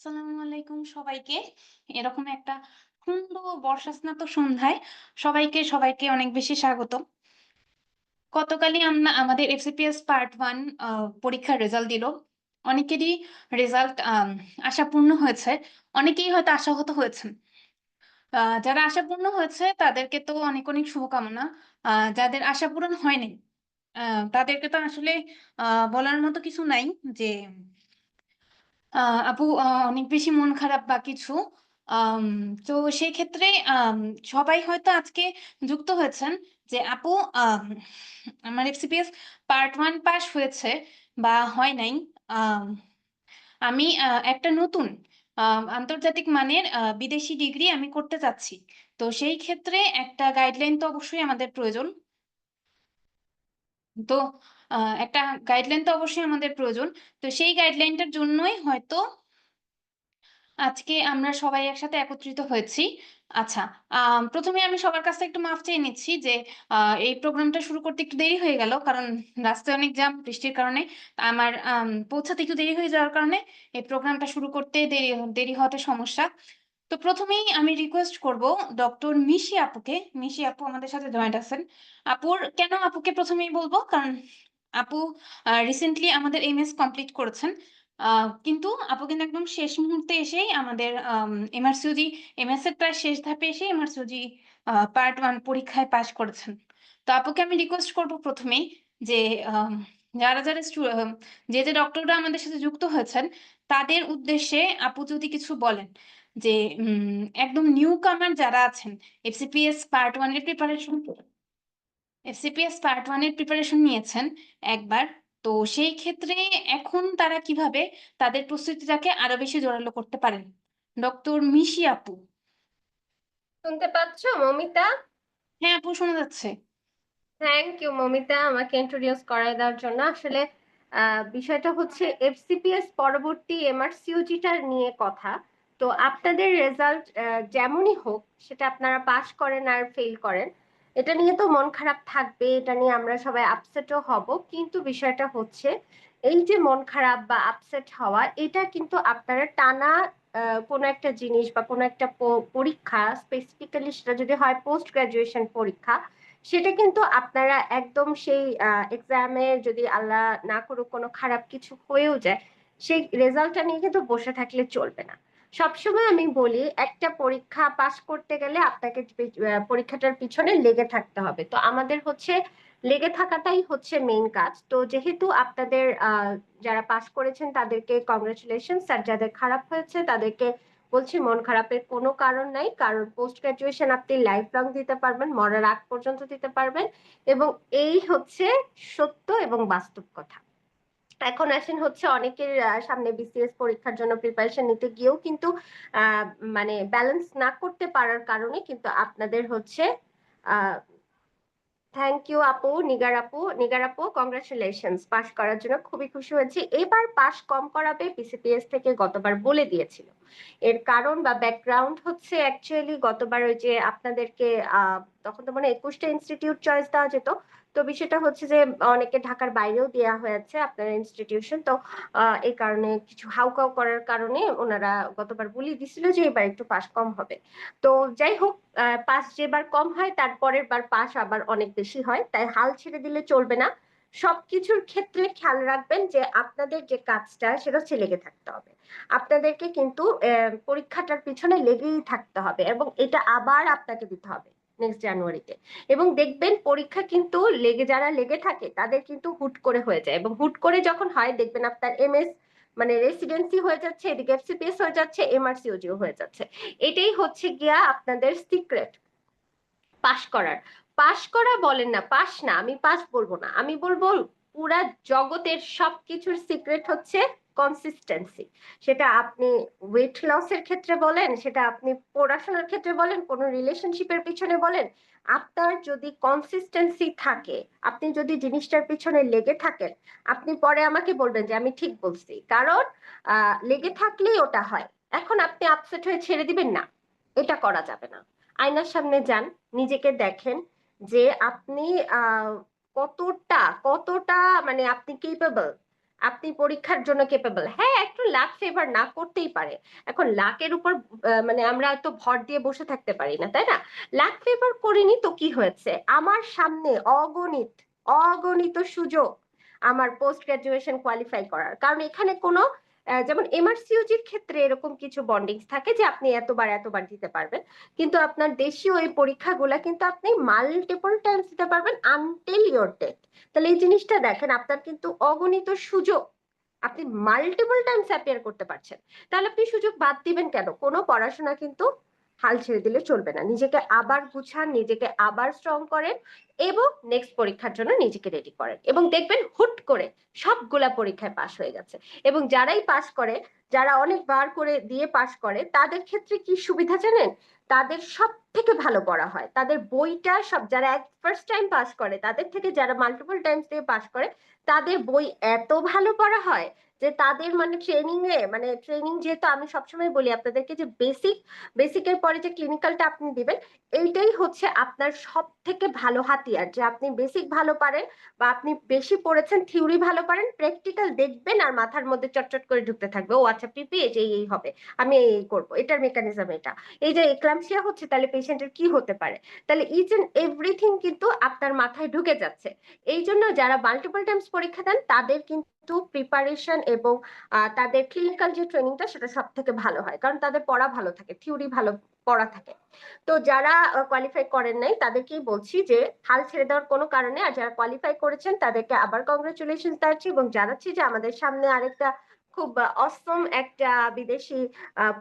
আসসালামু আলাইকুম সবাইকে। এরকম একটা সুন্দর বর্ষাস্নাত সন্ধ্যায় সবাইকে অনেক বেশি স্বাগতম। গতকালই আমাদের FCPS পার্ট 1 পরীক্ষার রেজাল্ট দিল। অনেকেরই রেজাল্ট আশাপূর্ণ হয়েছে। অনেকেই হয়তো আশাহত হয়েছেন। যারা আশাপূর্ণ হয়েছে তাদেরকে তো অনেক শুভকামনা। যাদের আশা পূরণ হয়নি তাদেরকে তো আসলে বলার মতো কিছু নাই যে আপু অনেক বেশি মন খারাপ বা কিছু। আম তো সেই ক্ষেত্রে সবাই হয়তো আজকে যুক্ত হয়েছেন যে আপু আম আমার FCPS পার্ট 1 পাস হয়েছে বা হয় নাই। আম আমি একটা নতুন আন্তর্জাতিক মানের বিদেশি ডিগ্রি আমি করতে চাচ্ছি। তো সেই ক্ষেত্রে একটা গাইডলাইন তো অবশ্যই আমাদের প্রয়োজন। তো একটা গাইডলাইন তো অবশ্যই আমাদের প্রয়োজন। তো সেই গাইডলাইনটার জন্যই হয়তো আজকে আমরা সবাই একসাথে একত্রিত হয়েছি। আচ্ছা, ১ম এ আমি সবার কাছ থেকে একটু মাফ চেয়ে নিচ্ছি যে এই প্রোগ্রামটা শুরু করতে একটু দেরি হয়ে গেল। কারণ রাস্তায় অনেক জ্যাম বৃষ্টির কারণে। আমার পৌঁছাতে একটু দেরি হয়ে যাওয়ার কারণে এই প্রোগ্রামটা শুরু করতে দেরি হওয়াতে সমস্যা। তো ১ম এই আমি রিকোয়েস্ট করব ডক্টর মিশি আপুকে। মিশি আপু আমাদের সাথে জয়েন্ট আছেন। কেন আপুকে ১ম এই বলব? কারণ আপু রিসেন্টলি আমাদের এমএস কমপ্লিট করেছেন। কিন্তু আপু কিন্তু একদম শেষ মুহূর্তে এসেই আমাদের এমআরসিওজি এমএস এর প্রায় শেষ ধাপে এসে এমআরসিওজি পার্ট 1 পরীক্ষায় পাস করেছেন। তো আপুকে আমি রিকোয়েস্ট করব ১ম এই যে আম যারা যে ডক্টররা আমাদের সাথে যুক্ত হয়েছেন তাদের উদ্দেশ্যে আপু যদি কিছু বলেন যে একদম নিউ কামার যারা আছেন এফসিপিএস পার্ট 1 এর প্রিপারেশন এফসিপিএস পার্ট 1 এর প্রিপারেশন নিয়েছেন একবার। তো সেই ক্ষেত্রে এখন তারা কিভাবে তাদের প্রস্তুতিটাকে আরো বেশি জোরালো করতে পারেন? ডক্টর মিশি আপু। শুনতে পাচ্ছো মমিতা? হ্যাঁ আপু, শোনা যাচ্ছে। থ্যাংক ইউ মমিতা, আমাকে ইন্ট্রোডিউস করায় দেওয়ার জন্য। আসলে বিষয়টা হচ্ছে এফসিপিএস পরবর্তী এমআরসিইউজিটার নিয়ে কথা। তো আপনাদের রেজাল্ট যেমনই হোক, সেটা আপনারা পাস করেন আর ফেল করেন, এটা নিয়ে তো মন খারাপ থাকবে, এটা নিয়ে আমরা সবাই আপসেটও হব। কিন্তু বিষয়টা হচ্ছে, এই যে মন খারাপ বা আপসেট হওয়া, এটা কিন্তু আপনারা টানা কোনো একটা জিনিস বা কোনো একটা পরীক্ষা, স্পেসিফিক্যালি সেটা যদি হয় পোস্ট গ্রাজুয়েশন পরীক্ষা, সেটা কিন্তু আপনারা একদম সেই এক্সামে যদি আল্লাহ না করুক কোনো খারাপ কিছু হয়েও যায়, সেই রেজাল্টটা নিয়ে কিন্তু বসে থাকলে চলবে না। সবসময় আমি বলি, একটা পরীক্ষা পাস করতে গেলে আপনাকে পরীক্ষাটার পিছনে লেগে থাকতে হবে। তো আমাদের হচ্ছে লেগে থাকাটাই হচ্ছে মেইন কাজ। তো যেহেতু আপনাদের যারা পাস করেছেন তাদেরকে কংগ্রেচুলেশন, আর যাদের খারাপ হয়েছে তাদেরকে বলছি মন খারাপের কোনো কারণ নাই। কারণ পোস্ট গ্রাজুয়েশন আপনি লাইফ লং দিতে পারবেন, মরার আগ পর্যন্ত দিতে পারবেন। এবং এই হচ্ছে সত্য এবং বাস্তব কথা। এখন আসেন হচ্ছে অনেকের সামনে বিসিএস পরীক্ষার জন্য প্রিপারেশন নিতে গিয়েও কিন্তু আহ মানে ব্যালেন্স না করতে পারার কারণে কিন্তু আপনাদের হচ্ছে আহ থ্যাংক ইউ আপু, নিগার আপু কংগ্রাচুলেশনস, পাশ করার জন্য খুবই খুশি হয়েছি। এবার পাশ কম করাবে পিসিপিএস থেকে গতবার বলে দিয়েছিল। এর কারণ বা ব্যাকগ্রাউন্ড হচ্ছে, অ্যাকচুয়ালি গতবার ওই যে আপনাদেরকে তখন তো মানে 21টা ইনস্টিটিউট চয়েস দেওয়া যেত। তো বিষয়টা হচ্ছে যে অনেকে ঢাকার বাইরেও দেওয়া হয়েছে আপনার ইনস্টিটিউশন। তো এই কারণে কিছু হাউকাউ করার কারণে ওনারা গতবার বলে দিছিল যে এবার একটু পাশ কম হবে। তো যাই হোক, পাস যেবার কম হয় তার পরের বার পাস আবার অনেক বেশি হয়, তাই হাল ছেড়ে দিলে চলবে না। সবকিছুর ক্ষেত্রে খেয়াল রাখবেন যে আপনাদের যে কাজটা সেটা হচ্ছে লেগে থাকতে হবে। আপনাদেরকে কিন্তু পরীক্ষাটার পিছনে লেগেই থাকতে হবে, এবং এটা আবার আপনাকে দিতে হবে নেক্সট জানুয়ারিতে। এবং দেখবেন পরীক্ষা কিন্তু যারা লেগে থাকে তাদের কিন্তু হুট করে হয়ে যায়, এবং হুট করে যখন হয় দেখবেন আপনার এমএস মানে রেসিডেন্সি হয়ে যাচ্ছে, এদিকে এফসিপিএস হয়ে যাচ্ছে, এমআরসিওজিও হয়ে যাচ্ছে। এটাই হচ্ছে গিয়া আপনাদের সিক্রেট পাশ করার। পাশ করা বলেন না, পাশ না, আমি পাশ বলবো না, আমি বলবো পুরা জগতের সবকিছুর সিক্রেট হচ্ছে কনসিস্টেন্সি। সেটা আপনি ওয়েট লসের ক্ষেত্রে বলেন, সেটা আপনি পড়াশোনার ক্ষেত্রে বলেন, কোনো রিলেশনশিপের পিছনে বলেন, আপনার যদি কনসিস্টেন্সি থাকে, আপনি যদি জিনিসটার পিছনে লেগে থাকেন, আপনি পরে আমাকে বলবেন যে আমি ঠিক বলছি। কারণ লেগে থাকলেই ওটা হয়। এখন আপনি আপসেট হয়ে ছেড়ে দিবেন না, এটা করা যাবে না। আয়নার সামনে যান, নিজেকে দেখেন যে আপনি আহ কতটা কতটা মানে আপনি কেপেবল। আপনি পরীক্ষার জন্য কেপেবল। হ্যাঁ, একটু লাক ফেভার না করতেই পারে। এখন লাকের উপর মানে আমরা তো ভর দিয়ে বসে থাকতে পারি না, তাই না? লাক ফেভার করিনি তো কি হয়েছে? আমার সামনে অগণিত সুযোগ আমার পোস্ট গ্রাজুয়েশন কোয়ালিফাই করার। কারণ এখানে কোনো যেমন এমআরসিইউজির ক্ষেত্রে এরকম কিছু বন্ডিংস থাকে যে আপনি এতবার দিতে পারবেন, কিন্তু আপনার দেশীয় এই পরীক্ষাগুলা কিন্তু আপনি মাল্টিপল টাইমস দিতে পারবেন আনটিল ইয়োর ডেথ। তাহলে এই জিনিসটা দেখেন, আপনার কিন্তু অগণিত সুযোগ, আপনি মাল্টিপল টাইমস অ্যাপিয়ার করতে পারছেন। তাহলে আপনি সুযোগ বাদ দিবেন কেন? কোনো পড়াশোনা কিন্তু হাল ছেড়ে দিলে চলবে না। নিজেকে আবার গুছান, নিজেকে আবার স্ট্রং করেন এবং নেক্সট পরীক্ষার জন্য নিজেকে রেডি করেন, এবং দেখবেন হুট করে সবগুলা পরীক্ষায় পাশ হয়ে গেছে। এবং যারাই পাশ করে, যারা অনেকবার করে দিয়ে পাশ করে, তাদের ক্ষেত্রে কি সুবিধা জানেন? তাদের সব থেকে ভালো পড়া হয়, তাদের বইটা সব, যারা ফার্স্ট টাইম পাস করে তাদের থেকে যারা মাল্টিপল টাইমস দিয়ে পাস করে, তাদের বই এত ভালো পড়া হয় যে তাদের মানে ট্রেনিং যেহেতু, আমি সবসময় বলি আপনাদেরকে যে বেসিকের পরে যে ক্লিনিক্যালটা আপনি দিবেন, এইটাই হচ্ছে আপনার সব থেকে ভালো হাতিয়ার, যে আপনি বেসিক ভালো পারেন বা আপনি বেশি পড়েছেন, থিওরি ভালো পারেন, প্র্যাকটিক্যাল দেখবেন আর মাথার মধ্যে চটচট করে ঢুকতে থাকবে, ও আচ্ছা পিপিএইচ এই হবে, আমি এই করবো, এটার মেকানিজম এটা। এই যে এক্লাম্পসিয়া হচ্ছে, তাহলে পেশেন্টের কি হতে পারে, তাহলে ইচ এন্ড এভরিথিং কিন্তু আপনার মাথায় ঢুকে যাচ্ছে। এই জন্য যারা মাল্টিপল টাইমস পরীক্ষা দেন তাদের কিন্তু প্রিপারেশন এবং তাদের ক্লিনিক্যাল যে ট্রেনিংটা সেটা সব থেকে ভালো হয়, কারণ তাদের পড়া ভালো থাকে, থিওরি ভালো পড়া থাকে। তো যারা কোয়ালিফাই করেন নাই তাদেরকেই বলছি যে হাল ছেড়ে দেওয়ার কোনো কারণে, আর যারা কোয়ালিফাই করেছেন তাদেরকে আবার কংগ্রেচুলেশন জানাচ্ছি, এবং জানাচ্ছি যে আমাদের সামনে আরেকটা খুব অসম একটা বিদেশি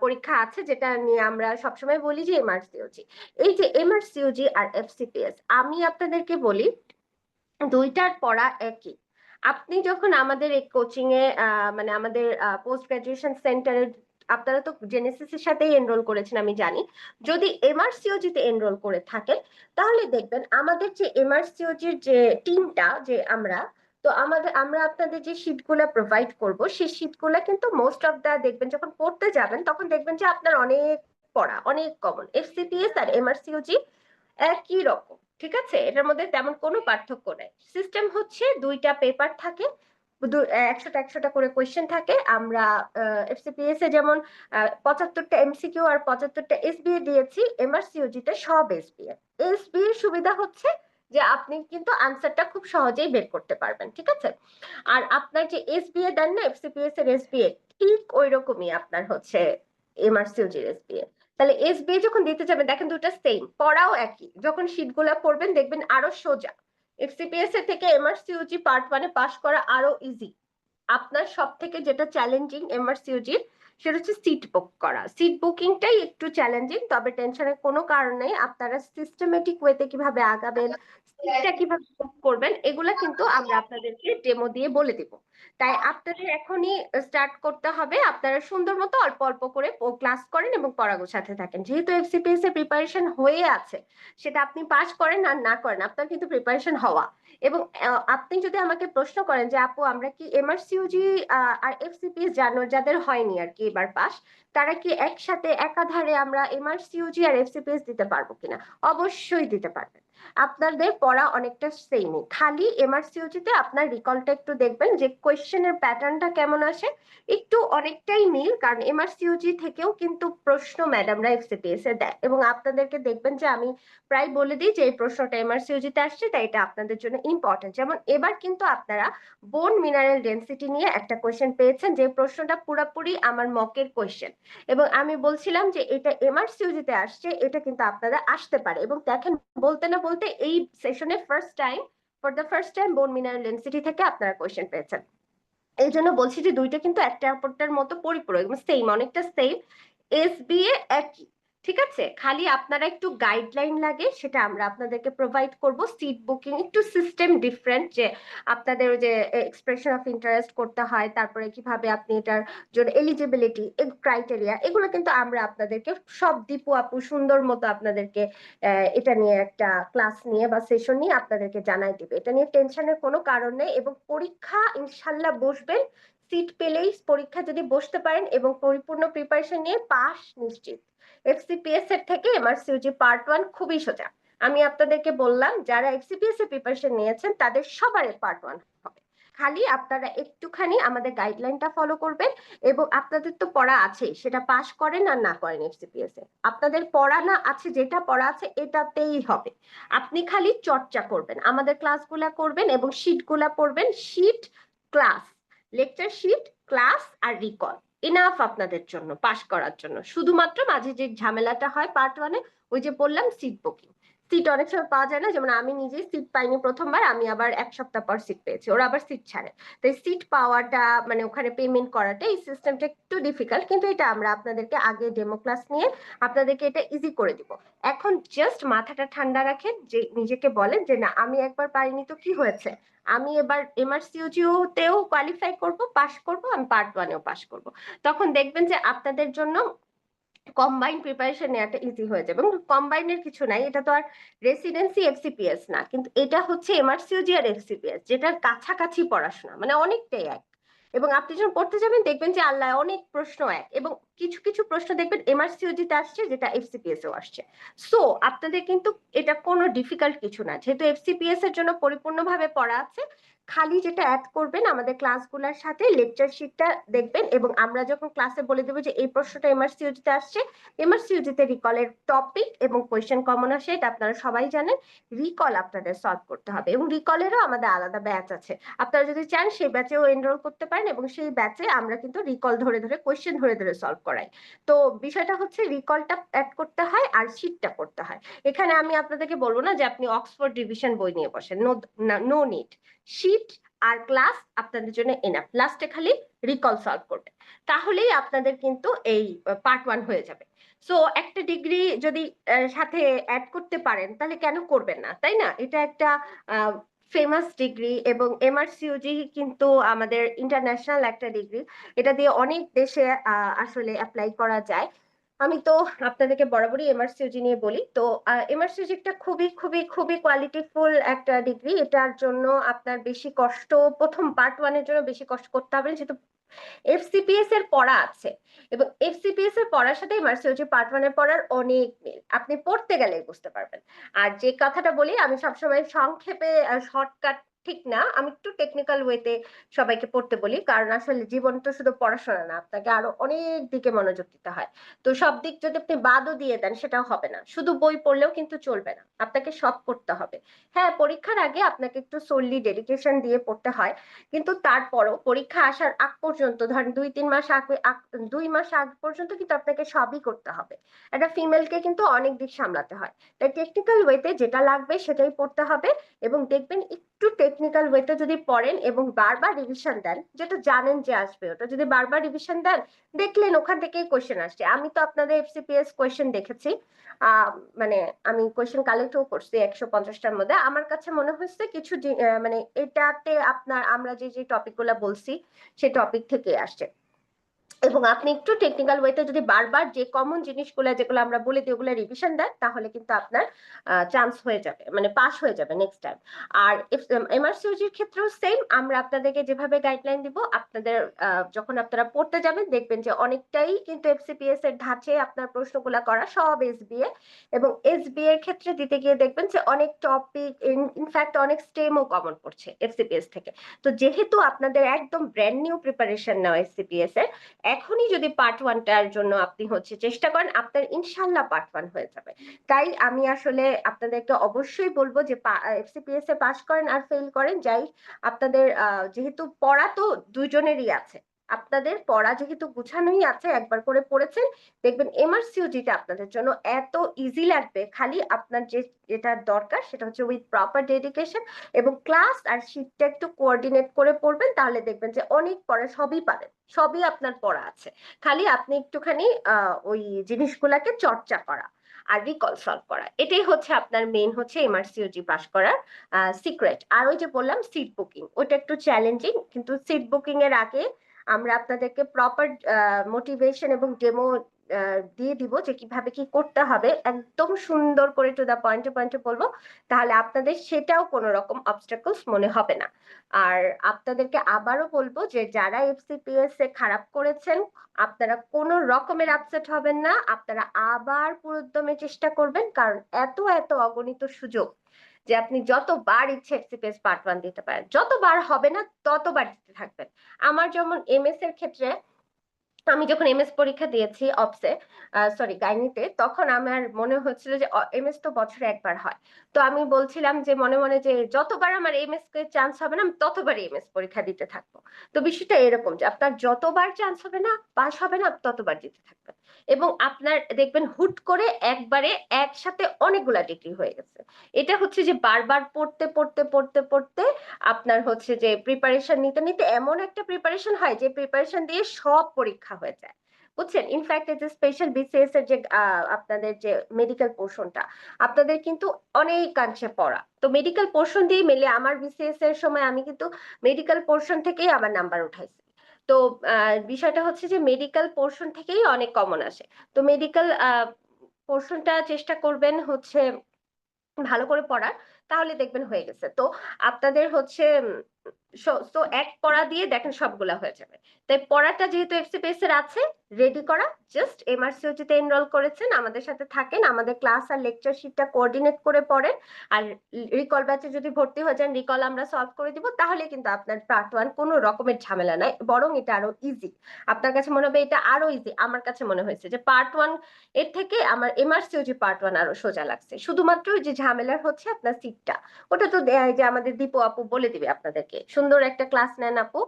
পরীক্ষা আছে, যেটা নিয়ে আমরা সবসময় বলি যে এমআরসিওজি। এই যে এমআরসিওজি আর এফসিপিএস, আমি আপনাদেরকে বলি দুইটার পড়া একই। আপনি যখন আমাদের এই কোচিং এ মানে আমাদের পোস্ট গ্রাজুয়েশন সেন্টারে, আপনারা তো জেনেসিস এর সাথেই এনরোল করেছেন আমি জানি, যদি এমআরসিওজি তে এনরোল করে থাকেন তাহলে দেখবেন আমাদের যে এমআরসিওজির যে টিমটা, যে তো আমরা আপনাদের যে শীটগুলো প্রোভাইড করব, সেই শীটগুলো কিন্তু মোস্ট অফ দা, দেখবেন যখন পড়তে যাবেন তখন দেখবেন যে আপনার অনেক পড়া অনেক কমন, এফসিপিএস আর এমআরসিওজি একই রকম। ঠিক আছে, এটার মধ্যে তেমন কোনো পার্থক্য নাই। সিস্টেম হচ্ছে দুইটা পেপার থাকে, 100টা করে কোয়েশ্চেন থাকে। আমরা এফসিপিএস এ যেমন 75টা এমসিকিউ আর 75টা এসবিএ দিয়েছি, এমআরসিওজি তে সব এসবিএ। এসবিএ এর সুবিধা হচ্ছে যে আপনি কিন্তু আনসারটা খুব সহজেই বের করতে পারবেন, ঠিক আছে। আর আপনার যে এসবিএ দেন না, এফসিপিএস এর এসবিএ ঠিক ওই রকমই আপনার হচ্ছে এমআরসিওজির এসবিএ। তাহলে এসবিএ যখন দিতে যাবেন দেখেন দুটো সেম, পড়াও একই, যখন শীটগুলো পড়বেন দেখবেন আরো সোজা। এফসিপিএস এর থেকে এমআরসিইউজি পার্ট 1 এ পাস করা আরো ইজি। আপনার সব থেকে যেটা চ্যালেঞ্জিং এমআরসিইউজি, সেটা হচ্ছে সিট বুক করা। সিট বুকিংটাই একটু চ্যালেঞ্জিং, তবে টেনশনের কোনো কারণ নেই। আপনারা সিস্টেমেটিক ওয়েতে কিভাবে আগাবেন, সিটটা কিভাবে বুক করবেন, এগুলা কিন্তু আমরা আপনাদেরকে ডেমো দিয়ে বলে দিব। তাই আপনাদের এখনই স্টার্ট করতে হবে। আপনারা সুন্দর মতো অল্প অল্প করে ক্লাস করেন এবং পড়া গোছাতে থাকেন। যেহেতু এফসিপিএস এর প্রিপারেশন হয়ে আছে, সেটা আপনি পাস করেন আর না করেন, আপনার কিন্তু প্রিপারেশন হওয়া। এবং আপনি যদি আমাকে প্রশ্ন করেন যে আপু আমরা কি এমআরসিইউজি আর এফসিপিএস জানো, যাদের হয়নি আর কি এবার পাস, তারা কি একসাথে একাধারে আমরা এমআরসিইউজি আর এফসিপিএস দিতে পারবো কিনা? অবশ্যই দিতে পারবেন। আপনাদের পড়া অনেকটা সেমই, খালি এমআরসিইউজি তে আপনার রিকলটা একটু দেখবেন যে কোয়েশ্চেনের প্যাটার্নটা কেমন আসে, একটু অনেকটাই মিল, কারণ এমআরসিইউজি থেকেও কিন্তু প্রশ্ন ম্যাডামরা এফসিপিএস এ দেয়, এবং আপনাদেরকে দেখবেন যে আমি প্রায় বলে দিই যে এই প্রশ্নটা এমআরসিইউজি তে আসছে, তাই এটা আপনাদের জন্য ইম্পর্টেন্ট। যেমন এবার কিন্তু আপনারা বোন মিনারেল ডেনসিটি নিয়ে একটা কোয়েশ্চেন পেয়েছেন, যে প্রশ্নটা পুরোপুরি আমার মকের কোয়েশ্চেন, এবং আমি বলছিলাম যে এটা এমআরসিইউজি তে আসছে, এটা কিন্তু আপনারা আসতে পারে। এবং দেখেন, বলতে না বলতে এই সেশনে ফর দ্য ফার্স্ট টাইম বোন মিনারেল ডেনসিটি থেকে আপনারা কোয়েশ্চেন পেয়েছেন। এই জন্য বলছি যে দুইটা কিন্তু একটা অপরটার মতো পরিপূরক, সেম, অনেকটা সেম। এসবিএ একই, ঠিক আছে, খালি আপনারা একটু গাইডলাইন লাগে, সেটা আমরা আপনাদেরকে প্রোভাইড করব। সিট বুকিং একটু সিস্টেম ডিফারেন্ট, যে আপনাদের যে এক্সপ্রেশন অফ ইন্টারেস্ট করতে হয়, তারপরে কিভাবে আপনি এটার জন্য এলিজিবিলিটি ক্রাইটেরিয়া, এগুলো কিন্তু আমরা আপনাদেরকে সব দীপু আপু সুন্দর মতো আপনাদেরকে এটা নিয়ে একটা ক্লাস নিয়ে বা সেশন নিয়ে আপনাদেরকে জানাই দিবে। এটা নিয়ে টেনশনের কোনো কারণ নেই, এবং পরীক্ষা ইনশাল্লাহ বসবেন। সিট পেলেই পরীক্ষা যদি বসতে পারেন এবং পরিপূর্ণ প্রিপারেশন নিয়ে, পাস নিশ্চিত। এফসিপিএস এর থেকে এমআরসিইউজি পার্ট 1 খুবই সোজা। আমি আপনাদেরকে বললাম যারা এফসিপিএস এর প্রিপারেশন নিয়েছেন তাদের সবার পার্ট 1 হবে। খালি আপনারা একটুখানি আমাদের গাইডলাইনটা ফলো করবেন, এবং আপনাদের তো পড়া আছে, সেটা পাস করেন আর না করেন এফসিপিএস এ, আপনাদের পড়া না আছে, যেটা পড়া আছে এটাতেই হবে। আপনি খালি চর্চা করবেন, আমাদের ক্লাসগুলা করবেন এবং শিটগুলা পড়বেন। Sheet, class, lecture sheet, class আর রিকল ইনাফ আপনাদের জন্য পাস করার জন্য। শুধুমাত্র মাঝে যে ঝামেলাটা হয় পার্ট 1-এ, ওই যে বললাম সিট বুকিং, সিট অনেক সময় পাওয়া যায় না, যেমন আমি নিজেই সিট পাইনি প্রথমবার, আমি আবার 1 সপ্তাহ পর সিট পেয়েছি, ওরা আবার সিট ছাড়ে। তাই সিট পাওয়াটা মানে ওখানে পেমেন্ট করাটা, এই সিস্টেমটা একটু ডিফিকাল্ট, কিন্তু এটা আমরা আপনাদেরকে আগে ডেমো ক্লাস নিয়ে আপনাদেরকে এটা ইজি করে দিব। এখন জাস্ট মাথাটা ঠান্ডা রাখেন, যে নিজেকে বলেন যে না আমি একবার পারিনি তো কি হয়েছে, আমি এবার এমআরসিইউজিও তেও কোয়ালিফাই করব, পাস করব, আমি পার্ট 1-এও পাস করব। তখন দেখবেন যে আপনাদের জন্য কম্বাইন প্রিপারেশন নেওয়াটা ইজি হয়ে যাবে। এবং কম্বাইনের কিছু নাই, এটা তো আর রেসিডেন্সি এফসিপিএস না, কিন্তু এটা হচ্ছে এমআরসিওজি আর এফসিপিএস, যেটার কাছাকাছি পড়াশোনা, মানে অনেকটাই এক। এবং আপনি যখন পড়তে যাবেন দেখবেন যে আল্লাহ অনেক প্রশ্ন এক, এবং কিছু কিছু প্রশ্ন দেখবেন এমআরসিওজি তে আসছে যেটা এফসিপিএস এও আসছে। সো আপনাদের কিন্তু এটা কোনো ডিফিকাল্ট কিছু না, যেহেতু এফসিপিএস এর জন্য পরিপূর্ণভাবে পড়া আছে। খালি যেটা অ্যাড করবেন আমাদের ক্লাসগুলোর সাথে লেকচার শিটটা দেখবেন, এবং আমরা যখন ক্লাসে বলে দেবো যে এই প্রশ্নটা এমআরসিওজি তে আসছে, এমআরসিইউজিতে রিকলের টপিক এবং কোয়েশ্চেন কমন আসে, এটা আপনারা সবাই জানেন। রিকল আপনাদের সলভ করতে হবে, এবং রিকলেরও আমাদের আলাদা ব্যাচ আছে, আপনারা যদি চান সেই ব্যাচেও এনরোল করতে পারেন, এবং সেই ব্যাচে আমরা কিন্তু রিকল ধরে ধরে কোয়েশ্চেন ধরে ধরে সলভ করাই। তো বিষয়টা হচ্ছে রিকলটা অ্যাড করতে হয় আর শিটটা করতে হয়। এখানে আমি আপনাদেরকে বলবো না যে আপনি অক্সফোর্ড রিভিশন বই নিয়ে বসেন, নো নিড। শিট আর ক্লাস আপনাদের জন্য এনাফ, লাস্টে খালি রিকল সলভ করবে, তাহলেই আপনাদের কিন্তু এই পার্ট 1 হয়ে যাবে। সো একটা ডিগ্রি যদি সাথে অ্যাড করতে পারেন তাহলে কেন করবেন না, তাই না? এটা একটা ফেমাস ডিগ্রি, এবং এমআরসিইউজি কিন্তু আমাদের ইন্টারন্যাশনাল একটা ডিগ্রি, এটা দিয়ে অনেক দেশে আসলে অ্যাপ্লাই করা যায়। আমি তো আপনাদেরকে বরাবরই এমআরসিইউজি নিয়ে বলি, তো এমআরসিইউজি একটা খুবই খুবই খুবই কোয়ালিটিফুল একটা ডিগ্রি, এটার জন্য আপনার বেশি কষ্ট, প্রথম পার্ট 1-এর জন্য বেশি কষ্ট করতে হবে না, যেহেতু এফসিপিএস এর পড়া আছে, এবং এফসিপিএস এর পড়ার সাথে এমআরসিইউজি পার্ট 1-এর পড়ার অনেক মিল, আপনি পড়তে গেলেই বুঝতে পারবেন। আর যে কথাটা বলি, আমি সবসময় সংক্ষেপে, শর্টকাট ঠিক না, আমি একটু টেকনিক্যাল ওয়েতে সবাইকে পড়তে বলি, কারণ আসলে জীবন তো শুধু পড়াশোনা না, আপনাকে আরো অনেক দিকে মনোযোগ দিতে হয়। তো সব দিক যদি আপনি বাদও দিয়ে দেন সেটাও হবে না, শুধু বই পড়লেও কিন্তু চলবে না, আপনাকে সব করতে হবে। হ্যাঁ, পরীক্ষার আগে আপনাকে একটু সোললি ডেডিকেশন দিয়ে পড়তে হয়, কিন্তু তারপরও পরীক্ষা আসার আগ পর্যন্ত, ধরেন 2-3 মাস আগে, 2 মাস আগ পর্যন্ত কিন্তু আপনাকে সবই করতে হবে। একটা ফিমেলকে কিন্তু অনেক দিক সামলাতে হয়, তাই টেকনিক্যাল ওয়েতে যেটা লাগবে সেটাই পড়তে হবে। এবং দেখবেন একটু টেকনিক্যাল ওয়েতে যদি পড়েন এবং বারবার রিভিশন দেন, যেটা জানেন যে আসবে, ওটা যদি বারবার রিভিশন দেন, দেখলেন ওখান থেকেই কোয়েশ্চেন আসছে। আমি তো আপনাদের এফসিপিএস কোয়েশ্চেন দেখেছি, আহ মানে আমি কোয়েশ্চেন কালেক্টও করছি 150টার মধ্যে, আমার কাছে মনে হচ্ছে কিছু মানে এটাতে আপনার আমরা যে যে টপিক গুলা বলছি সেই টপিক থেকে আসছে। এবং আপনি একটু টেকনিক্যাল ওয়েতে যদি বারবার যে কমন জিনিসগুলো যেগুলো আমরা বলে দিই ওগুলো রিভিশন দেন, তাহলে কিন্তু আপনার চান্স হয়ে যাবে, মানে পাস হয়ে যাবে নেক্সট টাইম। আর এমআরসিইউজির ক্ষেত্রেও সেম, আমরা আপনাদেরকে যেভাবে গাইডলাইন দিব, আপনাদের যখন আপনারা পড়তে যাবেন দেখবেন যে অনেকটাই কিন্তু এফসিপিএস এর ধাঁচে আপনার প্রশ্নগুলো করা, সব এসবিএ। এবং এসবিএ এর ক্ষেত্রে দিতে গিয়ে দেখবেন যে অনেক টপিক, ইনফ্যাক্ট অনেক স্টেমও কমন পড়ছে এফসিপিএস থেকে। তো যেহেতু আপনাদের একদম ব্র্যান্ড নিউ প্রিপারেশন নেওয়া এফসিপিএস এর, এখনই যদি পার্ট 1টার জন্য আপনি হচ্ছে চেষ্টা করেন, আপনার ইনশাল্লাহ পার্ট 1 হয়ে যাবে। তাই আমি আসলে আপনাদেরকে অবশ্যই বলবো যে এফসিপিএস এ পাশ করেন আর ফেল করেন যাই, আপনাদের যেহেতু পড়া তো দুজনেরই আছে, আপনাদের পড়া যেহেতু গুছানোই আছে, একবার করে পড়েছেন, দেখবেন এমআরসিইউজিটা আপনাদের জন্য এত ইজি লাগবে। খালি আপনার যেটা দরকার সেটা হচ্ছে উইথ প্রপার ডেডিকেশন এবং ক্লাস আর শিটটা একটু কোঅর্ডিনেট করে পড়বেন, তাহলে দেখবেন যে অনেক পড়া সবই পারেন, সবই আপনার পড়া আছে, খালি আপনি একটুখানি ওই জিনিসগুলাকে চর্চা করা আর রিকল সলভ করা, এটাই হচ্ছে আপনার মেইন হচ্ছে এমআরসিইউজি পাস করার সিক্রেট। আর ওই যে বললাম সিট বুকিং, ওটা একটু চ্যালেঞ্জিং, কিন্তু সিট বুকিং এর আগে আমরা আপনাদেরকে প্রপার মোটিভেশন এবং ডেমো দিয়ে দিব যে কিভাবে কি করতে হবে, একদম সুন্দর করে টু দা পয়েন্টে পয়েন্টে বলবো, তাহলে আপনাদের সেটাও কোনো রকম অবস্টাকলস মনে হবে না। আর আপনাদেরকে আবারও বলবো যে যারা এফসিপিএস এ খারাপ করেছেন, আপনারা কোনো রকমের আপসেট হবেন না, আপনারা আবার পুরোদমে চেষ্টা করবেন, কারণ এত এত অগণিত সুযোগ যে আপনি যতবার ইচ্ছে এফসিপিএস পার্ট 1 দিতে পারেন, যতবার হবে না ততবার দিতে থাকবেন। আমার যেমন এমএস এর ক্ষেত্রে আমি যখন এমএস পরীক্ষা দিয়েছি অপসে, সরি গাইনিতে, তখন আমার মনে হচ্ছিল যে এমএস তো বছরে একবার হয়। তো আমি বলছিলাম যে মনে মনে যে যতবার আমার এমএস কে চান্স হবে না আমি ততবারই এমএস পরীক্ষা দিতে থাকবো। তো বিষয়টা এরকম যে আপনার যতবার চান্স হবে না, পাস হবে না, ততবার দিতে থাকবেন। এবং আপনার দেখবেন হুট করে একবারে একসাথে অনেকগুলা ডিগ্রি হয়ে গেছে। এটা হচ্ছে যে বারবার পড়তে পড়তে পড়তে পড়তে আপনার হচ্ছে যে প্রিপারেশন নিতে নিতে এমন একটা প্রিপারেশন হয় যে প্রিপারেশন দিয়ে সব পরীক্ষা হয়ে যায়, বুঝছেন। ইনফ্যাক্ট এই যে স্পেশাল বিসিএস এর যে আপনাদের যে মেডিকেল পোর্শনটা আপনাদের কিন্তু অনেকাংশে পড়া, তো মেডিকেল পোর্শন দিয়ে মিলে আমার বিসিএস এর সময় আমি কিন্তু মেডিকেল পোর্শন থেকেই আমার নাম্বার উঠাইছি। তো বিষয়টা হচ্ছে যে মেডিকেল পোর্শন থেকেই অনেক কমন আসে। তো মেডিকেল পোর্শনটা চেষ্টা করবেন হচ্ছে ভালো করে পড়ার, তাহলে দেখবেন হয়ে গেছে। তো আপনাদের হচ্ছে তো এক পড়া দিয়ে দেখেন সবগুলা হয়ে যাবে। তাই পড়াটা যেহেতু এফসিপিএস এর আছে রেডি করা, জাস্ট এমআরসিওজি তে এনরোল করেছেন, আমাদের সাথে থাকেন, আমাদের ক্লাস আর লেকচার শিটটা কোঅর্ডিনেট করে পড়েন। আর রিকল ব্যাচে যদি ভর্তি হয়ে যান রিকল আমরা সলভ করে দিব, তাহলে কিন্তু আপনার পার্ট 1 কোনো রকমের ঝামেলা নাই, বরং এটা আরো ইজি। আপনার কাছে মনে হবে এটা আরো ইজি, আমার কাছে মনে হয়েছে যে পার্ট 1 এর থেকে আমার এমআরসিওজি পার্ট 1 আরো সোজা লাগছে। শুধুমাত্র ওই যে ঝামেলার হচ্ছে আপনার সিটটা, ওটা তো যে আমাদের দীপু আপু বলে দিবে আপনাদেরকে, সুন্দর একটা ক্লাস নেন আপু,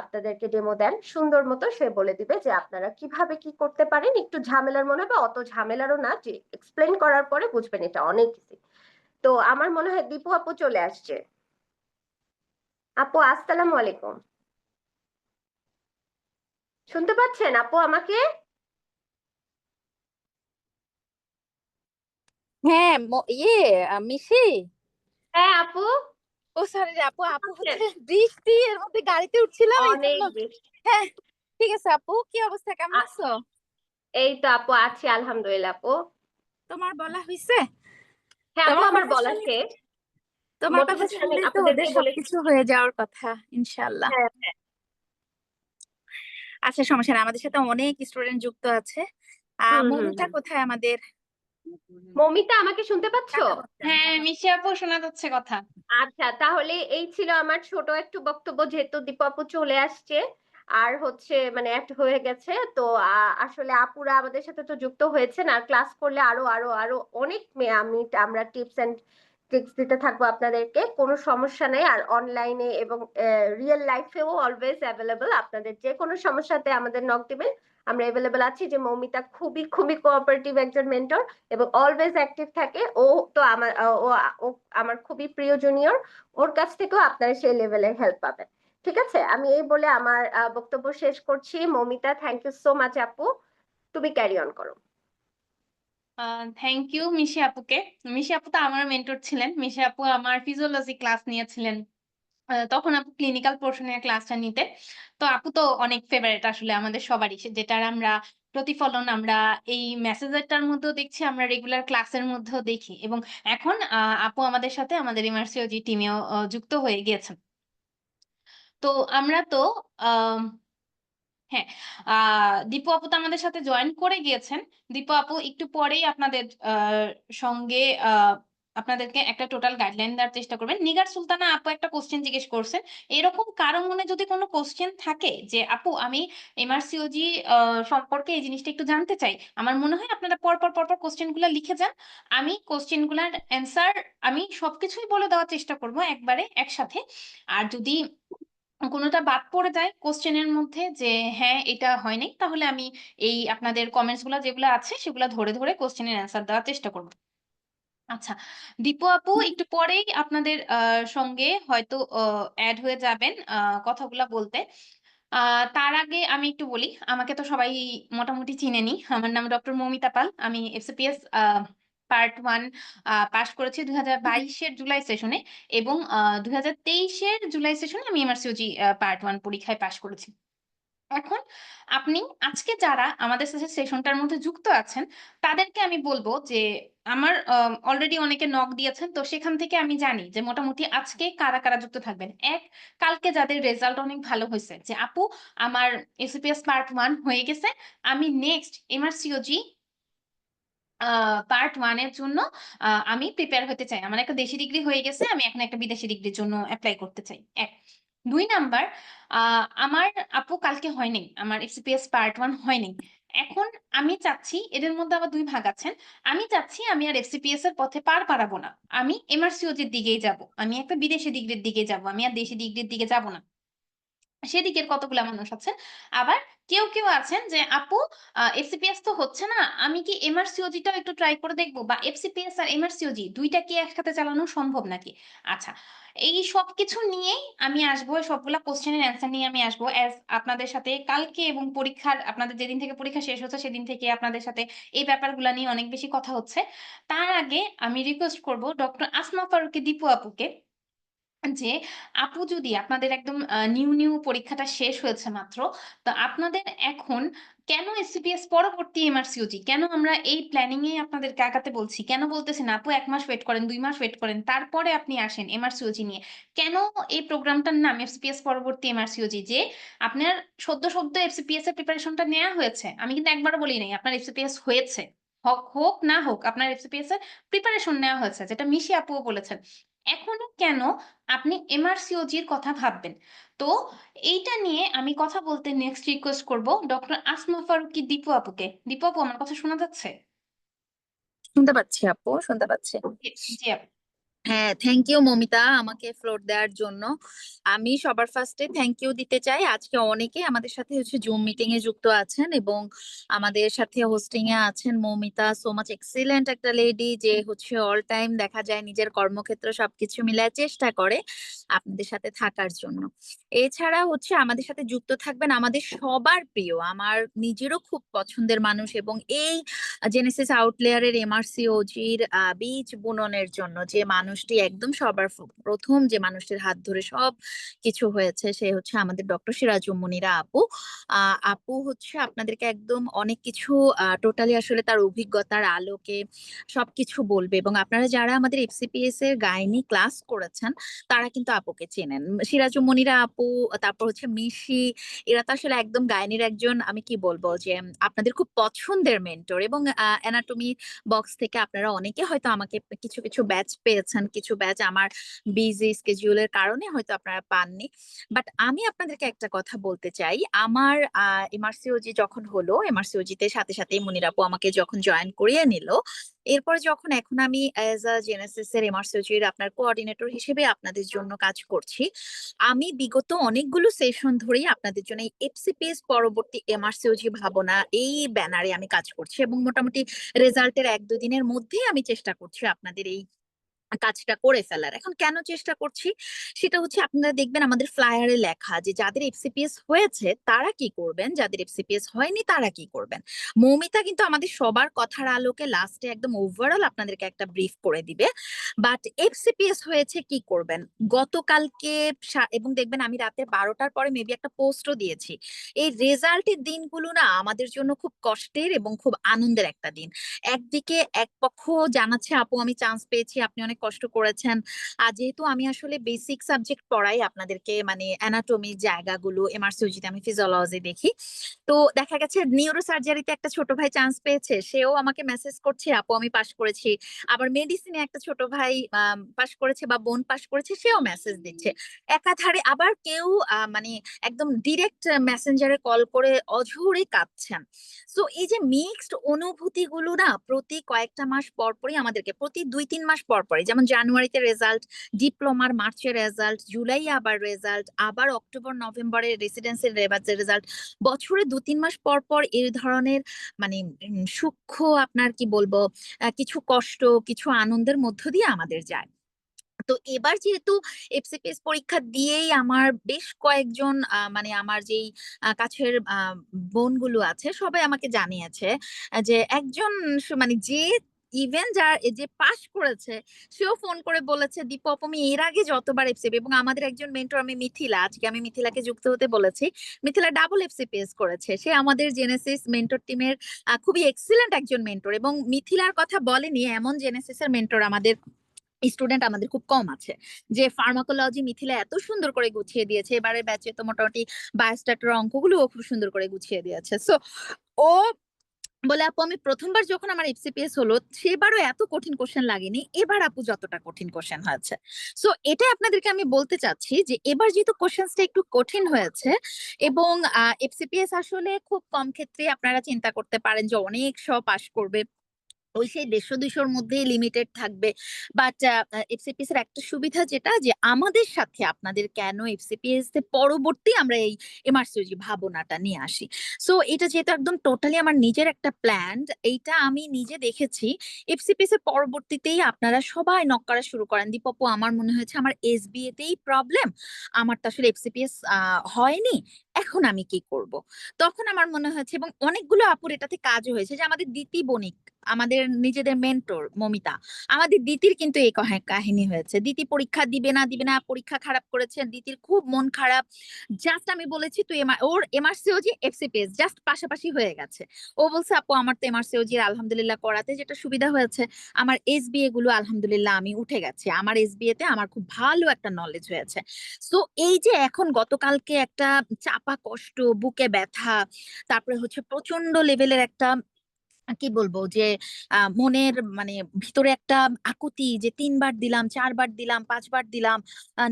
আপনাদেরকে ডেমো দেন সুন্দর মতো, সে বলে দিবে যে আপনারা কিভাবে কি করতে পারেন। একটু ঝামেলার মনে হবে, অত ঝামেলারও না, যে এক্সপ্লেন করার পরে বুঝবেন এটা অনেক ইজি। তো আমার মনে হয় দীপু আপু চলে আসছে। আপু আসসালামু আলাইকুম, শুনতে পাচ্ছেন আপু আমাকে? হ্যাঁ মিশি। হ্যাঁ আপু। ও সরি রে আপু, আপু পাচ্ছেন? হচ্ছে বৃষ্টি এর মধ্যে গাড়িতে উঠছিলাম এই অনেক জন্য। বেশি। হ্যাঁ, ঠিক আছে আপু, কি অবস্থা, কেমন আ- আছো? এই তো আপু আছি আলহামদুলিল্লাহ আপু। তোমার বলা হয়েছে? হ্যাঁ আপু তোমার আমার কথা বলা শুনলে, শেষ। তোমার কথা মোটিভেশন শুনলেই তো ওদের আপনাদেরকে বলেছি। সবকিছু হয়ে যাওয়ার কথা, ইনশাল্লাহ। হ্যাঁ। আচ্ছা, সমস্যা নেই, আমাদের সাথে অনেক স্টুডেন্ট যুক্ত আছে। হুম হুম মমিতা হুম। কোথায় আমাদের? মৌমিতা আমাকে শুনতে পাচ্ছো? কথা বলতে আমি হ্যাঁ কথা মিশি আপু, শোনা যাচ্ছে কথা। আচ্ছা তাহলে এই ছিল আমার ছোট একটু বক্তব্য, যেহেতু দীপু আপু চলে আসছে আর হচ্ছে মানে অ্যাড হয়ে গেছে। তো আসলে আপুরা আমাদের সাথে তো যুক্ত হয়েছেন, আর ক্লাস করলে আরো আরো আরো অনেক আমরা টিপস এন্ড ট্রিক্স দিতে থাকবো আপনাদেরকে, কোনো সমস্যা নেই। আর অনলাইনে এবং রিয়েল লাইফেও অলওয়েজ অ্যাভেলেবল, আপনাদের যে কোনো সমস্যাতে আমাদের নক দিবেন, আমরা অ্যাভেলেবল আছি। যে মৌমিতা খুবই খুবই কোঅপারেটিভ একজন মেন্টর এবং অলওয়েজ অ্যাক্টিভ থাকে। ও তো আমার ও আমার খুবই প্রিয় জুনিয়র, ওর কাছ থেকেও আপনারা সেই লেভেলের হেল্প পাবেন। ঠিক আছে, আমি এই বলে আমার বক্তব্য শেষ করছি। Moumita, thank you so much আপু, তুমি ক্যারি অন করো। থ্যাংক ইউ মিশি আপুকে। মিশি আপু তো আমার মেন্টর ছিলেন। মিশি আপু আমার ফিজিওলজি ক্লাস নিয়েছিলেন, তখন আপু ক্লিনিক্যাল পোর্শনের ক্লাসটা নিতে। তো আপু তো অনেক ফেভারিট আসলে আমাদের সবারই, যেটার আমরা প্রতিফলন আমরা এই মেসেজেরটার মধ্যেও দেখছি, আমরা রেগুলার ক্লাসের মধ্যেও দেখি। এবং এখন আপু আমাদের সাথে আমাদের ইমার্সিওজি টিমেও যুক্ত হয়ে গিয়েছেন। তো আমরা তো আহ হ্যাঁ, দীপু আপু তো আমাদের সাথে জয়েন করে গিয়েছেন। দীপু আপু একটু পরেই আপনাদের সঙ্গে আপনাদেরকে একটা টোটাল গাইডলাইন দেওয়ার চেষ্টা করবেন। নিগার সুলতানা আপু একটা কোশ্চেন জিজ্ঞেস করছেন, এরকম কারো মনে যদি কোনো কোশ্চেন থাকে যে আপু আমি এমআরসিওজি সম্পর্কে এই জিনিসটা একটু জানতে চাই, আমার মনে হয় আপনারা পরপর পরপর কোশ্চেন গুলা লিখে যান। আমি কোশ্চেন গুলার অ্যান্সার আমি সবকিছুই বলে দেওয়ার চেষ্টা করব একবারে একসাথে। আর যদি কোনোটা বাদ পড়ে যায় কোশ্চেনের মধ্যে যে হ্যাঁ এটা হয়নি, তাহলে আমি এই আপনাদের কমেন্টস গুলা যেগুলো আছে সেগুলো ধরে ধরে কোশ্চেনের অ্যান্সার দেওয়ার চেষ্টা করব। আচ্ছা, দীপু আপু একটু পরেই আপনাদের সঙ্গে হয়তো অ্যাড হয়ে যাবেন কথাগুলা বলতে। তার আগে আমি একটু বলি, আমাকে তো সবাই মোটামুটি চিনেনি। আমার নাম ডক্টর মৌমিতা পাল। আমি এফসিপিএস পার্ট 1 পাশ করেছি 2022-এর জুলাই সেশনে, এবং 2023-এর জুলাই সেশনে আমি এমআরসিওজি পার্ট 1 পরীক্ষায় পাশ করেছি। এখন আপনি আজকে যারা আমাদের সাথে সেশনটার মধ্যে যুক্ত আছেন, তাদেরকে আমি বলবো যে আমার অলরেডি অনেকে নক দিয়েছেন, তো সেখান থেকে আমি জানি যে মোটামুটি আজকে কারা কারা যুক্ত থাকবেন। কালকে যাদের রেজাল্ট অনেক ভালো হয়েছে যে আপু আমার এসিপিএস পার্ট 1 হয়ে গেছে, আমি নেক্সট এমআরসিওজি পার্ট 1 এর জন্য আমি প্রিপেয়ার হতে চাই। আমার একটা দেশি ডিগ্রি হয়ে গেছে। আমি এখন একটা বিদেশি ডিগ্রির জন্য এপ্লাই করতে চাই। ১ ২ নাম্বার, আ আমার আপু কালকে হয় নাই। আমার এফসিপিএস পার্ট 1 হয় নাই। এখন আমি চাচ্ছি, এদের মধ্যে আবার ২ ভাগ আছেন। আমি চাচ্ছি আমি আর এফসিপিএস এর পথে পার বাড়াবো না। আমি এমআরসিওজির দিকেই যাবো। আমি একটা বিদেশি ডিগ্রির দিকে যাবো। আমি আর দেশি ডিগ্রির দিকে যাবো না। সেদিকের কতগুলা মানুষ আছেন। আবার কেউ আছেন যে, "আপু এফসিপিএস তো হচ্ছে না। আমি কি এমআরসিওজি টাও একটু ট্রাই করে দেখব? বা এফসিপিএস আর এমআরসিওজি ২ টা কি একসাথে চালানো সম্ভব নাকি?" আচ্ছা, এই সবকিছু নিয়েই আমি আসবো। সবগুলা কোয়েশ্চেন এর অ্যান্সার নিয়ে আমি আসবো। আপনাদের সাথে কালকে এবং আপনাদের যেদিন থেকে পরীক্ষা শেষ হচ্ছে সেদিন থেকে আপনাদের সাথে এই ব্যাপারগুলা নিয়ে অনেক বেশি কথা হচ্ছে। তার আগে আমি রিকোয়েস্ট করব ডক্টর আসমা ফারুকী দীপু আপুকে যে আপু, যদি আপনাদের একদম নিউ পরীক্ষাটা শেষ হয়েছে মাত্র। তো আপনাদের এখন কেন এসসিপিএস পরবর্তী এমআরসিওজি, কেন আমরা এই প্ল্যানিং এ আপনাদেরকে আগাতে বলছি? কেন বলতেছি না আপু ১ মাস ওয়েট করেন, ২ মাস ওয়েট করেন, তারপরে আপনি আসেন এমআরসিওজি নিয়ে? কেন এই প্রোগ্রামটার নাম এফসিপিএস পরবর্তী এমআরসিওজি? যে আপনার সদ্য এফসিপিএস এর প্রিপারেশনটা নেয়া হয়েছে। আমি কিন্তু একবারও বলি নাই আপনার এফসিপিএস হয়েছে। হোক না হোক, আপনার এফসিপিএস এর প্রিপারেশন নেওয়া হয়েছে, যেটা মিশি আপুও বলেছেন। এখনো কেন আপনি এমআরসিওজির কথা ভাববেন? তো এইটা নিয়ে আমি কথা বলতে নেক্সট রিকোয়েস্ট করব ডক্টর আসমা ফারুকী দীপু আপুকে। দীপু আপু, আমার কথা শোনা যাচ্ছে? শুনতে পাচ্ছি আপু, শুনতে পাচ্ছি। জি, জি আপু। হ্যাঁ, থ্যাংক ইউ মমিতা আমাকে ফ্লোর দেওয়ার জন্য। আমি সবার ফার্স্টে থ্যাংক ইউ দিতে চাই। আজকে অনেকে আমাদের সাথে জুম মিটিং এ যুক্ত আছেন এবং আমাদের সাথে হোস্টিং এ আছেন মমিতা। সো মাচ এক্সিলেন্ট একটা লেডি, যে অল টাইম দেখা যায় নিজের কর্মক্ষেত্র সবকিছু মিলায় চেষ্টা করে আপনাদের সাথে থাকার জন্য। এছাড়া আমাদের সাথে যুক্ত থাকবেন আমাদের সবার প্রিয়, আমার নিজেরও খুব পছন্দের মানুষ, এবং এই জেনেসিস আউটলেয়ারের এমআরসিওজির বীজ বুননের জন্য যে মানুষটি একদম সবার প্রথম যে মানুষটির হাত ধরে সব কিছু হয়েছে, সে আমাদের ডক্টর সিরাজুম মুনিরা আপু। আপু আপনাদেরকে একদম অনেক কিছু টোটালি আসলে তার অভিজ্ঞতার আলোকে সবকিছু বলবে, এবং আপনারা যারা আমাদের এফসিপিএস এর গাইনি ক্লাস করেছেন তারা কিন্তু আপুকে চেনেন। সিরাজুম মুনিরা আপু, তারপর মিশি, এরা তো আসলে একদম গাইনির একজন, আমি কি বলবো, যে আপনাদের খুব পছন্দের মেন্টর। এবং অ্যানাটমি বক্স থেকে আপনারা অনেকে হয়তো আমাকে কিছু কিছু ব্যাচ পেয়েছেন, কিছু ব্যাচ আমার বিজি স্কেডিউলের কারণে হয়তো আপনারা পাননি। বাট আমি আপনাদেরকে একটা কথা বলতে চাই, আমার এমআরসিওজি যখন হলো, এমআরসিওজিতে সাথে সাথে মনির আপু আমাকে যখন জয়েন করিয়ে নিল, এরপর যখন এখন আমি অ্যাজ আ জেনেসিস এর এমআরসিওজির আপনার কোঅর্ডিনেটর হিসেবে আপনাদের জন্য কাজ করছি, আমি বিগত অনেকগুলো সেশন ধরেই আপনাদের জন্য এই এফসিপিএস পরবর্তী এমআরসিওজি ভাবনা এই ব্যানারে আমি কাজ করছি, এবং মোটামুটি রেজাল্টের ১-২ দিনের মধ্যেই আমি চেষ্টা করছি আপনাদের এই কাজটা করে ফেলার। এখন কেন চেষ্টা করছি সেটা আপনারা দেখবেন আমাদের ফ্লায়ারে লেখা যে যাদের এফসিপিএস হয়েছে তারা কি করবেন, যাদের এফসিপিএস হয়নি তারা কি করবেন। মৌমিতা কিন্তু আমাদের সবার কথার আলোকে লাস্টে একদম ওভারঅল আপনাদেরকে একটা ব্রিফ করে দিবে। বাট এফসিপিএস হয়েছে কি করবেন, গতকালকে এবং দেখবেন আমি রাতে 12টার পরে মেবি একটা পোস্টও দিয়েছি, এই রেজাল্টের দিনগুলো না আমাদের জন্য খুব কষ্টের এবং খুব আনন্দের একটা দিন। একদিকে এক পক্ষ জানাচ্ছে আপু আমি চান্স পেয়েছি, আপনি অনেক কষ্ট করেছেন। আর যেহেতু আমি আসলে বেসিক সাবজেক্ট পড়াই আপনাদেরকে, মানে অ্যানাটমির জায়গাগুলো, এমআরসিওজিতে আমি ফিজিওলজি দেখি, তো দেখা গেছে নিউরো সার্জারিতে একটা ছোট ভাই চান্স পেয়েছে, সেও আমাকে মেসেজ করছে আপু আমি পাশ করেছি। আবার মেডিসিনে একটা ছোট ভাই পাশ করেছে বা বোন পাশ করেছে, সেও মেসেজ দিচ্ছে। একাধারে আবার কেউ মানে একদম ডিরেক্ট মেসেঞ্জারে কল করে অঝরে কাঁদছেন। সো এই যে মিক্সড অনুভূতি গুলো না প্রতি কয়েকটা মাস পর পরই আমাদেরকে, প্রতি ২-৩ মাস পর পরই, যেমন জানুয়ারিতে রেজাল্ট, ডিপ্লোমার মার্চের রেজাল্ট, জুলাই আবার রেজাল্ট, আবার অক্টোবর নভেম্বরের রেসিডেন্সির রেজাল্ট, বছরে ২-৩ মাস পর পর এই ধরনের মানে সূক্ষ্ম আপনার কি বলবো কিছু কষ্ট, কিছু আনন্দের মধ্য দিয়ে আমাদের যায়। তো এবার যেহেতু এফসিপিএস পরীক্ষা দিয়েই আমার বেশ কয়েকজন মানে আমার যেই কাছের বোনগুলো আছে সবাই আমাকে জানিয়েছে যে একজন মানে যে ইভেন যার যে পাশ করেছে সেও ফোন করে বলেছে দীপু আপু আমি এর আগে যতবার এফসিপি, এবং আমাদের একজন মেন্টর আমি মিথিলা, আজকে আমি মিথিলাকে যুক্ত হতে বলেছি, মিথিলা ডাবল এফসিপিএস করেছে, সে আমাদের জেনেসিস মেন্টর টিমের খুবই এক্সিলেন্ট একজন মেন্টর, এবং মিথিলার কথা বলেনি এমন জেনেসিসের মেন্টর আমাদের স্টুডেন্ট আমাদের খুব কম আছে, যে ফার্মাকোলজি মিথিলা এত সুন্দর করে গুছিয়ে দিয়েছে, এবারে ব্যাচে তো মোটামুটি বায়োস্ট্যাটের অঙ্কগুলো খুব সুন্দর করে গুছিয়ে দিয়েছে। সো ও বলে আপু আমি প্রথমবার যখন আমার এফসিপিএস হলো সেবারও এত কঠিন কোশ্চেন লাগেনি, এবার আপু যতটা কঠিন কোশ্চেন হয়েছে। সো এটাই আপনাদেরকে আমি বলতে চাচ্ছি যে এবার যেহেতু কোশ্চেনটা একটু কঠিন হয়েছে এবং এফসিপিএস আসলে খুব কম ক্ষেত্রে আপনারা চিন্তা করতে পারেন যে অনেক সব পাশ করবে, ওই সেই 150-200-র মধ্যেই লিমিটেড থাকবে। বাট এফসিপিএস এর একটা সুবিধা যেটা যে আমাদের সাথে আপনাদের কেন এফসিপিএস এর পরবর্তী আমরা এই এমআরসিওজি ভাবনাটা নিয়ে আসি। সো এটা যেহেতু একদম টোটালি আমার নিজের একটা প্ল্যান, এইটা আমি নিজে দেখেছি। এফসিপিএস এর পরবর্তীতেই আপনারা সবাই নক করা শুরু করেন, দীপপু আমার মনে হয়েছে আমার এসবিএ তেই প্রবলেম, আমার তো আসলে এফসিপিএস হয়নি, এখন আমি কি করব। তখন আমার মনে হয়েছে এবং অনেকগুলো আপুর এটাতে কাজও হয়েছে যে আমাদের দিতি বণিক, আমাদের নিজেদের মেন্টর মমিতা, আমাদের দিতির কিন্তু এই কাহিনী হয়েছে। দিতি পরীক্ষা দিবে না দিবে না, পরীক্ষা খারাপ করেছে, দিতির খুব মন খারাপ। জাস্ট আমি বলেছি তুই ওর এমআরসিওজি এফসিপিএস জাস্ট পাশাপাশি হয়ে গেছে। ও বলছে আপু আমার তো এমআরসিওজি আলহামদুলিল্লাহ করাতে যেটা সুবিধা হয়েছে, আমার এসবিএ গুলো আলহামদুলিল্লাহ আমি উঠে গেছি, আমার এসবিএ তে আমার খুব ভালো একটা নলেজ হয়েছে। সো এই যে এখন গতকালকে একটা চাপা কষ্ট, বুকে ব্যথা, তারপরে হচ্ছে প্রচন্ড লেভেলের একটা কি বলবো যে মনের মানে ভিতরে একটা আকুতি যে 3বার দিলাম, 4বার দিলাম, 5বার দিলাম,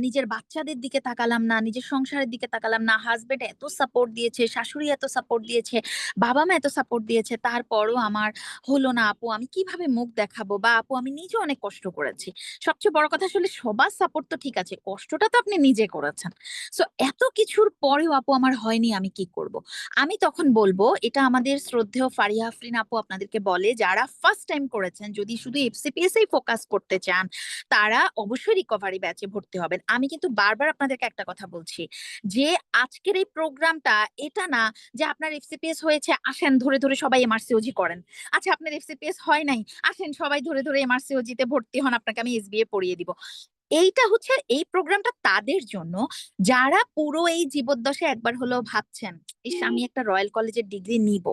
নিজের বাচ্চাদের দিকে তাকালাম না, নিজের সংসারের দিকে তাকালাম না, হাজবেন্ড এত সাপোর্ট দিয়েছে, শাশুড়ি এত সাপোর্ট দিয়েছে, বাবা মা এত সাপোর্ট দিয়েছে, তারপরও আমার হলো না আপু, আমি কিভাবে মুখ দেখাবো, বা আপু আমি নিজে অনেক কষ্ট করেছি। সবচেয়ে বড় কথা আসলে সবার সাপোর্ট তো ঠিক আছে, কষ্টটা তো আপনি নিজে করেছেন। সো এত কিছুর পরেও আপু আমার হয়নি, আমি কি করব। আমি তখন বলবো এটা আমাদের শ্রদ্ধেয় ফারিয়া আফরিন আপু আপনাদেরকে বলে, যারা ফার্স্ট টাইম করেছেন যদি শুধু এফসিপিএস এই ফোকাস করতে চান তারা অবশ্যই রিকভারি ব্যাচে ভর্তি হবেন। আমি কিন্তু বারবার আপনাদেরকে একটা কথা বলছি যে আজকের এই প্রোগ্রামটা এটা না যে আপনার এফসিপিএস হয়েছে আসেন ধরে ধরে সবাই এমআরসিওজি করেন, আচ্ছা আপনার এফসিপিএস হয় নাই আসেন সবাই ধরে ধরে এমআরসিওজি তে ভর্তি হন, আপনাকে আমি এসবিএ পড়িয়ে দিব। এইটা হচ্ছে এই প্রোগ্রামটা তাদের জন্য যারা পুরো এই জীবদ্দশায় একবার হলেও ভাবছেন ইস আমি একটা রয়্যাল কলেজের ডিগ্রি নিব,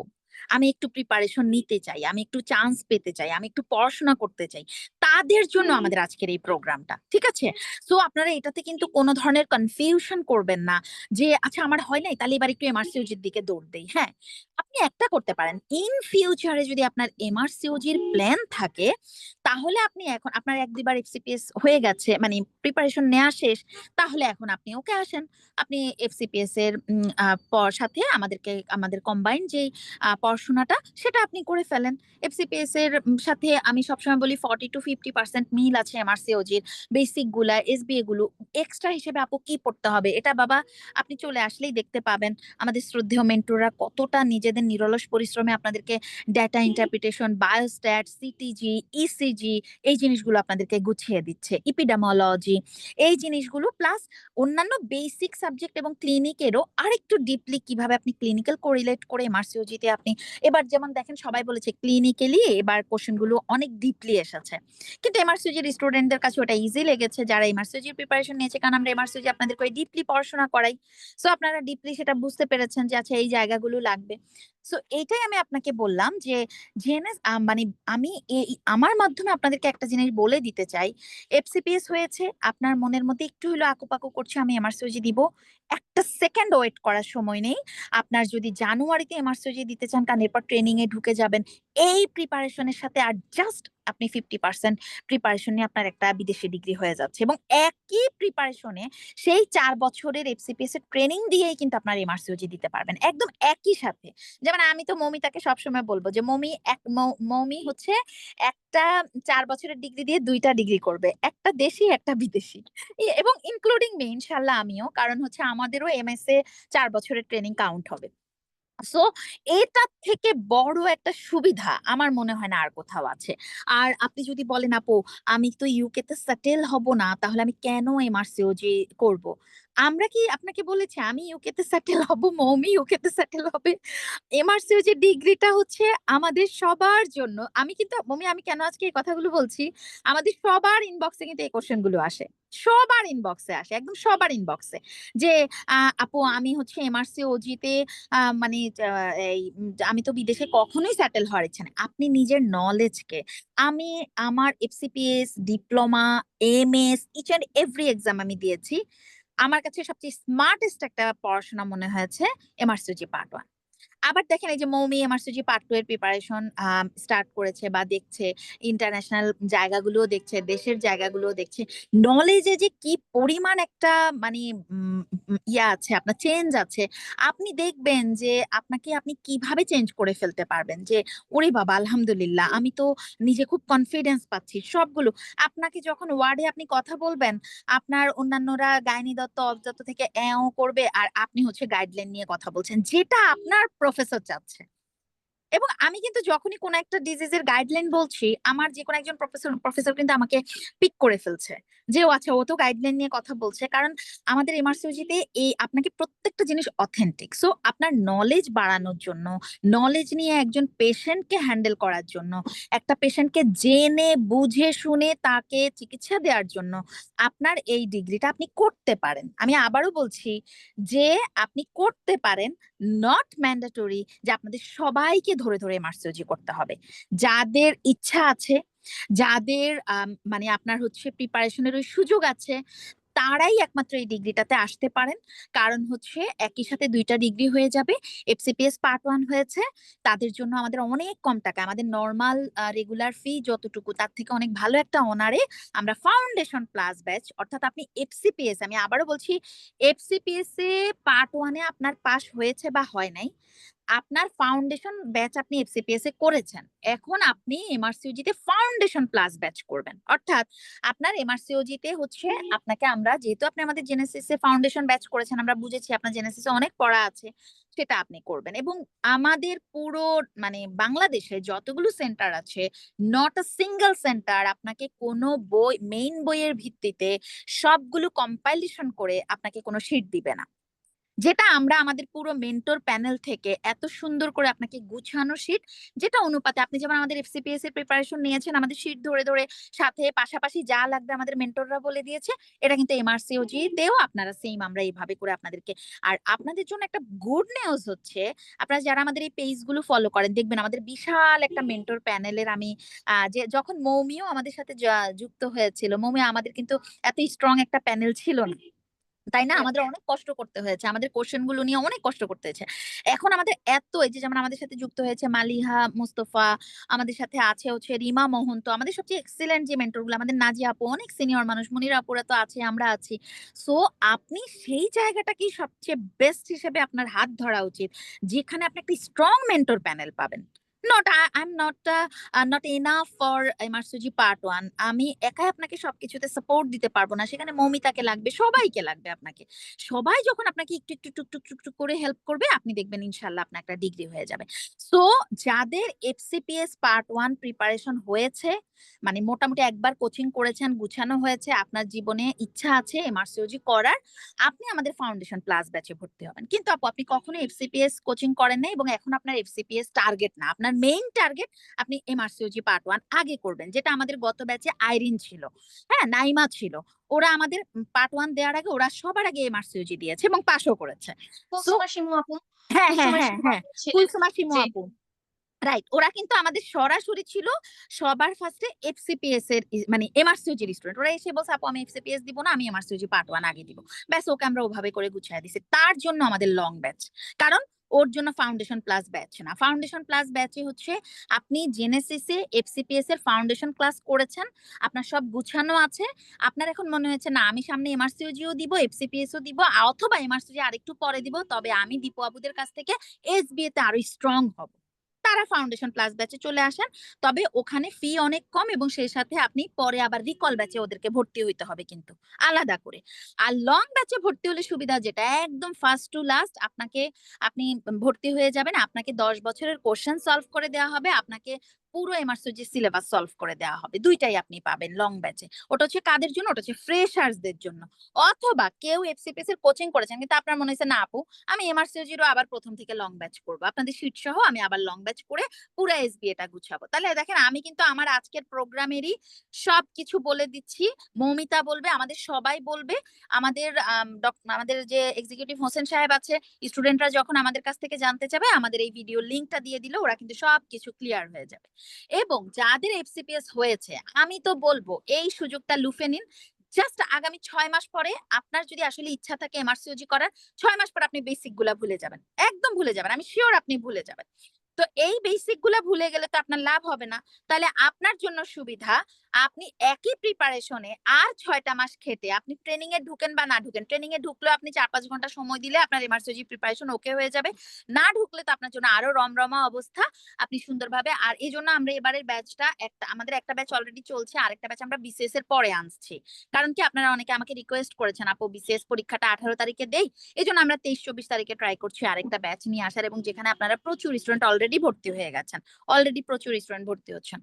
আমি একটু প্রিপারেশন নিতে চাই, আমি একটু চান্স পেতে চাই, আমি একটু পড়াশোনা করতে চাই, তাদের জন্য আমাদের আজকের এই প্রোগ্রামটা, ঠিক আছে। সো আপনারা এটাতে কিন্তু কোনো ধরনের কনফিউশন করবেন না যে আচ্ছা আমার হয় নাই তাহলে এবার একটু এমআরসিওজির দিকে দৌড় দেই। হ্যাঁ, আপনি একটা করতে পারেন, ইন ফিউচারে যদি আপনার এমআরসিওজির প্ল্যান থাকে তাহলে আপনি এখন আপনার 1-2বার এফসিপিএস হয়ে গেছে মানে প্রিপারেশন নেওয়া শেষ, তাহলে এখন আপনি ওকে আসেন, আপনি এফসিপিএস এর সাথে আমাদের কম্বাইন যে পড়াশোনাটা সেটা আপনি করে ফেলেন। এফসিপিএস এর সাথে আমি সবসময় বলি 40-50% মিল আছে এমআরসিওজির, বেসিক গুলা এসবিএ গুলো এক্সট্রা হিসেবে আপু কি পড়তে হবে এটা বাবা আপনি চলে আসলেই দেখতে পাবেন আমাদের শ্রদ্ধেয় মেন্টররা কতটা নিজেদের নিরলস পরিশ্রমে আপনাদেরকে ডেটা ইন্টারপ্রিটেশন, বায়োস্ট্যাট, সিটিজি, ইসিজি এই জিনিসগুলো আপনাদেরকে গুছিয়ে দিচ্ছে, ইপিডেমোলজি এই জিনিসগুলো প্লাস অন্যান্য বেসিক সাবজেক্ট এবং ক্লিনিকেরও আরেকটু ডিপলি কিভাবে আপনি ক্লিনিক্যাল কোরিলেট করে এমআরসিওজিতে আপনি এবার যেমন দেখেন সবাই বলেছে ক্লিনিক্যালি এবার কোশ্চেন গুলো অনেক ডিপলি এসেছে, কিন্তু এমআরসিওজির স্টুডেন্টদের কাছে ওটা ইজি লেগেছে যারা এমআরসিওজির প্রিপারেশন নিয়েছে, কারণ আমরা এমআরসিওজি আপনাদেরকে ওই ডিপলি পড়াশোনা করাই। সো আপনারা ডিপলি সেটা বুঝতে পেরেছেন যে আচ্ছা এই জায়গাগুলো লাগবে। সো এইটাই আমি আপনাকে বললাম যে জেনে মানে আমি আমার মাধ্যমে আপনাদেরকে একটা জিনিস বলে দিতে চাই, এফসিপিএস হয়েছে আপনার মনের মধ্যে একটু হলো আকুপাকু করছে আমি এমআরসিওজি দিব, একটা সেকেন্ড ওয়েট করার সময় নেই। আপনার যদি জানুয়ারিতে এমআরসিওজি দিতে চান কারণ এরপর ট্রেনিং এ ঢুকে যাবেন, এই প্রিপারেশনের সাথে আর জাস্ট আপনি 50% প্রিপারেশন নিয়ে আপনার একটা বিদেশি ডিগ্রি হয়ে যাচ্ছে এবং একই প্রিপারেশনে সেই 4 বছরের এফসিপিএস এর ট্রেনিং দিয়েই কিন্তু আপনার এমআরসিওজি দিতে পারবেন একদম একই সাথে। যেমন আমি তো মৌমিতাকে সবসময় বলবো যে মৌমি হচ্ছে একটা 4 বছরের ডিগ্রি দিয়ে 2টা ডিগ্রি করবে, একটা দেশি একটা বিদেশি, এবং ইনক্লুডিং মি ইনশাল্লাহ আমিও, কারণ হচ্ছে আমাদেরও এমএসএ 4 বছরের ট্রেনিং কাউন্ট হবে। সো এটা থেকে বড় একটা সুবিধা আমার মনে হয় না আর কোথাও আছে। আর আপনি যদি বলেন আপু আমি তো ইউকে তে সেটেল হব না তাহলে আমি কেন এমআরসিওজি করব, আমরা কি আপনাকে বলেছি আমি ইউকে তে সেটেল হব, মৌমি ইউকে তে সেটেল হবে? এমআরসিওজি ডিগ্রিটা হচ্ছে আমাদের সবার জন্য। আমি কিন্তু মৌমি আমি কেন আজকে এই কথাগুলো বলছি, আমাদের সবার ইনবক্সে কিন্তু এই কোশ্চেন গুলো আসে, সবার ইনবক্সে আসে, একদম সবার ইনবক্সে যে আপু আমি হচ্ছে এমআরসিওজি তে মানে আমি তো বিদেশে কখনোই সেটেল হওয়ার ইচ্ছা নেই। আপনি নিজের নলেজকে, আমি আমার FCPS diploma MS each and every exam আমি দিয়েছি, আমার কাছে সবচেয়ে স্মার্টেস্ট একটা পড়াশোনা মনে হয়েছে এমআরসিওজি পার্ট 1। আবার দেখেন এই যে মৌমি এমআরসিজি পার্ট 2 এর প্রিপারেশন স্টার্ট করেছে বা দেখছে, ইন্টারন্যাশনাল জায়গাগুলোও দেখছে, দেশের জায়গাগুলোও দেখছে। নলেজে যে কি পরিমাণ একটা মানে ইয়া আছে, আপনার চেঞ্জ আছে, আপনি দেখবেন যে আপনি কিভাবে চেঞ্জ করে ফেলতে পারবেন, যে ওরে বাবা আলহামদুলিল্লাহ আমি তো নিজে খুব কনফিডেন্স পাচ্ছি সবগুলো। আপনাকে যখন ওয়ার্ডে আপনি কথা বলবেন, আপনার অন্যান্যরা গাইনি দত্ত অবদত্ত থেকে এও করবে, আর আপনি হচ্ছে গাইডলাইন নিয়ে কথা বলছেন যেটা আপনার প্রফেসর চাচ্ছে। এবং আমি কিন্তু যখনই কোনো একটা ডিজিজের গাইডলাইন বলছি, আমার যে কোনো একজন প্রফেসর প্রফেসর কিন্তু আমাকে পিক করে ফেলছে যে ও আচ্ছা ও তো গাইডলাইন নিয়ে কথা বলছে। কারণ আমাদের এমআরসিওজিতে এই আপনাকে প্রত্যেকটা জিনিস অথেন্টিক, সো আপনার নলেজ বাড়ানোর জন্য, নলেজ নিয়ে একজন পেশেন্টকে হ্যান্ডেল করার জন্য, একটা পেশেন্টকে জেনে বুঝে শুনে তাকে চিকিৎসা দেওয়ার জন্য আপনার এই ডিগ্রিটা আপনি করতে পারেন। আমি আবারও বলছি যে আপনি করতে পারেন, নট ম্যান্ডেটরি যে আপনাদের সবাইকে ধরে ধরে এমআরসিওজি করতে হবে। যাদের ইচ্ছা আছে, যাদের মানে আপনার হচ্ছে প্রিপারেশনের ওই সুযোগ আছে, তারাই একমাত্র এই ডিগ্রিটাতে আসতে পারেন। কারণ হচ্ছে একই সাথে দুইটা ডিগ্রি হয়ে যাবে। এফসিপিএস পার্ট 1 হয়েছে, তাদের জন্য আমাদের অনেক কম টাকা, আমাদের নর্মাল রেগুলার ফি যতটুকু তার থেকে অনেক ভালো একটা অনারে আমরা ফাউন্ডেশন প্লাস ব্যাচ, অর্থাৎ আপনি এফসিপিএস, আমি আবারও বলছি, এফসিপিএস এ পার্ট 1 এ আপনার পাস হয়েছে বা হয় নাই, আপনার ফাউন্ডেশন ব্যাচ আপনি এফসিপিএস এ করেছেন, এখন আপনি এমআরসিওজি তে ফাউন্ডেশন প্লাস ব্যাচ করবেন। অর্থাৎ আপনার এমআরসিওজি তে হচ্ছে আপনাকে আমরা, যেহেতু আপনি আমাদের জেনেসিস এ ফাউন্ডেশন ব্যাচ করেছেন, আমরা বুঝেছি আপনার জেনেসিসে অনেক পড়া আছে, সেটা আপনি করবেন। এবং আমাদের পুরো মানে বাংলাদেশে যতগুলো সেন্টার আছে, নট আ সিঙ্গেল সেন্টার আপনাকে কোনো বই, মেইন বইয়ের ভিত্তিতে সবগুলো কম্পাইলেশন করে আপনাকে কোনো শীট দিবে না। যেটা আমরা আমাদের পুরো মেন্টর প্যানেল থেকে এত সুন্দর করে আপনাকে গুছানো শীট, যেটা অনুপাতে আপনি যেমন আমাদের এফসিপিএস এর প্রিপারেশন নিয়েছেন, আমাদের শীট ধরে ধরে সাথে পাশাপাশি যা লাগবে আমাদের মেন্টররা বলে দিয়েছে, এটা কিন্তু এমআরসিওজি তেও আপনারা সেম আমরা এইভাবে করে আপনাদেরকে। আর আপনাদের জন্য একটা গুড নিউজ হচ্ছে, আপনারা যারা আমাদের এই পেজ গুলো ফলো করেন, দেখবেন আমাদের বিশাল একটা মেন্টর প্যানেলের, আমি যে যখন মৌমিও আমাদের সাথে যুক্ত হয়েছিল, মৌমি আমাদের কিন্তু এত স্ট্রং একটা প্যানেল ছিল না, তাই না? আমাদের অনেক কষ্ট করতে হয়েছে, আমাদের কোশ্চেন গুলো নিয়ে অনেক কষ্ট করতে হয়েছে। এখন আমাদের এত, এই যে যেমন আমাদের সাথে যুক্ত হয়েছে মালিহা মুস্তফা, আমাদের সাথে আছে হচ্ছে রিমা মোহন্ত, আমাদের সবচেয়ে এক্সিলেন্ট যে মেন্টর গুলো, আমাদের নাজিয়া আপু অনেক সিনিয়র মানুষ, মুনিরা আপুরা তো আছে, আমরা আছি। সো আপনি সেই জায়গাটাকেই সবচেয়ে বেস্ট হিসেবে আপনার হাত ধরা উচিত, যেখানে আপনি একটা স্ট্রং মেন্টর প্যানেল পাবেন। Not I am not enough for MRCG part 1, আমি একাই আপনাকে সবকিছুতে সাপোর্ট দিতে পারবো না, সেখানে মৌমিতাকে লাগবে, সবাইকে লাগবে আপনাকে। সবাই যখন আপনাকে একটু একটু টুক টুক টুক টুক করে হেল্প করবে, আপনি দেখবেন ইনশাল্লাহ আপনার একটা ডিগ্রি হয়ে যাবে। সো যাদের এফসিপিএস পার্ট 1 প্রিপারেশন হয়েছে, মানে মোটামুটি একবার কোচিং করেছেন, গুছানো হয়েছে, আপনার জীবনে ইচ্ছা আছে এমআরসিওজি করার, আপনি আমাদের ফাউন্ডেশন প্লাস ব্যাচে ভর্তি হবেন। কিন্তু আপু আপনি কখনো এফসিপিএস কোচিং করেন নাই, এবং এখন আপনার এফসিপিএস টার্গেট না, আপনার মেইন টার্গেট আপনি এমআরসিওজি পার্ট 1 আগে করবেন, যেটা আমাদের গত ব্যাচে আইরিন ছিল, হ্যাঁ নাইমা ছিল, ওরা আমাদের পার্ট 1 দেওয়ার আগে ওরা সবার আগে এমআরসিওজি দিয়েছে এবং পাশও করেছে। সো কুলসুমা শিমু আপু, হ্যাঁ হ্যাঁ কুলসুমা হ্যাঁ শিমু হ্যাঁ, আপু ছিলেন। কুলসুমা শিমু জি। আপু, রাইট, ওরা কিন্তু আমাদের সরাসরি ছিল সবার ফার্স্টে এফসিপিএস এর মানে এমআরসিওজি স্টুডেন্ট, ওরা এসে বলছে আপু আমি এফসিপিএস দিব না, আমি এমআরসিওজি পার্ট 1 আগে দিব। ব্যাস, ওকে আমরা ওভাবে করে গুছিয়ে দিছি। তার জন্য আমাদের লং ব্যাচ, কারণ ওর জন্য ফাউন্ডেশন প্লাস ব্যাচ না। ফাউন্ডেশন প্লাস ব্যাচে হচ্ছে আপনি জেনেসিসে এফসিপিএস এর ফাউন্ডেশন ক্লাস করেছেন, আপনার সব গুছানো আছে, আপনার এখন মনে হচ্ছে না আমি সামনে এমআরসিওজিও দিব, এফসিপিএস ও দিব, অথবা এমআরসিওজি আরেকটু পরে দিব, তবে আমি দীপু আবুদের কাছ থেকে এসবিএ তে আরো স্ট্রং হব, তারা ফাউন্ডেশন প্লাস ব্যাচে চলে আসেন। তবে ওখানে ফি অনেক কম, এবং সেই সাথে আপনি পরে আবার রিকল ব্যাচে ওদেরকে ভর্তি হইতে হবে কিন্তু আলাদা করে। আর লং ব্যাচে ভর্তি হলে সুবিধা যেটা, একদম ফার্স্ট টু লাস্ট আপনাকে, আপনি ভর্তি হয়ে যাবেন, আপনাকে 10 বছরের কোশ্চেন সলভ করে দেওয়া হবে, আপনাকে পুরো এমআরসিজি সিলেবাস সলভ করে দেওয়া হবে, দুইটাই আপনি পাবেন লং ব্যাচে। ওটা হচ্ছে কাদের জন্য? ওটা হচ্ছে ফ্রেশার্সদের জন্য। অথবা কেউ এফসিপিএস এর কোচিং করেছেন, কিন্তু আপনার মনে হয়েছে না আপু আমি এমআরসিজিরও আবার প্রথম থেকে লং ব্যাচ করবো, আপনাদের শীট সহ আমি আবার লং ব্যাচ করে পুরো এসবিএটা গুছাবো, তাহলে দেখেন আমি কিন্তু আমার আজকের প্রোগ্রামেরই সবকিছু বলে দিচ্ছি। মৌমিতা বলবে, আমাদের সবাই বলবে, আমাদের আমাদের যে এক্সিকিউটিভ হোসেন সাহেব আছে, স্টুডেন্টরা যখন আমাদের কাছ থেকে জানতে চাবে, আমাদের এই ভিডিও লিংকটা দিয়ে দিলে ওরা কিন্তু সবকিছু ক্লিয়ার হয়ে যাবে। এবং যাদের এফসিপিএস হয়েছে, আমি তো বলবো এই সুযোগটা লুফে নিন, জাস্ট আগামী 6 মাস পরে আপনার যদি আসলে ইচ্ছা থাকে এমআরসিওজি করার, 6 মাস পর আপনি বেসিক গুলা ভুলে যাবেন, একদম ভুলে যাবেন, আমি শিওর আপনি ভুলে যাবেন। তো এই বেসিক গুলা ভুলে গেলে তো আপনার লাভ হবে না। তাহলে আপনার জন্য সুবিধা, আপনি একই প্রিপারেশনে আর 6টা মাস খেটে আপনি ট্রেনিং এ ঢুকেন বা না ঢুকেন, ট্রেনিং এ ঢুকলেও আপনি 4-5 ঘন্টা সময় দিলে আপনার এমআরসিওজি প্রিপারেশন ওকে হয়ে যাবে। না ঢুকলে তো আপনার জন্য আরো রমরমা অবস্থা। আপনি সুন্দরভাবে, আর এই জন্য আমরা এবারের ব্যাচটা আমাদের একটা ব্যাচ অলরেডি চলছে, আরেকটা ব্যাচ আমরা বিসিএস এর পরে আনছি। কারণ কি আপনারা অনেকে আমাকে রিকোয়েস্ট করেছেন আপু বিসিএস পরীক্ষাটা 18 তারিখে দেই, এই জন্য আমরা 23-24 তারিখে ট্রাই করছি আরেকটা ব্যাচ নিয়ে আসার, এবং যেখানে আপনারা প্রচুর স্টুডেন্ট অলরেডি ভর্তি হয়ে গেছেন, অলরেডি প্রচুর স্টুডেন্ট ভর্তি হচ্ছেন।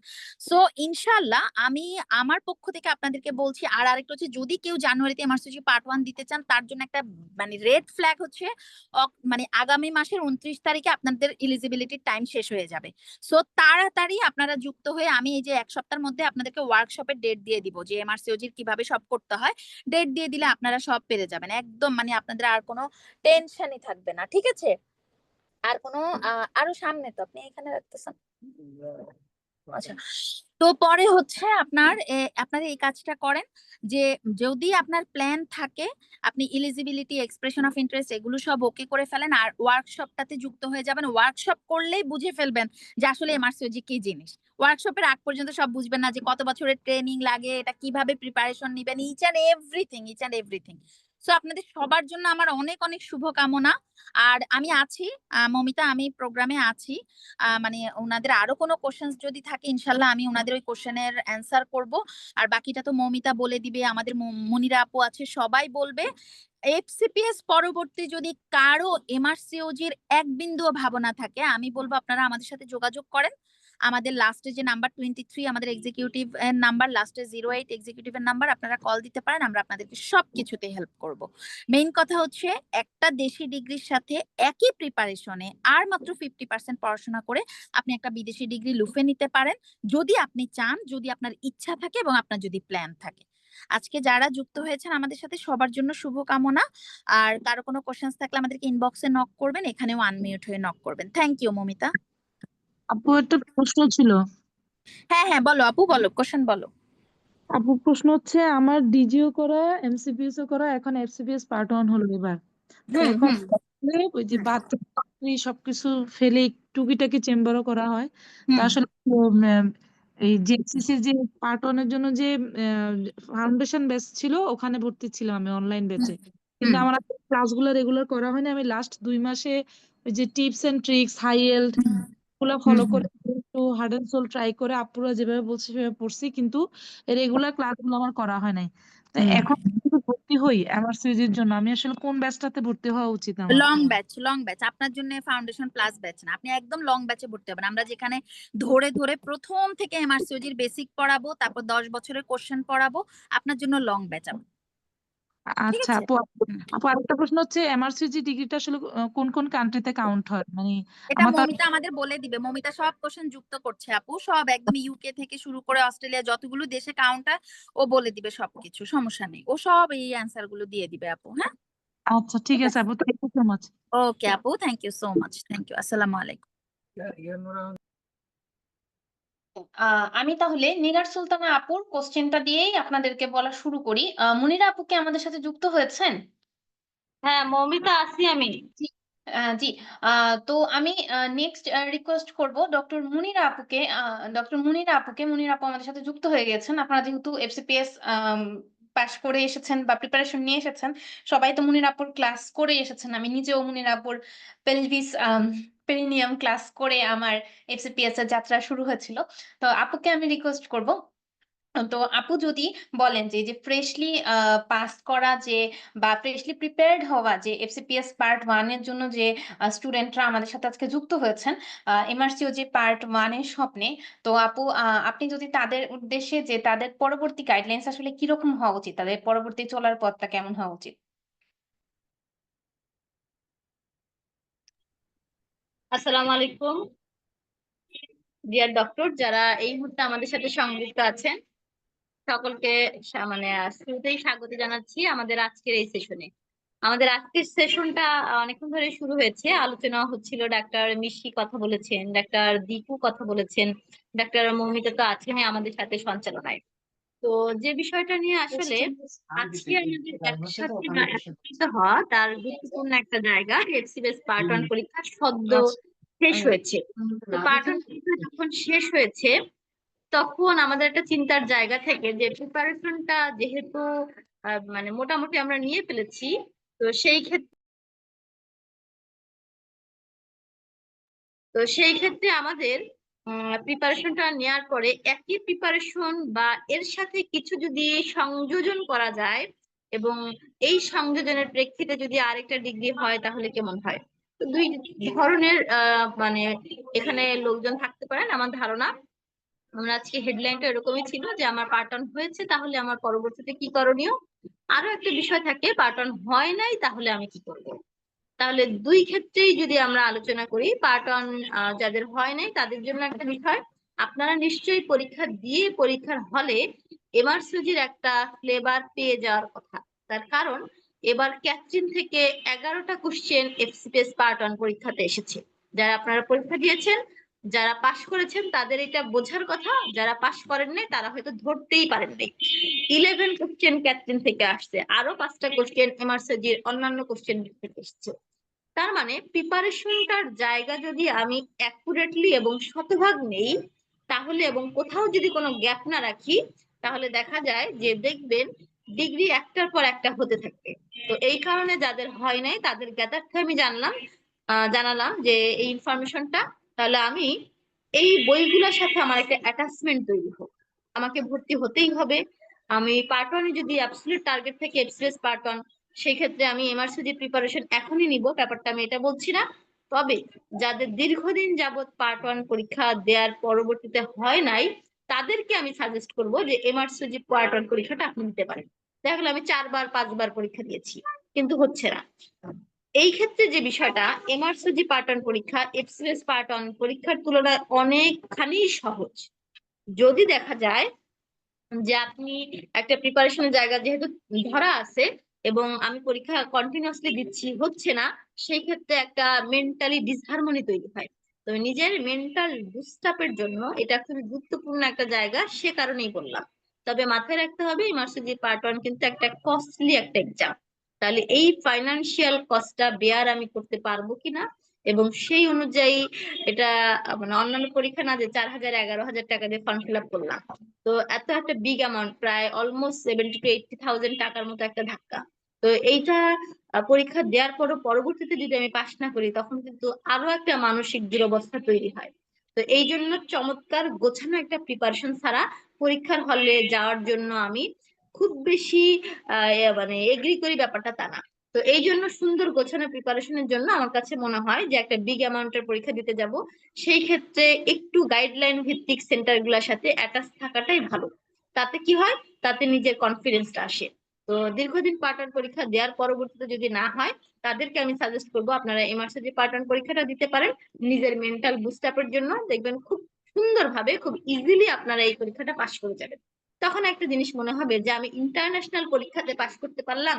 সো ইনশাল্লাহ আমি আমার পক্ষ থেকে আপনাদেরকে বলছি। আর আরেকটা হচ্ছে, যদি কেউ জানুয়ারিতে এমআরসিজি পার্ট 1 দিতে চান, তার জন্য একটা মানে রেড ফ্ল্যাগ হচ্ছে মানে আগামী মাসের 29 তারিখে আপনাদের এলিজিবিলিটি টাইম শেষ হয়ে যাবে। সো তাড়াতাড়ি আপনারা যুক্ত হয়ে, আমি এই যে 1 সপ্তাহের মধ্যে আপনাদেরকে ওয়ার্কশপের ডেট দিয়ে দিব, যে এমআরসিওজির কিভাবে সব করতে হয়, ডেট দিয়ে দিলে আপনারা সব পেরে যাবেন একদম, মানে আপনাদের আর কোনো টেনশনই থাকবে না, ঠিক আছে? আর কোনো আরো সামনে তো আপনি এখানে রাখতেছেন। আচ্ছা, তো পরে হচ্ছে আপনার এই কাজটা করেন, যে যদি আপনার প্ল্যান থাকে, আপনি এলিজিবিলিটি, এক্সপ্রেশন অফ ইন্টারেস্ট এগুলো সব ওকে করে ফেলেন, আর ওয়ার্কশপটাতে যুক্ত হয়ে যাবেন। ওয়ার্কশপ করলেই বুঝে ফেলবেন যে আসলে এমআরসিওজি কি জিনিস। ওয়ার্কশপের আগ পর্যন্ত সব বুঝবেন না, যে কত বছরের ট্রেনিং লাগে, এটা কিভাবে প্রিপারেশন নিবেন, ইচ অ্যান্ড এভরিথিং। সো আপনাদের সবার জন্য আমার অনেক অনেক শুভকামনা। আর আমি আছি, মমিতা, আমি প্রোগ্রামে আছি। মানে ওনাদের আরো কোনো কোশ্চেন যদি থাকে, ইনশাল্লাহ আমি ওনাদের ওই কোশ্চেনের অ্যান্সার করব। আর বাকিটা তো মৌমিতা বলে দিবে, আমাদের মনিরা আপু আছে, সবাই বলবে। এফসিপিএস পরবর্তী যদি কারো এমআরসিওজির এক বিন্দুও ভাবনা থাকে, আমি বলবো আপনারা আমাদের সাথে যোগাযোগ করেন। আমাদের লাস্টে যে নাম্বার 23, আমাদের এক্সিকিউটিভ এর নাম্বার, লাস্টে 08 এক্সিকিউটিভের নাম্বার, আপনারা কল দিতে পারেন, আমরা আপনাদেরকে সবকিছুতে হেল্প করব। মেইন কথা হচ্ছে, একটা দেশি ডিগ্রির সাথে একই প্রিপারেশনে আর মাত্র 50% পড়াশোনা করে আপনি একটা বিদেশি ডিগ্রি লুফে নিতে পারেন, যদি আপনি চান, যদি আপনার ইচ্ছা থাকে এবং আপনার যদি প্ল্যান থাকে। আজকে যারা যুক্ত হয়েছেন আমাদের সাথে, সবার জন্য শুভকামনা। আর কারো কোনো কোশ্চেন্স থাকলে আমাদেরকে ইনবক্সে নক করবেন, এখানেও আনমিউট হয়ে নক করবেন। Thank you Momita. আপু একটা প্রশ্ন ছিল। হ্যাঁ হ্যাঁ, বলো আপু, বলো, কোশ্চেন বলো। আপু প্রশ্ন হচ্ছে, আমার ডিজিও করা, এমসিপিএস ও করা, এখন এফসিপিএস পার্ট 1 হলো এবার। তো হুম এখন হুম ওই যে বাথরুম সবকিছু ফেলে টুকিটাকি চেম্বারও করা হয়। তা হুম আসলে এই জেএসসিসির যে পার্ট 1 এর জন্য যে ফাউন্ডেশন ব্যাচ ছিল, ওখানে ভর্তি ছিলাম আমি অনলাইন ব্যাচে। কিন্তু হুম আমার ক্লাসগুলো রেগুলার করা হয়নি। আমি লাস্ট 2 মাসে ওই যে tips and tricks, high health গুলো হুম ফলো হুম করে, একটু হার্ড এন্ড সোল ট্রাই করে আপুরা যেভাবে বলছে সেভাবে পড়ছি, কিন্তু রেগুলার ক্লাসগুলো আমার করা হয় নাই। তো হুম। এখন যদি ভর্তি হই এমআরসিজির জন্য, আমি আসলে কোন ব্যাচটাতে ভর্তি হওয়া উচিত আমার? লং ব্যাচ আপনার জন্য ফাউন্ডেশন প্লাস ব্যাচ না, আপনি একদম লং ব্যাচে ভর্তি হবেন। আমরা যেখানে ধরে ধরে প্রথম থেকে এমআরসিওজির বেসিক পড়াবো, তারপর 10 বছরের কোশ্চেন পড়াবো, আপনার জন্য লং ব্যাচ। ঠিক আচ্ছা আছে? আপু, হুম। আপু আরেকটা প্রশ্ন হচ্ছে, এমআরসিজি ডিগ্রিটা আসলে কোন কোন কান্ট্রিতে কাউন্ট হয়? মানে এটা আমার তো মমিতা আমাদের বলে দিবে, মমিতা সব কোশ্চেন যুক্ত করছে আপু, সব একদম ইউকে থেকে শুরু করে অস্ট্রেলিয়া, যতগুলো দেশে কাউন্ট হয় ও বলে দিবে সবকিছু, সমস্যা নেই, ও সব এই অ্যান্সার গুলো দিয়ে দিবে আপু। হ্যাঁ, আচ্ছা ঠিক ঠিক আছে আছে। আপু, thank you so much. Okay আপু, thank you so much, thank you, আসসালামু আলাইকুম। আমি তাহলে নিগার সুলতানা আপুর কোশ্চেনটা দিয়েই আপনাদেরকে বলা শুরু করি। মুনিরা আপু কি আমাদের সাথে যুক্ত হয়েছেন? হ্যাঁ মৌমিতা, আছি আমি। জি। জি। তো আমি নেক্সট রিকোয়েস্ট করব মুনিরা আপু আমাদের সাথে যুক্ত হয়ে গেছেন। আপনারা যেহেতু এফসিপিএস পাশ করে এসেছেন বা প্রিপারেশন নিয়ে এসেছেন, সবাই তো মুনিরা আপুর ক্লাস করে এসেছেন। আমি নিজেও মুনিরা আপুর পেলভিস পেরিনিয়াম ক্লাস করে আমার এফসিপিএস এর যাত্রা শুরু হয়েছিল। তো আপুকে আমি রিকোয়েস্ট করব, তো আপু যদি বলেন যে ফ্রেশলি পাস করা যে বা ফ্রেশলি প্রিপেয়ার্ড হওয়া যে এফসিপিএস পার্ট 1 এর জন্য যে স্টুডেন্টরা আমাদের সাথে আজকে যুক্ত হয়েছেন এমআরসিও যে পার্ট 1 এর স্বপ্নে, তো আপু আপনি যদি তাদের উদ্দেশ্যে যে তাদের পরবর্তী গাইডলাইন্স আসলে কিরকম হওয়া উচিত, তাদের পরবর্তী চলার পথটা কেমন হওয়া উচিত? আসসালামু আলাইকুম ডিয়ার ডক্টর, যারা এই মুহূর্তে আমাদের সাথে সংযুক্ত আছেন, সকলকে মানে শুরুতেই স্বাগত জানাচ্ছি আমাদের আজকের এই সেশনে। আমাদের আজকের সেশনটা অনেকক্ষণ ধরে শুরু হয়েছে, আলোচনা হচ্ছিল। ডাক্তার মিশি কথা বলেছেন, ডাক্তার দীপু কথা বলেছেন, ডাক্তার মৌমিতা তো আছেন আমাদের সাথে সঞ্চালনায়। তো যে বিষয়টা নিয়ে আসলে আজকে আমাদের একসাথে বা একত্রিত হওয়া তার গুরুত্বপূর্ণ একটা জায়গা এফসিবিএস পার্ট 1 পরীক্ষা সদ্য শেষ হয়েছে। তো পার্ট 1 পরীক্ষা যখন শেষ হয়েছে তখন আমাদের একটা চিন্তার জায়গা থেকে যে প্রিপারেশনটা যেহেতু মানে মোটামুটি আমরা নিয়ে ফেলেছি, তো সেই ক্ষেত্রে আমাদের প্রিপারেশনটা নেওয়ার পরে একই প্রিপারেশন বা এর সাথে কিছু যদি সংযোজন করা যায় এবং এই সংযোজনের প্রেক্ষিতে যদি আরেকটা ডিগ্রি হয় তাহলে কেমন হয়। তো দুই ধরনের মানে এখানে লোকজন থাকতে পারেন আমার ধারণা। আমার আজকে হেডলাইনটা এরকমই ছিল যে আমার পার্ট 1 হয়েছে তাহলে আমার পরবর্তীতে কি করণীয়। আরো একটা বিষয় থাকে পার্ট 1 হয় নাই তাহলে আমি কি করব। তাহলে দুই ক্ষেত্রেই যদি আমরা আলোচনা করি, পার্ট 1 যাদের হয় নাই তাদের জন্য একটা বিষয়, আপনারা নিশ্চয়ই পরীক্ষা দিয়ে পরীক্ষার হলে এমআরসিজির একটা ফ্লেভার পেয়ে যাওয়ার কথা। তার কারণ এবার ক্যাথরিন থেকে 11টা কোশ্চেন এফসিপিএস পার্ট 1 পরীক্ষাতে এসেছে। যারা আপনারা পরীক্ষা দিয়েছেন, যারা পাশ করেছেন তাদের এটা বোঝার কথা, যারা পাশ করেন নাই তারা হয়তো ধরতেই পারেন নাই। 11 কোশ্চেন ক্যাথরিন থেকে আসছে, আরো 5টা কোশ্চেন এমআরসিজির অন্যান্য কোশ্চেন থেকে এসেছে। তার মানে প্রিপারেশনটার জায়গা যদি আমি অ্যাকুরেটলি এবং শতভাগ নেই তাহলে এবং কোথাও যদি কোনো গ্যাপ না রাখি তাহলে দেখা যায় যে দেখবেন ডিগ্রি একটার পর একটা হতে থাকবে। তো এই কারণে যাদের হয় নাই তাদের জ্ঞাতার্থে আমি জানালাম যে এই ইনফরমেশনটা। তাহলে আমি এই বইগুলোর সাথে আমার একটা অ্যাটাচমেন্ট তৈরি হোক, আমাকে ভর্তি হতেই হবে। আমি পার্ট 1 যদি অ্যাবসলিউট টার্গেট থেকে এফসিএস পার্ট 1, সেই ক্ষেত্রে আমি এমআরসিজি প্রিপারেশন এখনই নিব, ব্যাপারটা আমি এটা বলছি না। তবে যাদের দীর্ঘদিন যাবত পার্ট 1 পরীক্ষা দেওয়ার পরবর্তীতে হয় নাই তাদেরকে আমি সাজেস্ট করব যে এমআরসিজি পার্ট 1 পরীক্ষাটা আপনি নিতে পারেন। দেখা গেল আমি 4বার 5বার পরীক্ষা দিয়েছি কিন্তু হচ্ছে না। এই ক্ষেত্রে যে বিষয়টা এমআরসিজি পার্ট 1 পরীক্ষা এফসিএস পার্ট 1 পরীক্ষার তুলনায় অনেকখানি সহজ। যদি দেখা যায় যে আপনি একটা প্রিপারেশনের জায়গা যেহেতু ধরা আছে এবং আমি পরীক্ষা কন্টিনিউয়াসলি দিচ্ছি হচ্ছে না, সেই ক্ষেত্রে একটা মেন্টালি ডিসহারমনি তৈরি হয়। তো নিজের মেন্টাল বুস্টআপের জন্য এটা খুবই গুরুত্বপূর্ণ একটা জায়গা, সে কারণেই বললাম। তবে মাথায় রাখতে হবে ইমার্সিটি পার্ট 1 কিন্তু একটা কস্টলি একটা এক্সাম। তাহলে এই ফাইনান্সিয়াল কস্টটা বেয়ার আমি করতে পারবো কিনা এবং সেই অনুযায়ী এটা মানে অন্যান্য পরীক্ষা না যে 4,000 11,000 টাকা দিয়ে ফর্ম ফিল আপ করলাম, তো এত একটা বিগ অ্যামাউন্ট, প্রায় অলমোস্ট 70 to 80,000 টাকার মতো একটা ধাক্কা। তো এইটা পরীক্ষা দেওয়ার পরও পরবর্তীতে যদি আমি পাশ না করি তখন কিন্তু আরো একটা মানসিক দুরবস্থা তৈরি হয়। তো এই জন্য চমৎকার গোছানো একটা প্রিপারেশন ছাড়া পরীক্ষার হলে যাওয়ার জন্য আমি খুব বেশি মানে এগ্রি করি ব্যাপারটা তা না। তো এই জন্য সুন্দর গোছানো প্রিপারেশনের জন্য আমার কাছে মনে হয় যে একটা বিগ অ্যামাউন্টের পরীক্ষা দিতে যাব সেই ক্ষেত্রে একটু গাইডলাইন ভিত্তিক সেন্টার গুলার সাথে অ্যাটাচ থাকাটাই ভালো। তাতে কি হয়, তাতে নিজের কনফিডেন্সটা আসে। তো দীর্ঘদিন পার্ট 1 পরীক্ষা দেওয়ার পরবর্তীতে যদি না হয় তাদেরকে আমি সাজেস্ট করবো আপনারা এমআরসিজি পার্ট 1 পরীক্ষাটা দিতে পারেন নিজের মেন্টাল বুস্ট আপের জন্য। দেখবেন খুব সুন্দরভাবে খুব ইজিলি আপনারা এই পরীক্ষাটা পাশ করে যাবেন। তখন একটা জিনিস মনে হবে যে আমি ইন্টারন্যাশনাল পরীক্ষাতে পাশ করতে পারলাম,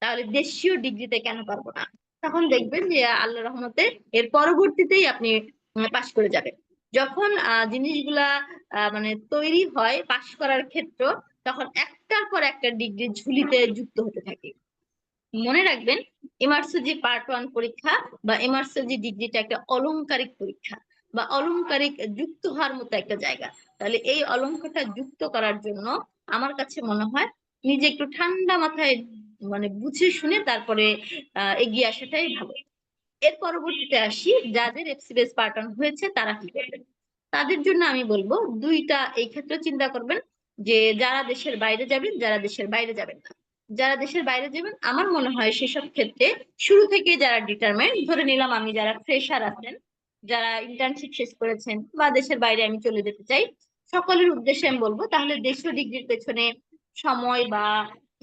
তাহলে দেশীয় ডিগ্রিতে কেন পারবো না। তখন দেখবেন যে আল্লাহ রহমতে এর পরবর্তীতেই আপনি পাশ করে যাবেন। যখন জিনিসগুলা মানে তৈরি হয় পাশ করার ক্ষেত্র, তখন একটার পর একটা ডিগ্রি ঝুলিতে যুক্ত হতে থাকে। মনে রাখবেন এমআরসিজি পার্ট 1 পরীক্ষা বা এমআরসিজি ডিগ্রিটা একটা অলংকারিক পরীক্ষা বা অলংকারিক যুক্ত হওয়ার মতো একটা জায়গা। তাহলে এই অলংকারটা যুক্ত করার জন্য আমার কাছে মনে হয় নিজে একটু ঠান্ডা মাথায় মানে বুঝে শুনে তারপরে এগিয়ে আসাটাই ভালো। এর পরবর্তীতে আসি যাদের এফসিবিএস পার্ট 1 হয়েছে তারা কি করবেন। তাদের জন্য আমি বলবো দুইটা এই ক্ষেত্রে চিন্তা করবেন, যে যারা দেশের বাইরে যাবেন, যারা দেশের বাইরে যাবেন না। যারা দেশের বাইরে যাবেন আমার মনে হয় সেসব ক্ষেত্রে শুরু থেকে যারা ডিটারমাইন্ড, ধরে নিলাম আমি যারা ফ্রেশার আছেন, যারা ইন্টার্নশিপ শেষ করেছেন বা দেশের বাইরে আমি চলে যেতে চাই, সকলের উদ্দেশ্যে আমি বলবো তাহলে দেশীয় ডিগ্রির পেছনে সময় বা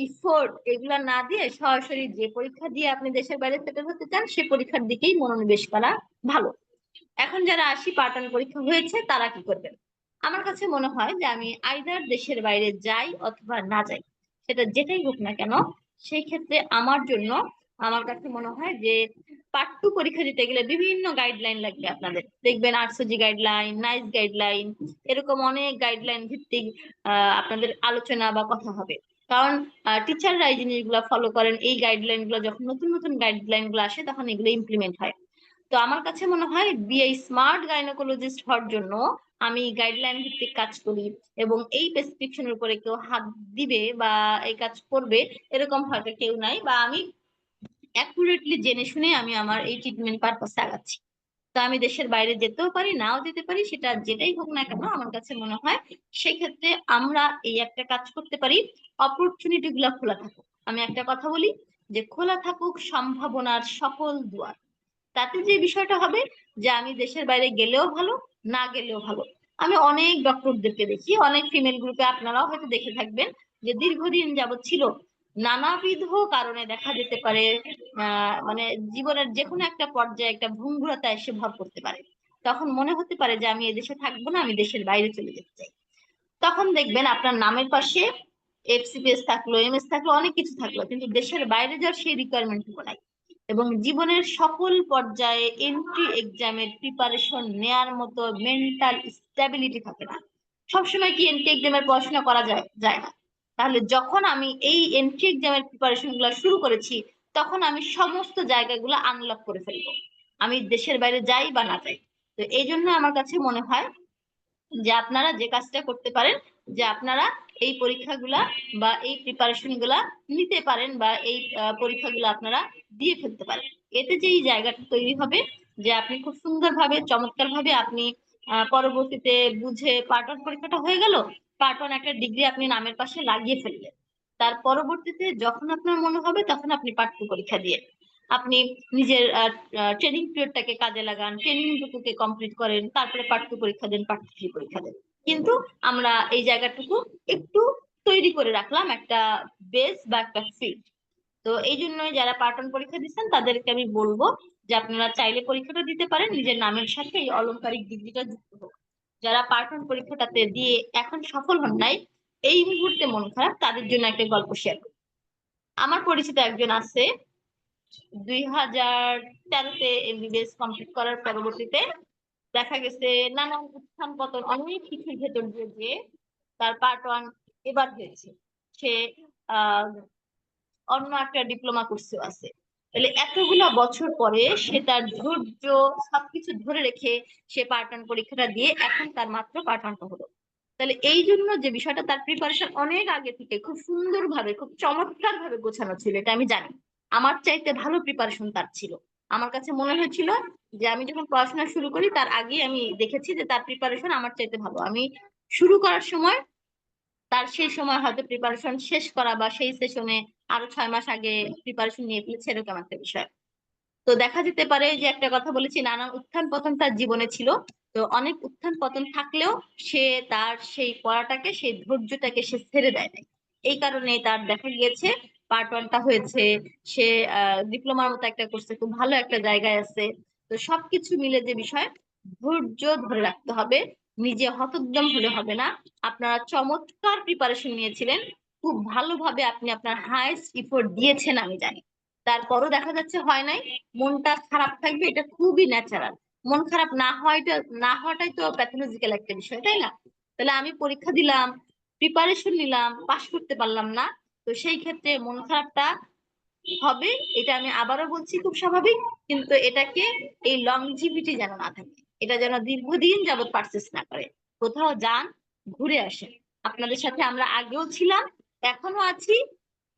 ইফোর্ট এগুলা না দিয়ে সরাসরি যে পরীক্ষা দিয়ে আপনি দেশের বাইরে সেটেল হতে চান সে পরীক্ষার দিকেই মনোনিবেশ করা ভালো। এখন যারা আসি পার্ট 1 পরীক্ষা হয়েছে তারা কি করবেন। আমার কাছে মনে হয় যে আমি আইদার দেশের বাইরে যাই অথবা না যাই, সেটা যেটাই হোক না কেন, সেই ক্ষেত্রে আমার কাছে মনে হয় যে পার্ট 2 পরীক্ষা দিতে গেলে বিভিন্ন গাইডলাইন লাগবে আপনাদের, দেখবেন আরসোজি গাইডলাইন, নাইস গাইডলাইন, এরকম অনেক গাইডলাইন ভিত্তিক আপনাদের আলোচনা বা কথা হবে। কারণ টিচাররা এই জিনিসগুলো ফলো করেন, এই গাইডলাইন গুলো যখন নতুন নতুন গাইডলাইন গুলো আসে তখন এগুলো ইমপ্লিমেন্ট হয়। তো আমার কাছে মনে হয় বিএ স্মার্ট গাইনোকোলজিস্ট হওয়ার জন্য আমি গাইডলাইন ভিত্তিক কাজ করি, এবং এই প্রেসক্রিপশনের উপরে কেউ হাত দিবে বা এই কাজ করবে এরকম হয়তো কেউ নাই, বা আমি অ্যাকুরেটলি জেনে শুনে আমি আমার এই ট্রিটমেন্ট পারপাসে আগাচ্ছি। তো আমি দেশের বাইরে যেতেও পারি, নাও যেতে পারি, সেটা যেটাই হোক না কেন আমার কাছে মনে হয় সেক্ষেত্রে আমরা এই একটা কাজ করতে পারি, অপরচুনিটি গুলা খোলা থাকুক। আমি একটা কথা বলি যে খোলা থাকুক সম্ভাবনার সকল দুয়ার। তাতে যে বিষয়টা হবে যে আমি দেশের বাইরে গেলেও ভালো, না গেলেও ভালো। আমি অনেক ডক্টরদেরকে দেখি, অনেক ফিমেল গ্রুপে আপনারাও হয়তো দেখে থাকবেন যে দীর্ঘদিন যাবৎ ছিল, নানাবিধ কারণে দেখা যেতে পারে মানে জীবনের যে কোনো একটা পর্যায়ে একটা ভঙ্গুরতা এসে ভর করতে পারে। তখন মনে হতে পারে যে আমি এদেশে থাকবো না, আমি দেশের বাইরে চলে যেতে চাই। তখন দেখবেন আপনার নামের পাশে এফসিপিএস থাকলো, এমএস থাকলো, অনেক কিছু থাকলো, কিন্তু দেশের বাইরে যাওয়ার সেই রিকোয়ারমেন্ট নাই। এবং জীবনের সকল পর্যায়ে এন্ট্রি এক্সামের প্রিপারেশন নেয়ার মতো মেন্টাল স্টেবিলিটি থাকে না। সবসময় কি এন্ট্রি এক্সামের পড়াশোনা করা যায় না? তাহলে যখন আমি এই এন্ট্রি এক্সামের প্রিপারেশন গুলো শুরু করেছি, তখন আমি সমস্ত জায়গাগুলো আনলক করে ফেলবো, আমি দেশের বাইরে যাই বা না যাই। তো এই জন্য আমার কাছে মনে হয় যে আপনারা যে কাজটা করতে পারেন, যে আপনারা এই পরীক্ষাগুলা বা এই প্রিপারেশন গুলা নিতে পারেন, বা এই পরীক্ষাগুলো আপনারা দিয়ে ফেলতে পারেন। এতে যে এই জায়গাটা তৈরি হবে যে আপনি খুব সুন্দরভাবে চমৎকার ভাবে আপনি পরবর্তীতে বুঝে পার্ট 1 পরীক্ষাটা হয়ে গেল, পার্ট 1 একটা ডিগ্রি আপনি নামের পাশে লাগিয়ে ফেললেন। তার পরবর্তীতে যখন আপনার মনে হবে তখন আপনি পার্ট 2 পরীক্ষা দিয়ে আপনি নিজের ট্রেনিং পিরিয়ডটাকে কাজে লাগান, ট্রেনিং টুকুকে কমপ্লিট করেন, তারপরে পার্ট 2 পরীক্ষা দেন, পার্ট 3 পরীক্ষা দেন। কিন্তু আমরা এই জায়গাটুকু একটু তৈরি করে রাখলাম, একটা বেস বা একটা ফিট। তো এই জন্যই যারা পার্ট 1 পরীক্ষা দিচ্ছেন তাদেরকে আমি বলবো যে আপনারা চাইলে পরীক্ষাটা দিতে পারেন, নিজের নামের সাথে এই অলংকারিক ডিগ্রিটা যুক্ত হোক। যারা পার্ট 1 পরীক্ষাটাতে দিয়ে এখন সফল হন নাই, এই মুহূর্তে মন খারাপ, তাদের জন্য একটা গল্প শেয়ার করি। আমার পরিচিত একজন আছে, 2013-তে এমবিবিএস কমপ্লিট করার পরবর্তীতে দেখা গেছে নানান উত্থান পতন অনেক কিছুর ভেতর দিয়ে যে তার পার্ট 1 এবার হয়েছে। সে অন্য একটা ডিপ্লোমা কোর্সেও আছে। তাহলে এতগুলা বছর পরে সে তার ধৈর্য সবকিছু ধরে রেখে সে পার্ট 1 পরীক্ষাটা দিয়ে এখন তার মাত্র পার্ট 1টা হলো। তাহলে এই জন্য যে বিষয়টা, তার প্রিপারেশন অনেক আগে থেকে খুব সুন্দরভাবে খুব চমৎকার ভাবে গোছানো ছিল, এটা আমি জানি। আমার চাইতে ভালো প্রিপারেশন তার ছিল। আমার কাছে মনে হয়েছিল যে আমি যখন পড়াশোনা শুরু করি তার আগে আমি দেখেছি যে তার প্রিপারেশন আমার চাইতে ভালো। আমি শুরু করার সময় তার সেই সময় হয়তো প্রিপারেশন শেষ করা বা সেই সেশনে আরো 6 মাস আগে প্রিপারেশন নিয়ে ফেলেছে, এরকম একটা বিষয়। তো দেখা যেতে পারে যে একটা কথা বলেছি, নানান উত্থান পতন তার জীবনে ছিল। তো অনেক উত্থান পতন থাকলেও সে তার সেই পড়াটাকে, সেই ধৈর্যটাকে সে ছেড়ে দেয় নাই। এই কারণে তার দেখা গিয়েছে পার্ট 1টা হয়েছে, সে ডিপ্লোমার মতো একটা করছে, খুব ভালো একটা জায়গায় আছে। তো সবকিছু মিলে যে বিষয়, ধৈর্য ধরে রাখতে হবে, নিজে হতোদ্যম হলে হবে না। আপনারা চমৎকার প্রিপারেশন নিয়েছিলেন, খুব ভালোভাবে আপনি আপনার হাইস্ট ইফোর্ট দিয়েছেন আমি জানি। তারপরও দেখা যাচ্ছে হয় নাই, মনটা খারাপ থাকবে, এটা খুবই ন্যাচারাল। মন খারাপ না হওয়াটাই তো প্যাথোলজিক্যাল একটা বিষয়, তাই না? তাহলে আমি পরীক্ষা দিলাম, প্রিপারেশন নিলাম, পাশ করতে পারলাম না, তো সেই ক্ষেত্রে মন খারাপটা হবে, এটা আমি আবারও বলছি, খুব স্বাভাবিক। কিন্তু এটাকে এই লংজিভিটি যেন না থাকে, এটা যেন দীর্ঘদিন যাবত পারচেস না করে। কোথাও যান, ঘুরে আসেন। আপনাদের সাথে আমরা আগেও ছিলাম, এখনো আছি।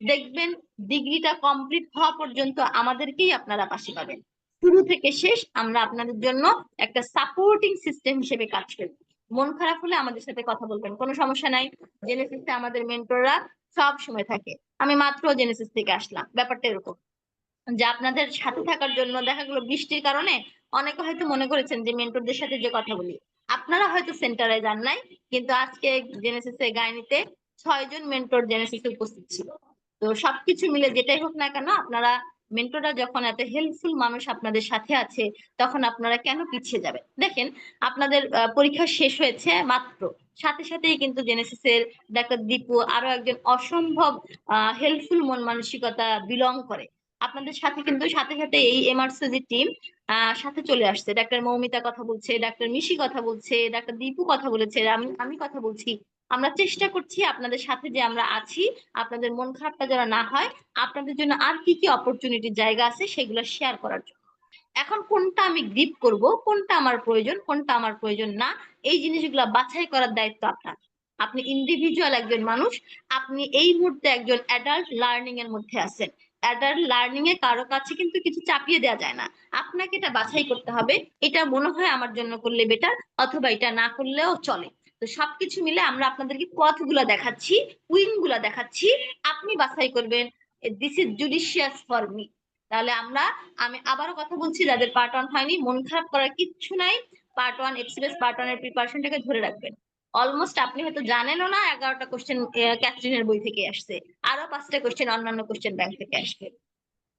দেখবেন ডিগ্রিটা কমপ্লিট হওয়া পর্যন্ত আমাদেরকেই আপনারা পাশে পাবেন। শুরু থেকে শেষ আমরা আপনাদের জন্য একটা সাপোর্টিং সিস্টেম হিসেবে কাজ করব। মন খারাপ হলে আমাদের সাথে কথা বলবেন, কোনো সমস্যা নাই। জেনেসিসে আমাদের মেন্টররা সব সময় থাকে। আমি মাত্র জেনেসিস থেকে আসলাম, ব্যাপারটা এরকম যে আপনাদের সাথে থাকার জন্য দেখা গেলো বৃষ্টির কারণে অনেকে হয়তো মনে করেছেন যে মেন্টরদের সাথে যে কথা বলি, আপনারা হয়তো সেন্টারে যান নাই, কিন্তু আজকে জেনেসিসে গাইনিতে 6 জন মেন্টর জেনেসিসে উপস্থিত ছিল। তো সবকিছু মিলে যেটাই হোক না কেন, আপনারা মেন্টররা যখন এত হেল্পফুল মানুষ আপনাদের সাথে আছে, তখন আপনারা কেন পিছিয়ে যাবেন? দেখেন, আপনাদের পরীক্ষা শেষ হয়েছে মাত্র, সাথে সাথেই কিন্তু জেনেসিসের ডাক্তার দীপু আরো একজন অসম্ভব হেল্পফুল মন মানসিকতা বিলং করে আপনাদের সাথে কিন্তু সাথে সাথে এই এমআরসিজি টিম সাথে চলে আসছে। ডাক্তার মৌমিতা কথা বলছে, ডাক্তার মিশি কথা বলছে, ডাক্তার দীপু কথা বলেছে, আমি আমি কথা বলছি। আমরা চেষ্টা করছি আপনাদের সাথে যে আমরা আছি, আপনাদের মন খারাপটা যেন না হয়, আপনাদের জন্য আর কি কি অপরচুনিটির জায়গা আছে সেগুলো শেয়ার করার জন্য। এখন কোনটা আমি গ্রিপ করব, কোনটা আমার প্রয়োজন, কোনটা আমার প্রয়োজন না, এই জিনিসগুলো বাছাই করার দায়িত্ব আপনার। আপনি ইন্ডিভিজুয়াল একজন মানুষ, আপনি এই মুহূর্তে একজন অ্যাডাল্ট লার্নিং এর মধ্যে আছেন। অ্যাডাল্ট লার্নিং এ কারো কাছে কিন্তু কিছু চাপিয়ে দেওয়া যায় না, আপনাকে এটা বাছাই করতে হবে, এটা মনে হয় আমার জন্য করলে বেটার, অথবা এটা না করলেও চলে। তো সবকিছু মিলে আমরা আপনাদেরকে পথগুলো দেখাচ্ছি, উইং গুলা দেখাচ্ছি, আপনি বাছাই করবেন this is judicious for me. তাহলে আমি আবারও কথা বলছি, যাদের পার্ট 1 হয়নি মন খারাপ করার কিচ্ছু নাই, পার্ট 1 এফসিএস পার্ট 1 এর প্রিপারেশনটাকে ধরে রাখবেন। অলমোস্ট আপনি হয়তো জানেনও না 11টা কোশ্চেন ক্যাথরিনের বই থেকে আসছে, আরো 5টা কোশ্চেন অন্যান্য কোশ্চেন ব্যাংক থেকে আসবে।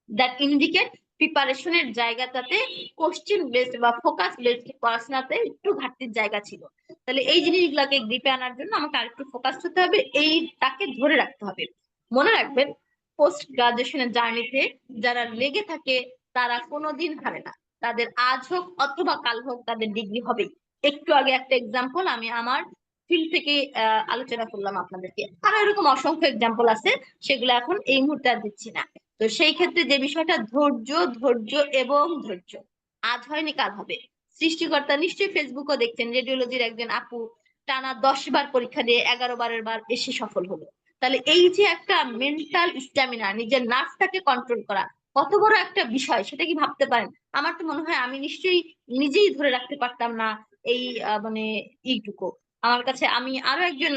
দ্যাট ইন্ডিকেট প্রিপারেশনের জায়গাটাতে কোশ্চেন বেসড বা ফোকাস বেসড পড়াশোনাতে একটু ঘাটতির জায়গা ছিল। তাহলে এই জিনিসগুলোকে গ্রিপে আনার জন্য আমাকে আরেকটু ফোকাস হতে হবে, এইটাকে ধরে রাখতে হবে। মনে রাখবেন, পোস্ট গ্রাজুয়েশনের জার্নিতে যারা লেগে থাকে তারা কোনোদিন হারে না, তাদের আজ হোক অথবা কাল হোক তাদের ডিগ্রি হবেই। একটু আগে একটা এক্সাম্পল আমি আমার ফিল্ড থেকে আলোচনা করলাম আপনাদেরকে, আরো এরকম অসংখ্য এক্সাম্পল আছে, সেগুলো এখন এই মুহূর্তে আর দিচ্ছি না। তো সেই ক্ষেত্রে যে বিষয়টা ধৈর্য, ধৈর্য এবং ধৈর্য, আজ হয়নি কাল হবে। সৃষ্টিকর্তা নিশ্চয়ই ফেসবুকও দেখছেন, রেডিওলজির একজন আপু টানা 10 বার পরীক্ষা দিয়ে 11বারের বার এসে সফল হলো। তাহলে এই যে একটা মেন্টাল স্ট্যামিনা, নিজের নার্ভটাকে কন্ট্রোল করা কত বড় একটা বিষয়, সেটা কি ভাবতে পারেন? আমার তো মনে হয় আমি নিশ্চয়ই নিজেই ধরে রাখতে পারতাম না এই মানে এইটুকু। আমার কাছে আমি আরো একজন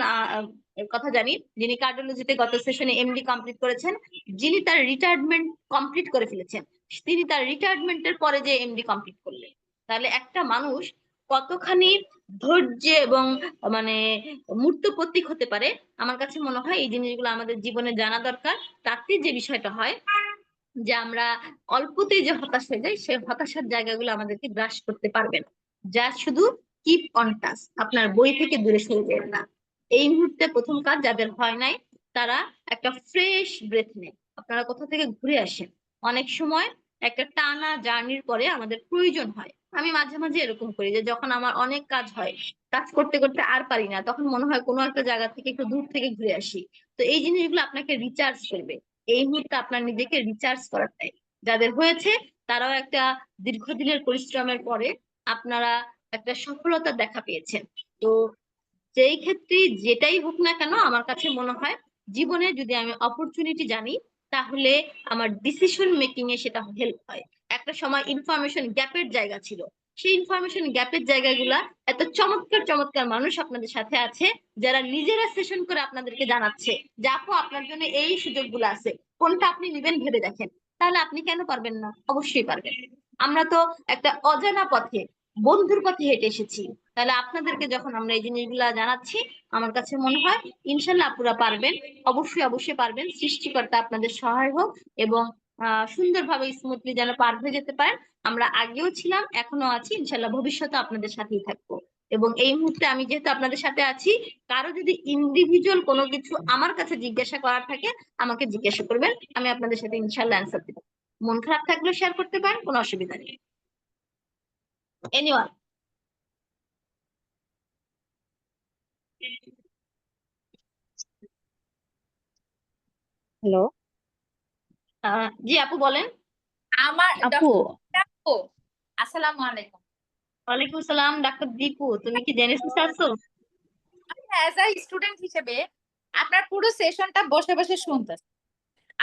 কথা জানি, যিনি কার্ডিওলজিতে গত সেশনে এমডি কমপ্লিট করেছেন, যিনি তার রিটায়ারমেন্ট কমপ্লিট করে ফেলেছেন, তিনি তার রিটায়ারমেন্টের পরে যে এমডি কমপ্লিট করলেন। তাহলে একটা মানুষ কতখানি ধৈর্য এবং মানে মূর্ত প্রতীক হতে পারে, আমার কাছে মনে হয় এই জিনিসগুলো আমাদের জীবনে জানা দরকার। তাতে যে বিষয়টা হয় যে আমরা অল্পতেই যে হতাশ হয়ে যাই, সেই হতাশার জায়গাগুলো আমাদেরকে গ্রাস করতে পারবে না। যা শুধু কিপ অন টাচ, আপনার বই থেকে দূরে সরে যাবেন না। এই মুহূর্তে প্রথম কাজ যাদের হয় নাই, তারা একটা ফ্রেশ ব্রেথ নেন, আপনারা কোথা থেকে ঘুরে আসেন। অনেক সময় একটা টানা জার্নির পরে আমাদের প্রয়োজন হয়, আমি মাঝে মাঝে এরকম করি যে যখন আমার অনেক কাজ হয়, কাজ করতে করতে আর পারি না, তখন মনে হয় কোনো একটা জায়গা থেকে একটু দূর থেকে ঘুরে আসি। তো এই জিনিসগুলো আপনাকে রিচার্জ করবে, এই মুহূর্তে আপনার নিজেকে রিচার্জ করার টাইম। যাদের হয়েছে তারাও একটা দীর্ঘদিনের পরিশ্রমের পরে আপনারা একটা সফলতা দেখা পেয়েছেন। তো যেই ক্ষেত্রে যেটাই হোক না কেন, আমার কাছে মনে হয় জীবনে যদি আমি অপরচুনিটি জানি, তাহলে আমার ডিসিশন মেকিং এ সেটা হেল্প হয়। একটা সময় ইনফরমেশন গ্যাপের জায়গা ছিল, সেই ইনফরমেশন গ্যাপের জায়গাগুলা এত চমৎকার চমৎকার মানুষ আপনাদের সাথে আছে, যারা নিজেরা সেশন করে আপনাদেরকে জানাচ্ছে যে আপু আপনার জন্য এই সুযোগগুলো আছে, কোনটা আপনি নেবেন ভেবে দেখেন। তাহলে আপনি কেন পারবেন না? অবশ্যই পারবেন। আমরা তো একটা অজানা পথে, বন্ধুর পথে হেঁটে এসেছি। তাহলে আপনাদেরকে যখন আমরা এই জিনিসগুলা জানাচ্ছি, আমার কাছে মনে হয় ইনশাল্লাহ আপুরা পারবেন, অবশ্যই অবশ্যই পারবেন। সৃষ্টিকর্তা আপনাদের সহায় হোক এবং সুন্দরভাবে স্মুথলি যেন পার হয়ে যেতে পারেন। আমরা আগেও ছিলাম, এখনো আছি, ইনশাল্লাহ ভবিষ্যতে আপনাদের সাথেই থাকবো। এবং এই মুহূর্তে আমি যেহেতু আপনাদের সাথে আছি, কারো যদি ইন্ডিভিজুয়াল কোনো কিছু আমার কাছে জিজ্ঞাসা করার থাকে, আমাকে জিজ্ঞাসা করবেন, আমি আপনাদের সাথে ইনশাল্লাহ অ্যান্সার দেবো। মন খারাপ থাকলেও শেয়ার করতে পারেন, কোনো অসুবিধা নেই। এনিওয়ান? হ্যালো জি আপু বলেন। আমার আপু, ডক্টর আপু, আসসালামু আলাইকুম। ওয়ালাইকুম আসসালাম ডাক্তার দীপু, তুমি কি জেনেছিস আছো? অ্যাজ আ স্টুডেন্ট হিসেবে আপনার পুরো সেশনটা বসে বসে শুনতেছি।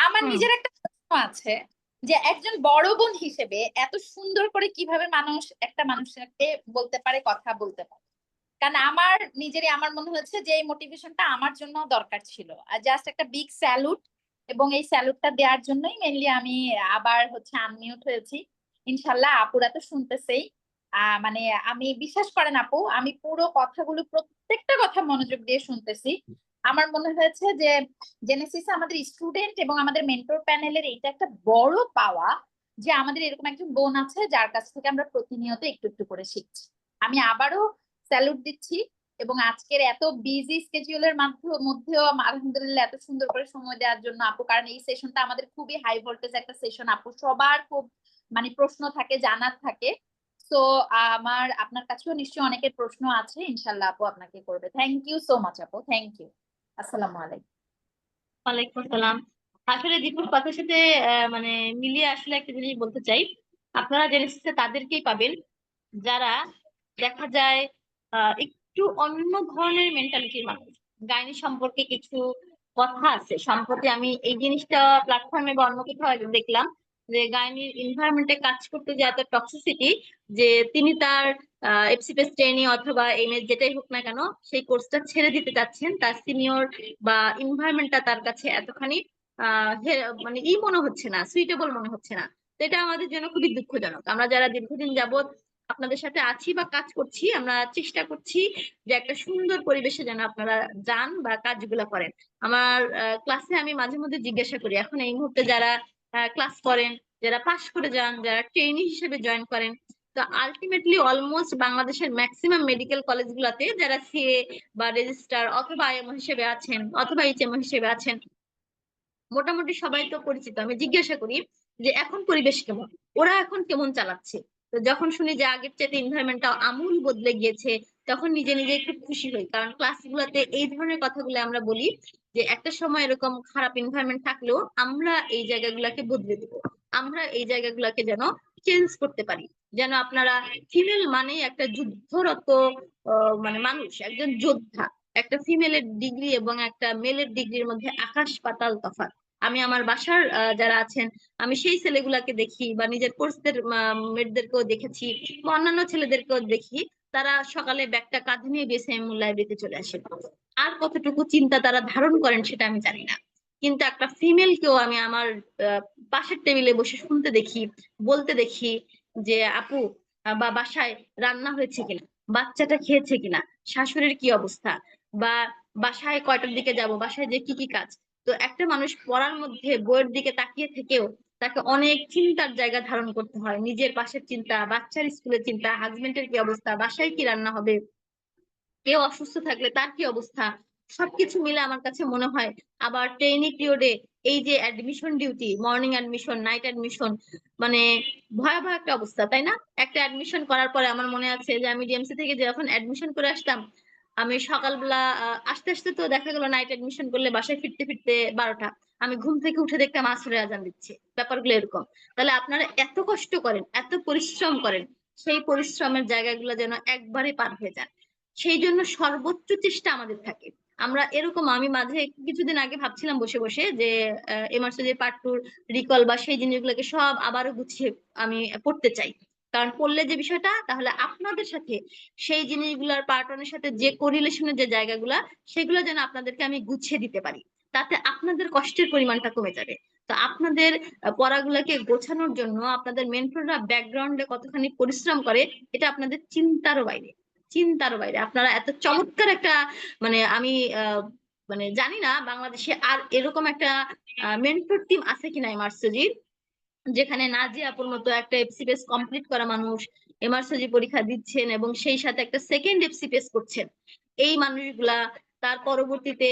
আমার হুম। নিজের একটা প্রশ্ন আছে যে একজন বড় বোন হিসেবে এত সুন্দর করে কিভাবে মানুষ একটা মানুষকে বলতে পারে, কথা বলতে পারে। কারণ আমার নিজেরই আমার মনে হচ্ছে যে এই মোটিভেশনটা আমার জন্য দরকার ছিল। আর জাস্ট একটা বিগ স্যালুট, এবং এই স্যালুটটা দেওয়ার জন্যই মেনলি আমি আবার হচ্ছে আনমিউট হয়েছি। ইনশাল্লাহ আপুরা তো শুনতেছেই। মানে আমি বিশ্বাস করেন আপু, আমি পুরো কথাগুলো প্রত্যেকটা কথা মনোযোগ দিয়ে শুনতেছি। আমার মনে হয়েছে যে জেনেসিস আমাদের স্টুডেন্ট এবং আমাদের মেন্টর প্যানেলের এটা একটা বড় পাওয়া যে আমাদের এরকম একজন বোন আছে যার কাছ থেকে আমরা প্রতিনিয়ত একটু একটু করে শিখছি। আমি আবারও স্যালুট দিচ্ছি এবং আজকের এত বিজি স্কেডিউলের মধ্যেও আলহামদুলিল্লাহ এত সুন্দর করে সময় দেওয়ার জন্য আপু। কারণ এই সেশনটা আমাদের খুবই হাই ভোল্টেজ একটা সেশন আপু, সবার খুব মানে প্রশ্ন থাকে, জানার থাকে। তো আমার আপনার কাছেও নিশ্চয়ই অনেকের প্রশ্ন আছে, ইনশাল্লাহ আপু আপনাকে করবে। থ্যাংক ইউ সো মাচ আপু, থ্যাংক ইউ। আসসালামু আলাইকুম। ওয়ালাইকুম আসসালাম। আসলে দীপুর কথার সাথে মানে মিলিয়ে আসলে একটা জিনিস বলতে চাই, আপনারা জেনেসিসে তাদেরকেই পাবেন যারা দেখা যায় একটু অন্য ধরনের মেন্টালিটির মানুষ। গাইনি সম্পর্কে কিছু কথা আছে, সম্প্রতি আমি এই জিনিসটা প্ল্যাটফর্মে বা অন্য কোথাও দেখলাম যে গাইনির এনভায়রনমেন্টে কাজ করতে যে এত টক্সিসিটি, যে তিনি তার এফসিপিএস ট্রেনিং অথবা এমএস যেটাই হোক না কেন সেই কোর্সটা ছেড়ে দিতে চাচ্ছেন। তার সিনিয়র বা এনভায়রনমেন্টটা তার কাছে এতখানি মানে মনে হচ্ছে না, সুইটেবল মনে হচ্ছে না। তো এটা আমাদের জন্য খুবই দুঃখজনক। আমরা যারা দীর্ঘদিন যাবত আপনাদের সাথে আছি বা কাজ করছি, আমরা চেষ্টা করছি যে একটা সুন্দর পরিবেশে যেন আপনারা যান বা কাজগুলো করেন। আমার ক্লাসে আমি মাঝে মধ্যে জিজ্ঞাসা করি, এখন এই মুহূর্তে যারা ক্লাস করেন, যারা পাশ করে যান, যারা ট্রেনি হিসেবে জয়েন করেন, তো আলটিমেটলি অলমোস্ট বাংলাদেশের ম্যাক্সিমাম মেডিকেল কলেজগুলোতে যারা সিএ বা রেজিস্ট্রার অথবা আইএমও হিসেবে আছেন অথবা এইচএমও হিসেবে আছেন, মোটামুটি সবাই তো পরিচিত। আমি জিজ্ঞাসা করি যে এখন পরিবেশ কেমন, ওরা এখন কেমন চালাচ্ছে। তো যখন শুনি যে আগের চাইতে এনভায়রনমেন্টটা আমূল বদলে গিয়েছে, তখন নিজে নিজে খুব খুশি হই। কারণ ক্লাসগুলোতে এই ধরনের কথাগুলো আমরা বলি যে একটা সময় এরকম খারাপ এনভায়রনমেন্ট থাকলেও আমরা এই জায়গাগুলোকে বদলে দিব, আমরা এই জায়গাগুলোকে যেন চেঞ্জ করতে পারি। যেন আপনারা ফিমেল মানেই একটা যুদ্ধরত মানে মানুষ, একজন যোদ্ধা। একটা ফিমেলের ডিগ্রি এবং একটা মেলের ডিগ্রির মধ্যে আকাশ পাতাল তফাৎ। আমি আমার বাসার যারা আছেন, আমি সেই ছেলেগুলাকে দেখি বা নিজের কোর্সদের মেয়েদেরকেও দেখেছি বা অন্যান্য ছেলেদেরকেও দেখি, তারা সকালে ব্যাগটা কাঁধে নিয়ে বিএসএম লাইব্রেরিতে চলে আসে। আর কতটুকু চিন্তা তারা ধারণ করেন সেটা আমি জানি না, কিন্তু একটা ফিমেলকেও আমি আমার পাশের টেবিলে বসে শুনতে দেখি, বলতে দেখি যে আপু বা বাসায় রান্না হয়েছে কিনা, বাচ্চাটা খেয়েছে কিনা, শাশুড়ির কি অবস্থা, বা বাসায় কয়টার দিকে যাব, বাসায় যে কি কি কাজ। তো একটা মানুষ পড়ার মধ্যে বইয়ের দিকে তাকিয়ে থেকেও তাকে অনেক চিন্তার জায়গা ধারণ করতে হয়, নিজের পাশের চিন্তা, বাচ্চার স্কুলের চিন্তা, হাজবেন্ডের কি অবস্থা, বাসায় কি রান্না হবে, কেউ অসুস্থ থাকলে তার কি অবস্থা, সবকিছু মিলে আমার কাছে মনে হয়। আবার ট্রেনিং পিরিয়ডে এই যে admission duty, morning admission, night admission, মানে ভয়াবহ একটা অবস্থা, তাই না? একটা অ্যাডমিশন করার পরে আমার মনে আছে যে আমি ডিএমসি থেকে যখন অ্যাডমিশন করে আসতাম, আমি সকালবেলা আসতে আসতে তো দেখা গেল নাইট অ্যাডমিশন করলে বাসায় ফিরতে ফিরতে 12টা, আমি ঘুম থেকে উঠে দেখতাম আসরে আজান দিচ্ছে। ব্যাপারগুলো এরকম। তাহলে আপনারা এত কষ্ট করেন, এত পরিশ্রম করেন, সেই পরিশ্রমের জায়গাগুলো যেন একবারে পার হয়ে যায়, সেই জন্য সর্বোচ্চ চেষ্টা আমাদের থাকে। আমরা এরকম, আমি মাঝে কিছুদিন আগে ভাবছিলাম বসে বসে যে এমআরসি পার্ট টুর রিকল বা সেই জিনিসগুলোকে সব আবারও গুছিয়ে আমি পড়তে চাই। কারণ পড়লে যে বিষয়টা, তাহলে আপনাদের সাথে সেই জিনিসগুলোর পার্ট ওয়ানের সাথে যে কোরিলেশনের যে জায়গাগুলা, সেগুলো যেন আপনাদেরকে আমি গুছিয়ে দিতে পারি, তাতে আপনাদের কষ্টের পরিমাণটা কমে যাবে। তো আপনাদের পড়াগুলোকে গোছানোর জন্য আপনাদের মেন্টররা ব্যাকগ্রাউন্ডে কতখানি পরিশ্রম করে, এটা আপনাদের চিন্তারও বাইরে, চিন্তার বাইরে। আপনারা এত চমৎকার একটা, মানে আমি মানে জানি না বাংলাদেশে আর এরকম একটা মেন্টর টিম আছে কিনা এমআরসিজির, যেখানে নাজিয়া আপুর মতো একটা এফসিপিএস কমপ্লিট করা মানুষ এমআরসিজি পরীক্ষা দিচ্ছেন এবং সেই সাথে একটা সেকেন্ড এফসিপিএস করছেন। এই মানুষগুলা, তার পরবর্তীতে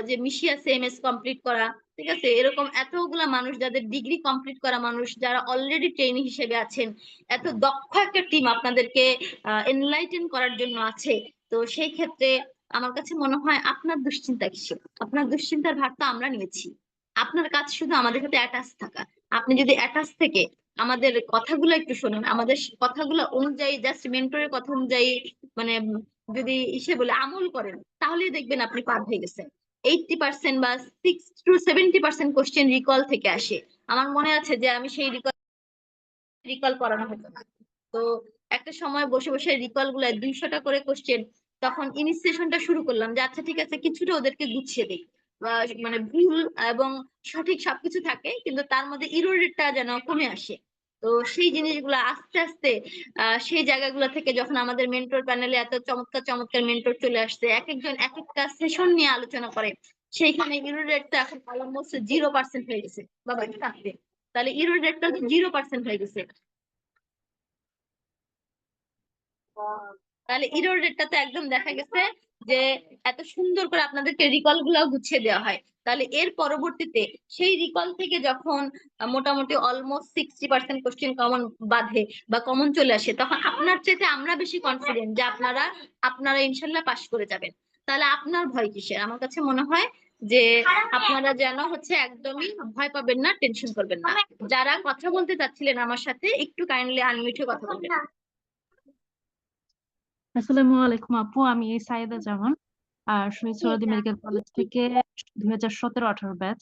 যে মিশি আছে এমএস কমপ্লিট করা, ঠিক আছে, এরকম এতগুলা মানুষ যাদের ডিগ্রি কমপ্লিট করা মানুষ, যারা অলরেডি ট্রেনি হিসেবে আছেন, এত দক্ষ একটা টিম আপনাদেরকে এনলাইটেন করার জন্য আছে। তো সেই ক্ষেত্রে আমার কাছে মনে হয় আপনার দুশ্চিন্তা কিসের? আপনার দুশ্চিন্তার ভারটা আমরা নিয়েছি। আপনার কাজ শুধু আমাদের সাথে অ্যাটাচ থাকা। আপনি যদি অ্যাটাচ থেকে আমাদের কথাগুলো একটু শোনেন, আমাদের কথাগুলো অনুযায়ী, জাস্ট মেন্টরের কথা অনুযায়ী মানে যদি বলে আমল করেন, তাহলেই দেখবেন আপনি পার হয়ে গেছেন। 80% বা 6 to 70% কোশ্চেন রিকল থেকে আসে। আমার মনে আছে যে আমি সেই রিকল করানো হতো না। তো একটা সময় বসে বসে রিকল গুলা 200টা করে কোশ্চেন, তখন ইনিশিয়েশনটা শুরু করলাম যে আচ্ছা ঠিক আছে, কিছুটা ওদেরকে গুছিয়ে দিই, মানে ভুল এবং সঠিক সবকিছু থাকে, কিন্তু তার মধ্যে ইরর রেটটা যেন কমে আসে। তো সেই জিনিসগুলো আস্তে আস্তে সেই জায়গাগুলো থেকে যখন আমাদের মেন্টর প্যানেলে এত চমৎকার চমৎকার মেন্টর চলে আসছে, এক একজন এক একটা সেশন নিয়ে আলোচনা করে, সেইখানে ইরর রেটটা এখন অলমোস্ট 0% হয়ে গেছে। বাবা এটা থাকবে, তাহলে ইরর রেটটা 0% হয়ে গেছে। তাহলে ইরর রেটটা তো একদম দেখা গেছে যে এত সুন্দর করে আপনাদেরকে রিকল গুলাও গুছিয়ে দেওয়া হয়, তাহলে এর পরবর্তীতে সেই রিকল থেকে যখন মোটামুটি অলমোস্ট 60% কোশ্চেন কমন বাঁধে বা কমন চলে আসে, তখন আপনার চাইতে আমরা বেশি কনফিডেন্ট যে আপনারা ইনশাল্লাহ পাশ করে যাবেন। তাহলে আপনার ভয় কিসের? আমার কাছে মনে হয় যে আপনারা যেন হচ্ছে একদমই ভয় পাবেন না, টেনশন করবেন না। যারা কথা বলতে চাচ্ছিলেন আমার সাথে, একটু কাইন্ডলি আনমিউটে কথা বলবেন। আসসালামু আলাইকুম আপু, আমি সাইদা জামান আর শহীদ সোহরাওয়ার্দী মেডিকেল কলেজ থেকে 2017-18 ব্যাচ।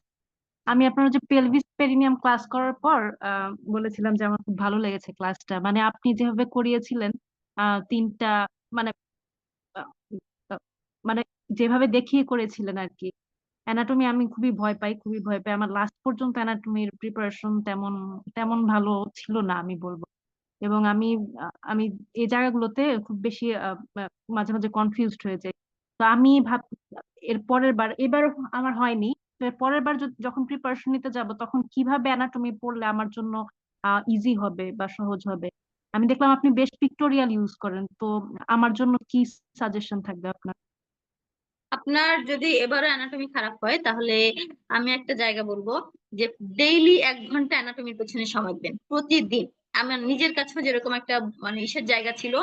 আমি আপনার যে পেলভিস পেরিনিয়াম ক্লাস করার পর বলেছিলাম যে আমার খুব ভালো লেগেছে ক্লাসটা, মানে আপনি যেভাবে করিয়েছিলেন তিনটা, মানে আহ, আহ, মানে যেভাবে দেখিয়ে করেছিলেন আর কি। অ্যানাটমি আমি খুবই ভয় পাই, আমার লাস্ট পর্যন্ত অ্যানাটমির প্রিপারেশন তেমন তেমন ভালো ছিল না আমি বলবো। এবং আমি এই জায়গাগুলোতে খুব বেশি মাঝে মাঝে কনফিউজড হয়ে যাই। তো আমি ভাব এর পরের বার, এবার আমার হয়নি, তো এর পরের বার যখন প্রিপারেশন নিতে যাব তখন কিভাবে অ্যানাটমি পড়লে আমার জন্য ইজি হবে বা সহজ হবে। আমি দেখলাম আপনি বেশ পিক্টোরিয়াল ইউজ করেন, তো আমার জন্য কি সাজেশন থাকবে আপনার? আপনার যদি এবারও অ্যানাটমি খারাপ হয়, তাহলে আমি একটা জায়গা বলবো যে ডেইলি 1 ঘন্টা অ্যানাটমির পেছনে সময় দেন প্রতিদিন। আমার নিজের কাছেও যেরকম একটা মানে ইসের জায়গা ছিল,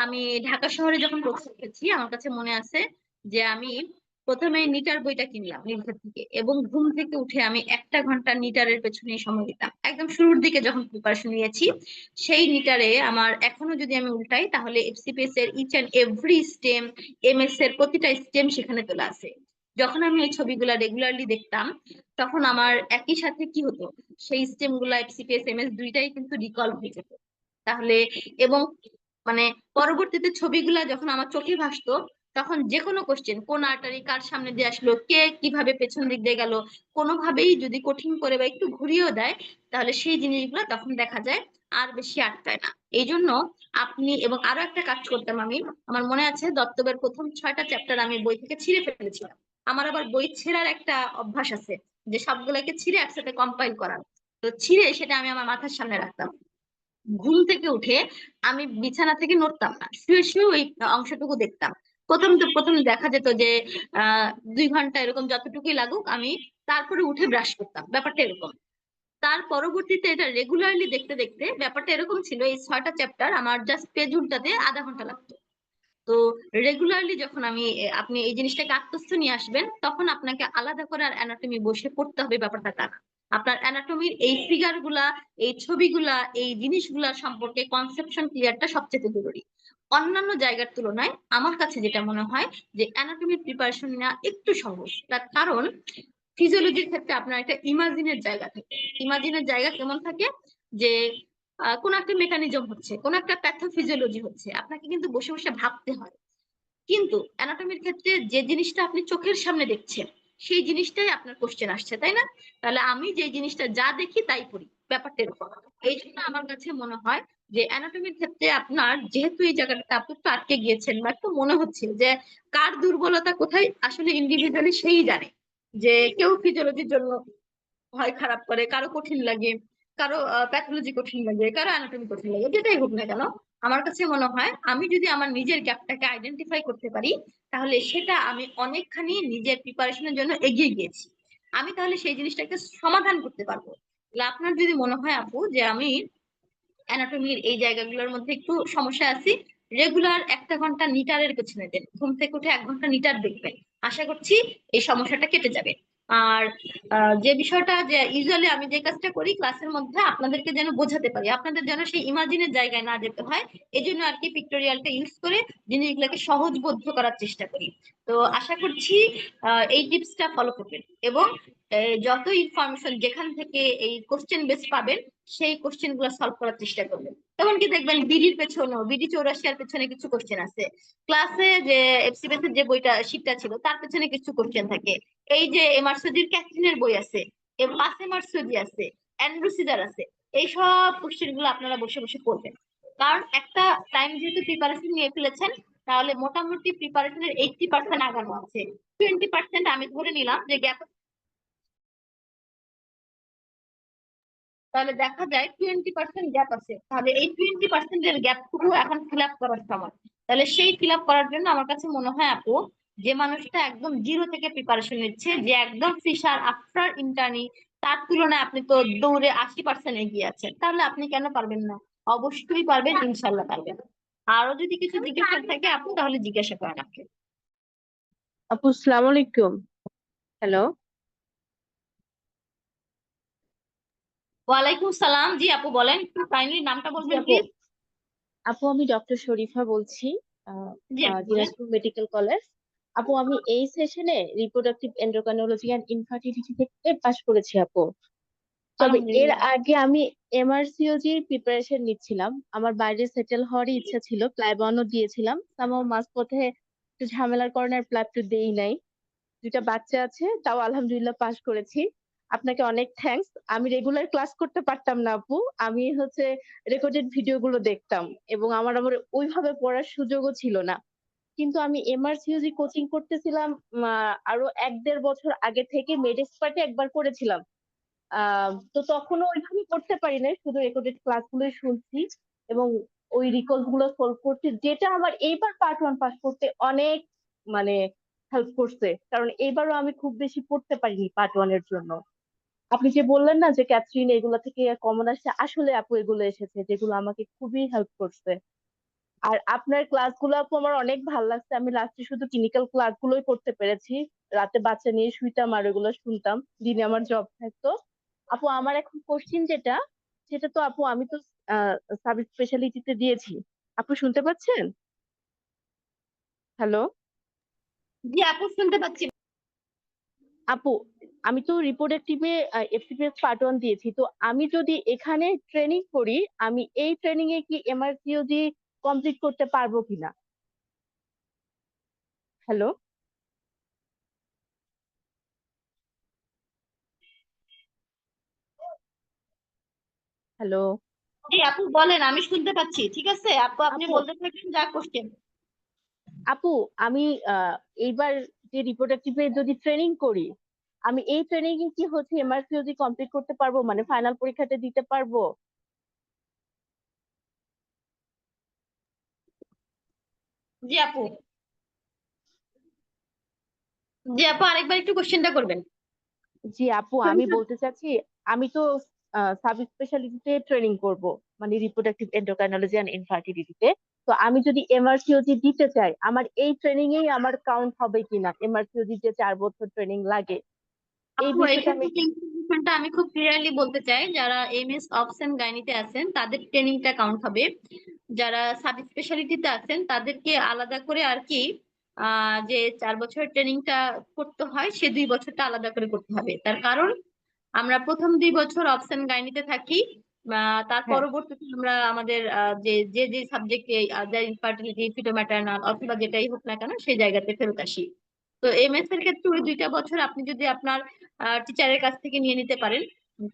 আমি ঢাকা শহরে যখন কোর্স শিখেছি, আমার কাছে মনে আছে যে আমি প্রথমে নিটার বইটা কিনলাম নির্ভর থেকে, এবং ঘুম থেকে উঠে আমি 1 ঘন্টা নিটারের পেছনে সময় দিতাম একদম শুরুর দিকে যখন প্রিপারেশন নিয়েছি। সেই নিটারে আমার এখনো যদি আমি উল্টাই, তাহলে এফসিপিএস এর each and every stem, MS এর প্রতিটা স্টেম সেখানে তোলা আছে। যখন আমি এই ছবিগুলা রেগুলারলি দেখতাম, তখন আমার একই সাথে কি হতো, সেই স্টেম গুলা এফসিপিএস এমএস দুইটাই কিন্তু রিকল হয়ে যেত। তাহলে এবং মানে পরবর্তীতে ছবিগুলা যখন আমার চোখে ভাসতো, তখন যে কোনো কোশ্চেন, কোন আর্টারি কার সামনে দিয়ে আসলো, কে কিভাবে পেছন দিক দিয়ে গেল, কোনোভাবেই যদি কঠিন করে বা একটু ঘুরিয়েও দেয়, তাহলে সেই জিনিসগুলো তখন দেখা যায় আর বেশি আটকায় না। এই জন্য আপনি, এবং আরো একটা কাজ করতাম আমি, আমার মনে আছে দত্তবের প্রথম 6টা চ্যাপ্টার আমি বই থেকে ছিঁড়ে ফেলেছিলাম। আমার আবার বই ছেঁড়ার একটা অভ্যাস আছে, যে সবগুলোকে ছিঁড়ে একসাথে কম্পাইল করার। তো ছিঁড়ে সেটা আমি আমার মাথার সামনে রাখতাম। ঘুম থেকে উঠে আমি বিছানা থেকে নড়তাম না, শুয়ে শুয়ে ওই অংশটুকু দেখতাম। প্রথম দেখা যেত যে 2 ঘন্টা এরকম যতটুকুই লাগুক, আমি তারপরে উঠে ব্রাশ করতাম, ব্যাপারটা এরকম। তার পরবর্তীতে এটা রেগুলারলি দেখতে দেখতে ব্যাপারটা এরকম ছিল, এই 6টা চ্যাপ্টার আমার জাস্ট পেজ উল্টাতে আধা ঘন্টা লাগতো। তো রেগুলারলি যখন আপনি এই জিনিসটাকে আত্মস্থ নিয়ে আসবেন, তখন আপনাকে আলাদা করে আর অ্যানাটমি বসে পড়তে হবে, ব্যাপারটা তা না। আপনার অ্যানাটমির এই ফিগার গুলা, এই ছবিগুলা, এই জিনিসগুলা সম্পর্কে কনসেপশন ক্লিয়ারটা সবচেয়ে জরুরি। অন্যান্য জায়গার তুলনায় আমার কাছে যেটা মনে হয় যে অ্যানাটমির প্রিপারেশন নেওয়া একটু সহজ। তার কারণ ফিজিওলজির ক্ষেত্রে আপনার একটা ইমাজিনের জায়গা থাকে। ইমাজিনের জায়গা কেমন থাকে, যে কোন একটা মেকানিজম হচ্ছে, কোন একটা প্যাথোফিজিওলজি হচ্ছে, আপনাকে কিন্তু বসে বসে ভাবতে হয়। কিন্তু অ্যানাটমির ক্ষেত্রে যে জিনিসটা আপনি চোখের সামনে দেখছেন, সেই জিনিসটাই আপনার কোশ্চেন আসছে, তাই না? তাহলে আমি যে জিনিসটা যা দেখি তাই পড়ি, ব্যাপারটা এরকম। এই জন্য আমার কাছে মনে হয় যে অ্যানাটমির ক্ষেত্রে আপনার যেহেতু এই জায়গাটাতে আপনি একটু আটকে গিয়েছেন বা একটু মনে হচ্ছে যে কার দুর্বলতা কোথায়, আসলে ইন্ডিভিজুয়ালি সেই জানে। যে কেউ ফিজিওলজির জন্য হয় খারাপ করে, কারো কঠিন লাগে, কারো প্যাথোলজি কঠিন লাগে, কারো অ্যানাটমি কঠিন লাগে, যেটাই হোক না কেন, আমার কাছে মনে হয় আমি যদি আমার নিজের গ্যাপটাকে আইডেন্টিফাই করতে পারি, তাহলে সেটা আমি অনেকখানি নিজের প্রিপারেশনের জন্য এগিয়ে গিয়েছি। আমি তাহলে সেই জিনিসটাকে সমাধান করতে পারবো। তাহলে আপনার যদি মনে হয় আপু যে আমি অ্যানাটমির এই জায়গাগুলোর মধ্যে একটু সমস্যা আছি, রেগুলার 1 ঘন্টা নিটারের পেছনে দেন, ঘুম থেকে উঠে 1 ঘন্টা নিটার দেখবেন, আশা করছি এই সমস্যাটা কেটে যাবে। আর যে বিষয়টা, যে ইউজুয়ালি আমি যে কাজটা করি ক্লাসের মধ্যে, আপনাদেরকে যেন বোঝাতে পারি, আপনাদের যেন সেই ইমাজিনের জায়গায় না যেতে হয়, এই জন্য আর কি পিক্টোরিয়ালটা ইউজ করে জিনিসগুলোকে সহজবোধ্য করার চেষ্টা করি। তো আশা করছি এই টিপসটা ফলো করবেন, এবং যত ইনফরমেশন যেখান থেকে এই কোশ্চেন বেস পাবেন, সেই কোশ্চেন গুলো সলভ করার চেষ্টা করবেন। তখন কি দেখবেন বিডির পেছনেও, বিডি 84 পেছনে কিছু কোশ্চেন আছে, ক্লাসে যে এফসিবিএস এর যে বইটা শীটটা ছিল তার পেছনে কিছু কোশ্চেন থাকে, এই যে এমারসোজির ক্যাথরিনের বই আছে, পাস এমারসোজি আছে, অ্যান্ড্রুসিজার আছে, এই সব কোশ্চেন গুলো আপনারা বসে বসে পড়বেন। কারণ একটা টাইম যেহেতু প্রিপারেশন নিয়ে ফেলেছেন, তাহলে মোটামুটি প্রিপারেশনের 80% আগানো আছে, 20% আমি ধরে নিলাম যে গ্যাপ। তাহলে দেখা যায় 20% গ্যাপ আছে, তাহলে এই 20% এর গ্যাপটুকু এখন ফিল আপ করার সময়। তাহলে সেই ফিল আপ করার জন্য আমার কাছে মনে হয় আপু, যে মানুষটা একদম জিরো থেকে প্রিপারেশন নিচ্ছে, যে একদম ফ্রেশার আফটার ইন্টার্নি, তার তুলনায় আপনি তো দৌড়ে 80% এগিয়ে আছেন, তাহলে আপনি কেন পারবেন না? অবশ্যই পারবেন, ইনশাল্লাহ পারবেন। আরো যদি কিছু জিজ্ঞাসা থাকে আপু, তাহলে জিজ্ঞাসা করেন আপনি। আপু আসসালামু আলাইকুম। হ্যালো। ওয়ালাইকুম সালাম। জি আপু বলেন, একটু কাইন্ডলি নামটা জি বলবেন আপু, প্লিজ। আমি ডক্টর শরীফা বলছি, জি আপু বলেন। Dinajpur medical college. আপু আমি এই সেশনে রিপ্রোডাক্টিভ এন্ডোক্রাইনোলজি অ্যান্ড ইনফার্টিলিটি থেকে পাশ করেছি আপু। তবে এর আলহামদুলিল্লাহ। আগে আমি এমআরসিওজি প্রিপারেশন নিচ্ছিলাম, আমার বাইরে সেটেল হওয়ারই ইচ্ছা ছিল, প্লাইবনও দিয়েছিলাম, আমার মাঝপথে একটু ঝামেলার কারণে আর প্লাগ দেই নাই। দুইটা বাচ্চা আছে, তাও আলহামদুলিল্লাহ পাশ করেছি। আপনাকে অনেক থ্যাঙ্কস। আমি রেগুলার ক্লাস করতে পারতাম না আপু, আমি হচ্ছে রেকর্ডেড ভিডিও গুলো দেখতাম, এবং আবার ওইভাবে পড়ার সুযোগও ছিল না। কিন্তু আমি এমআরসিওজি কোচিং করতেছিলাম আরো 1-1.5 বছর আগে থেকে, মেড এক্সপার্টে একবার করেছিলাম। তো তখনও ওইভাবে করতে পারি নাই, শুধু রেকর্ডেড ক্লাস গুলোই শুনছি এবং ওই রিকল গুলো সলভ করছি, যেটা আমার এইবার পার্ট 1 পাস করতে অনেক মানে হেল্প করছে, কারণ এইবারও আমি খুব বেশি পড়তে পারিনি পার্ট 1 এর জন্য। আপনি যে বললেন না যে ক্যাথরিন এগুলো থেকে কমন আসছে, আসলে আপু এগুলো এসেছে যেগুলো আমাকে খুবই হেল্প করছে। আর আপনার ক্লাসগুলো আপু আমার অনেক ভালো লাগছে, আমি লাস্টে শুধু ক্লিনিক্যাল ক্লাস গুলোই করতে পেরেছি। রাতে বাচ্চা নিয়ে শুইতাম আর ওগুলো শুনতাম, দিনে আমার জব থাকতো। আপু আমার এখন কোশ্চিন যেটা, সেটা তো আপু আমি তো সাব স্পেশালিটিতে দিয়েছি। আপু শুনতে পাচ্ছেন? হ্যালো জি আপু শুনতে পাচ্ছি। আপু, আমি তো রিপ্রোডাক্টিভে এফসিপিএস পার্ট 1 দিয়েছি, তো আমি যদি এখানে ট্রেনিং করি, আমি এই ট্রেনিং এ কি এমআরসিওজি কমপ্লিট করতে পারবো কিনা? হ্যালো হ্যালো জি আপু বলেন, আমি শুনতে পাচ্ছি। ঠিক আছে আপু, আপনি আপু বলতে থাকেন যা কোশ্চেন। আপু আমি এইবার যে রিপ্রোডাক্টিভে যদি ট্রেনিং করি, আমি এই ট্রেনিং এ কি হচ্ছে এমআরসিওজি কমপ্লিট করতে পারবো, মানে ফাইনাল পরীক্ষাটা দিতে পারবো? জি আপু। জি আপু, আরেকবার একটু কোশ্চেনটা করবেন। জি আপু, আমি বলতে চাচ্ছি, আমি তো সাব স্পেশালিটিতে ট্রেনিং করব, মানে রিপ্রোডাক্টিভ এন্ডোক্রাইনোলজি এন্ড ইনফার্টিলিটিতে। তো আমি যদি এমআরসিওজি দিতে চাই, আমার এই ট্রেনিং এই আমার কাউন্ট হবে কিনা, এমআরসিওজি যে 4 বছর ট্রেনিং লাগে, এই আপু বিষয়টা আমি এক্ষেত্রে ইনফরমেশনটা আমি খুব ক্লিয়ারলি বলতে চাই, যারা এমএস অপশন গাইনিতে আছেন তাদের ট্রেনিংটা কাউন্ট হবে। যারা সাব স্পেশালিটিতে আছেন তাদেরকে আলাদা করে আর কি, যে 4 বছরের ট্রেনিংটা করতে হয়, সে 2 বছরটা আলাদা করে করতে হবে। তার কারণ আমরা প্রথম 2 বছর অপশন গাইনিতে থাকি, তার হ্যাঁ। পরবর্তীতে আমরা আমাদের যে যে যে সাবজেক্টে, ইনফার্টিলিটি, ফিটোম্যাটার্নাল অথবা যেটাই হোক না কেন, সেই জায়গাতে ফেরত আসি। তো এমএস এর ক্ষেত্রে ওই 2টা বছর আপনি যদি আপনার টিচারের কাছ থেকে নিয়ে নিতে পারেন,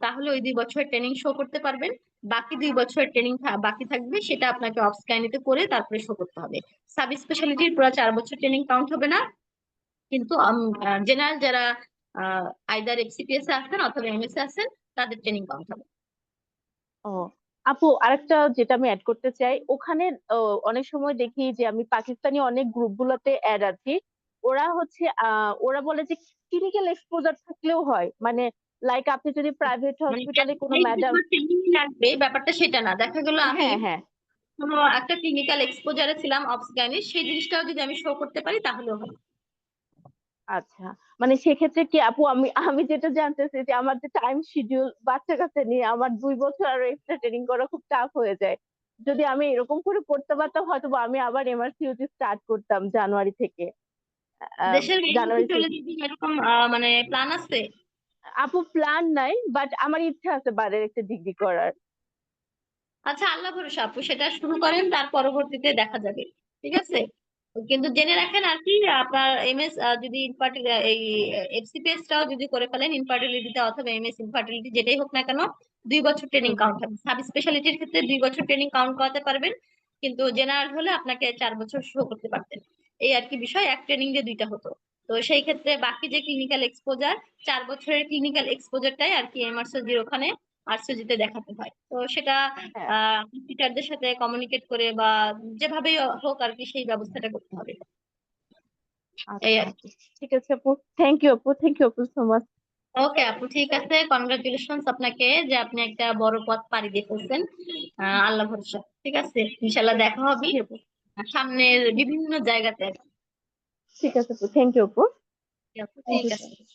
তাহলে ওই 2 বছরের ট্রেনিং শো করতে পারবেন। বাকি 2 বছরের ট্রেনিং বাকি থাকবে, সেটা আপনাকে অফ গাইনিতে করে তারপরে শো করতে হবে। সাব স্পেশালিটির পুরো 4 বছর ট্রেনিং কাউন্ট হবে না, কিন্তু জেনারেল যারা আইদার এফসিপিএস এ আছেন অথবা এমএস এ আছেন, তাদের ট্রেনিং কাউন্ট হবে। ও আপু, আরেকটা যেটা আমি অ্যাড করতে চাই, ওখানে অনেক সময় দেখি যে আমি পাকিস্তানি অনেক গ্রুপ গুলোতে অ্যাড আছি, ওরা হচ্ছে ওরা বলে যে ক্লিনিক্যাল এক্সপোজার থাকলেও হয়, মানে লাইক আপনি যদি প্রাইভেট মানে হসপিটালে কোনো এই যে ম্যাডাম। তোমার ট্রেনিং লাগবে, ব্যাপারটা সেটা না। দেখা গেল আমি হ্যাঁ হ্যাঁ। কোনো একটা ক্লিনিক্যাল এক্সপোজারে ছিলাম অবস গাইনির, সেই জিনিসটাও যদি আমি শো করতে পারি তাহলেও হবে। আচ্ছা, মানে সেক্ষেত্রে কি আপু, আমি আমি যেটা জানতেছি যে আমার যে টাইম শিডিউল, বাচ্চা কাচ্চা নিয়ে আমার 2 বছর আরো এক্সট্রা ট্রেনিং করা খুব টাফ হয়ে যায়। যদি আমি এরকম করে করতে পারতাম, হয়তো বা আমি আবার এমআরসিইউটি স্টার্ট করতাম জানুয়ারি থেকে। আহ, দেশের বাইরে জানুয়ারি চলে থেকে। যাবেন এরকম মানে প্ল্যান আছে? আপু প্ল্যান নাই, বাট আমার ইচ্ছা আছে বাইরের একটা ডিগ্রি করার। আচ্ছা, আল্লাহ ভরসা আপু, সেটা শুরু করেন, তার পরবর্তীতে দেখা যাবে। ঠিক আছে, কিন্তু জেনে রাখেন আর কি, আপনার এমএস যদি এই এফসিপিএস টাও যদি করে ফেলেন ইনফার্টিলিটিতে অথবা এমএস ইনফার্টিলিটি যেটাই হোক না কেন, 2 বছর ট্রেনিং হুম। কাউন্ট হবে। সাব স্পেশালিটির ক্ষেত্রে 2 বছর ট্রেনিং কাউন্ট করাতে পারবেন, কিন্তু জেনারেল হলে আপনাকে 4 বছর শো করতে পারতেন। এই আর কি বিষয়, এক ট্রেনিং যে 2টা হতো। তো সেই ক্ষেত্রে বাকি যে ক্লিনিক্যাল এক্সপোজার, 4 বছরের ক্লিনিক্যাল এক্সপোজারটাই আর কি এমআরসিজির ওখানে আরসিওজিতে দেখাতে হয়। তো সেটা হ্যাঁ, টিচারদের সাথে কমিউনিকেট করে বা যেভাবে হোক আর কি সেই ব্যবস্থাটা করতে হবে। এই আচ্ছা আপু, ঠিক আছে আপু, থ্যাংক ইউ আপু, থ্যাংক ইউ আপু সো মাচ। ওকে আপু, ঠিক আছে, কনগ্রাচুলেশনস আপনাকে যে আপনি একটা বড় পথ পাড়ি দিয়ে ফেলছেন। আল্লাহ ভরসা, ঠিক আছে, ইনশাল্লাহ দেখা হবে জি আপু, সামনের বিভিন্ন জায়গাতে আর কি। ঠিক আছে আপু, থ্যাংক ইউ আপু, আপু, থ্যাংক ঠিক ইউ সো আছে। মাচ।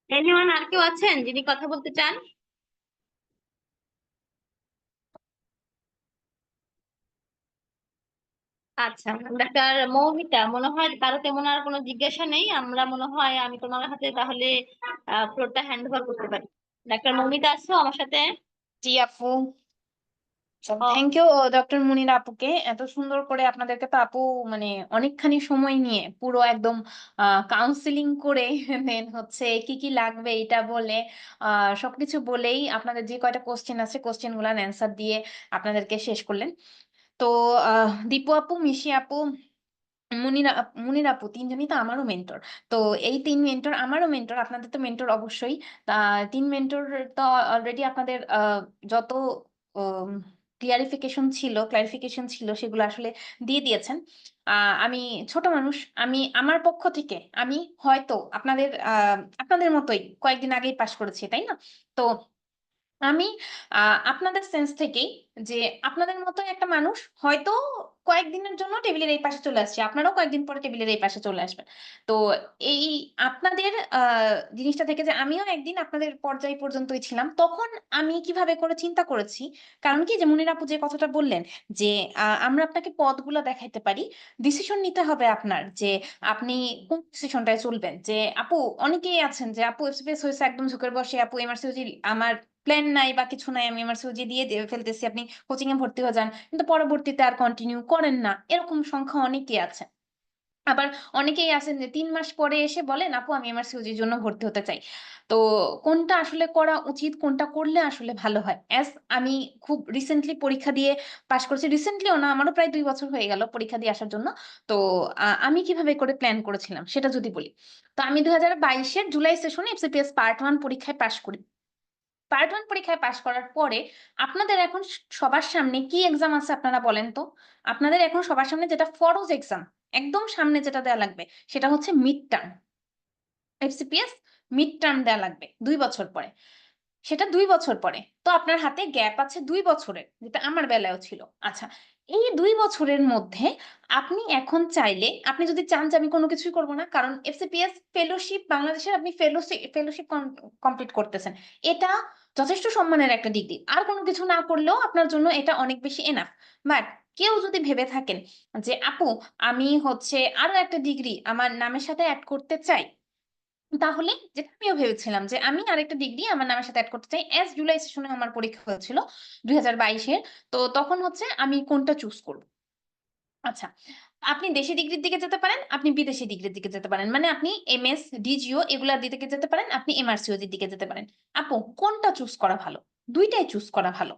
এনিওয়ান আর কেউ আছেন যিনি কথা বলতে চান? আচ্ছা, ডাক্তার মৌমিতা, মনে হয় কারো তেমন আর কোনো জিজ্ঞাসা নেই। আমরা মনে হয় আমি তোমার হাতে তাহলে ফ্লোরটা হ্যান্ড ওভার করতে পারি। ডাক্তার মৌমিতা আছো আমার সাথে? জি আপু, ও, থ্যাংক ইউ ডক্টর মুনির আপুকে, এত সুন্দর করে আপনাদেরকে তো আপু মানে অনেকখানি সময় নিয়ে পুরো একদম কাউন্সিলিং করে দেন হচ্ছে কি কি লাগবে এটা বলে সবকিছু বলেই আপনাদের যে কয়টা কোশ্চেন আছে কোশ্চেন গুলার অ্যান্সার দিয়ে আপনাদেরকে শেষ করলেন। তো দীপু আপু, মিশি আপু, মুনির আপু তিনজনই তো আমারও মেন্টর। তো এই তিন মেন্টর আমারও মেন্টর, আপনাদের তো মেন্টর অবশ্যই। তা তিন মেন্টর তো অলরেডি আপনাদের যত ক্লারিফিকেশন ছিল সেগুলো আসলে দিয়ে দিয়েছেন। আমি ছোট মানুষ, আমি আমার পক্ষ থেকে আমি হয়তো আপনাদের মতোই কয়েকদিন আগেই পাশ করেছি, তাই না? তো আমি আপনাদের সেন্স থেকেই যে আপনাদের মতো একটা মানুষ হয়তো কয়েকদিনের জন্য টেবিলের এই পাশে চলে আসছে, আপনারাও কয়েকদিন পরে টেবিলের এই পাশে চলে আসবেন। তো এই আপনাদের জিনিসটা থেকে যে আমিও একদিন আপনাদের পর্যায় পর্যন্তই ছিলাম, তখন আমি কিভাবে করে চিন্তা করেছি। কারণ কি যে মুনির আপু যে কথাটা বললেন যে আমরা আপনাকে পথগুলো দেখাইতে পারি, ডিসিশন নিতে হবে আপনার যে আপনি কোন ডিসিশনটায় চলবেন। যে আপু অনেকেই আছেন যে আপু এফসিপিএস হয়েছে একদম ঝুঁকের বসে, আপু এমআরসিওজি আমার প্ল্যান নাই বা কিছু নাই, আমি আমার সুজি দিয়ে ফেলতেছি, আপনি কোচিং এ ভর্তি হয়ে যান, কিন্তু পরবর্তীতে আর কন্টিনিউ করেন না, এরকম সংখ্যা অনেকেই আছে। আবার অনেকেই আছেন যে 3 মাস পরে এসে বলেন আপু আমি আমার সিওজির জন্য ভর্তি হতে চাই। তো কোনটা আসলে করা উচিত, কোনটা করলে আসলে ভালো হয়? আমি খুব রিসেন্টলি পরীক্ষা দিয়ে পাশ করেছি, রিসেন্টলিও না, আমারও প্রায় 2 বছর হয়ে গেল পরীক্ষা দিয়ে আসার জন্য। তো আমি কিভাবে করে প্ল্যান করেছিলাম সেটা যদি বলি, তো আমি 2022-এর জুলাই সেশনে এফসিপিএস পার্ট 1 পরীক্ষায় পাশ করি। পার্ট 1 পরীক্ষায় পাশ করার পরে আপনাদের এখন সবার সামনে কি এক্সাম আছে আপনারা বলেন তো? আপনাদের এখন সবার সামনে যেটা ফরজ এক্সাম, একদম সামনে যেটা দেয়া লাগবে সেটা হচ্ছে mid term. FCPS mid term দেয়া লাগবে 2 বছর পরে, সেটা 2 বছর পরে। তো আপনার হাতে গ্যাপ আছে 2 বছরের, যেটা আমার বেলায়ও ছিল। আচ্ছা, এই 2 বছরের মধ্যে আপনি এখন চাইলে, আপনি যদি চান যে আমি কোনো কিছুই করবো না, কারণ এফসিপিএস ফেলোশিপ বাংলাদেশের আপনি ফেলোশিপ কমপ্লিট করতেছেন, এটা যথেষ্ট সম্মানের একটা ডিগ্রি, আর কোনো কিছু না করলেও আপনার জন্য এটা অনেক বেশি এনাফ। বাট কেউ যদি ভেবে থাকেন যে আপু আমি হচ্ছে আরো একটা ডিগ্রি আমার নামের সাথে অ্যাড করতে চাই, তাহলে যেটা আমিও ভেবেছিলাম যে আমি আরেকটা ডিগ্রি আমার নামের সাথে অ্যাড করতে চাই, জুলাই সেশনে আমার পরীক্ষা হয়েছিল 2022-এর। তো তখন হচ্ছে আমি কোনটা চুজ করব। আচ্ছা, আপনি দেশি ডিগ্রির দিকে যেতে পারেন, আপনি বিদেশি ডিগ্রির দিকে যেতে পারেন, মানে আপনি এমএস ডিজিও এগুলার দিকে যেতে পারেন, আপনি এমআরসিওজির দিকে যেতে পারেন। আপু কোনটা চুজ করা ভালো? দুইটাই চুজ করা ভালো।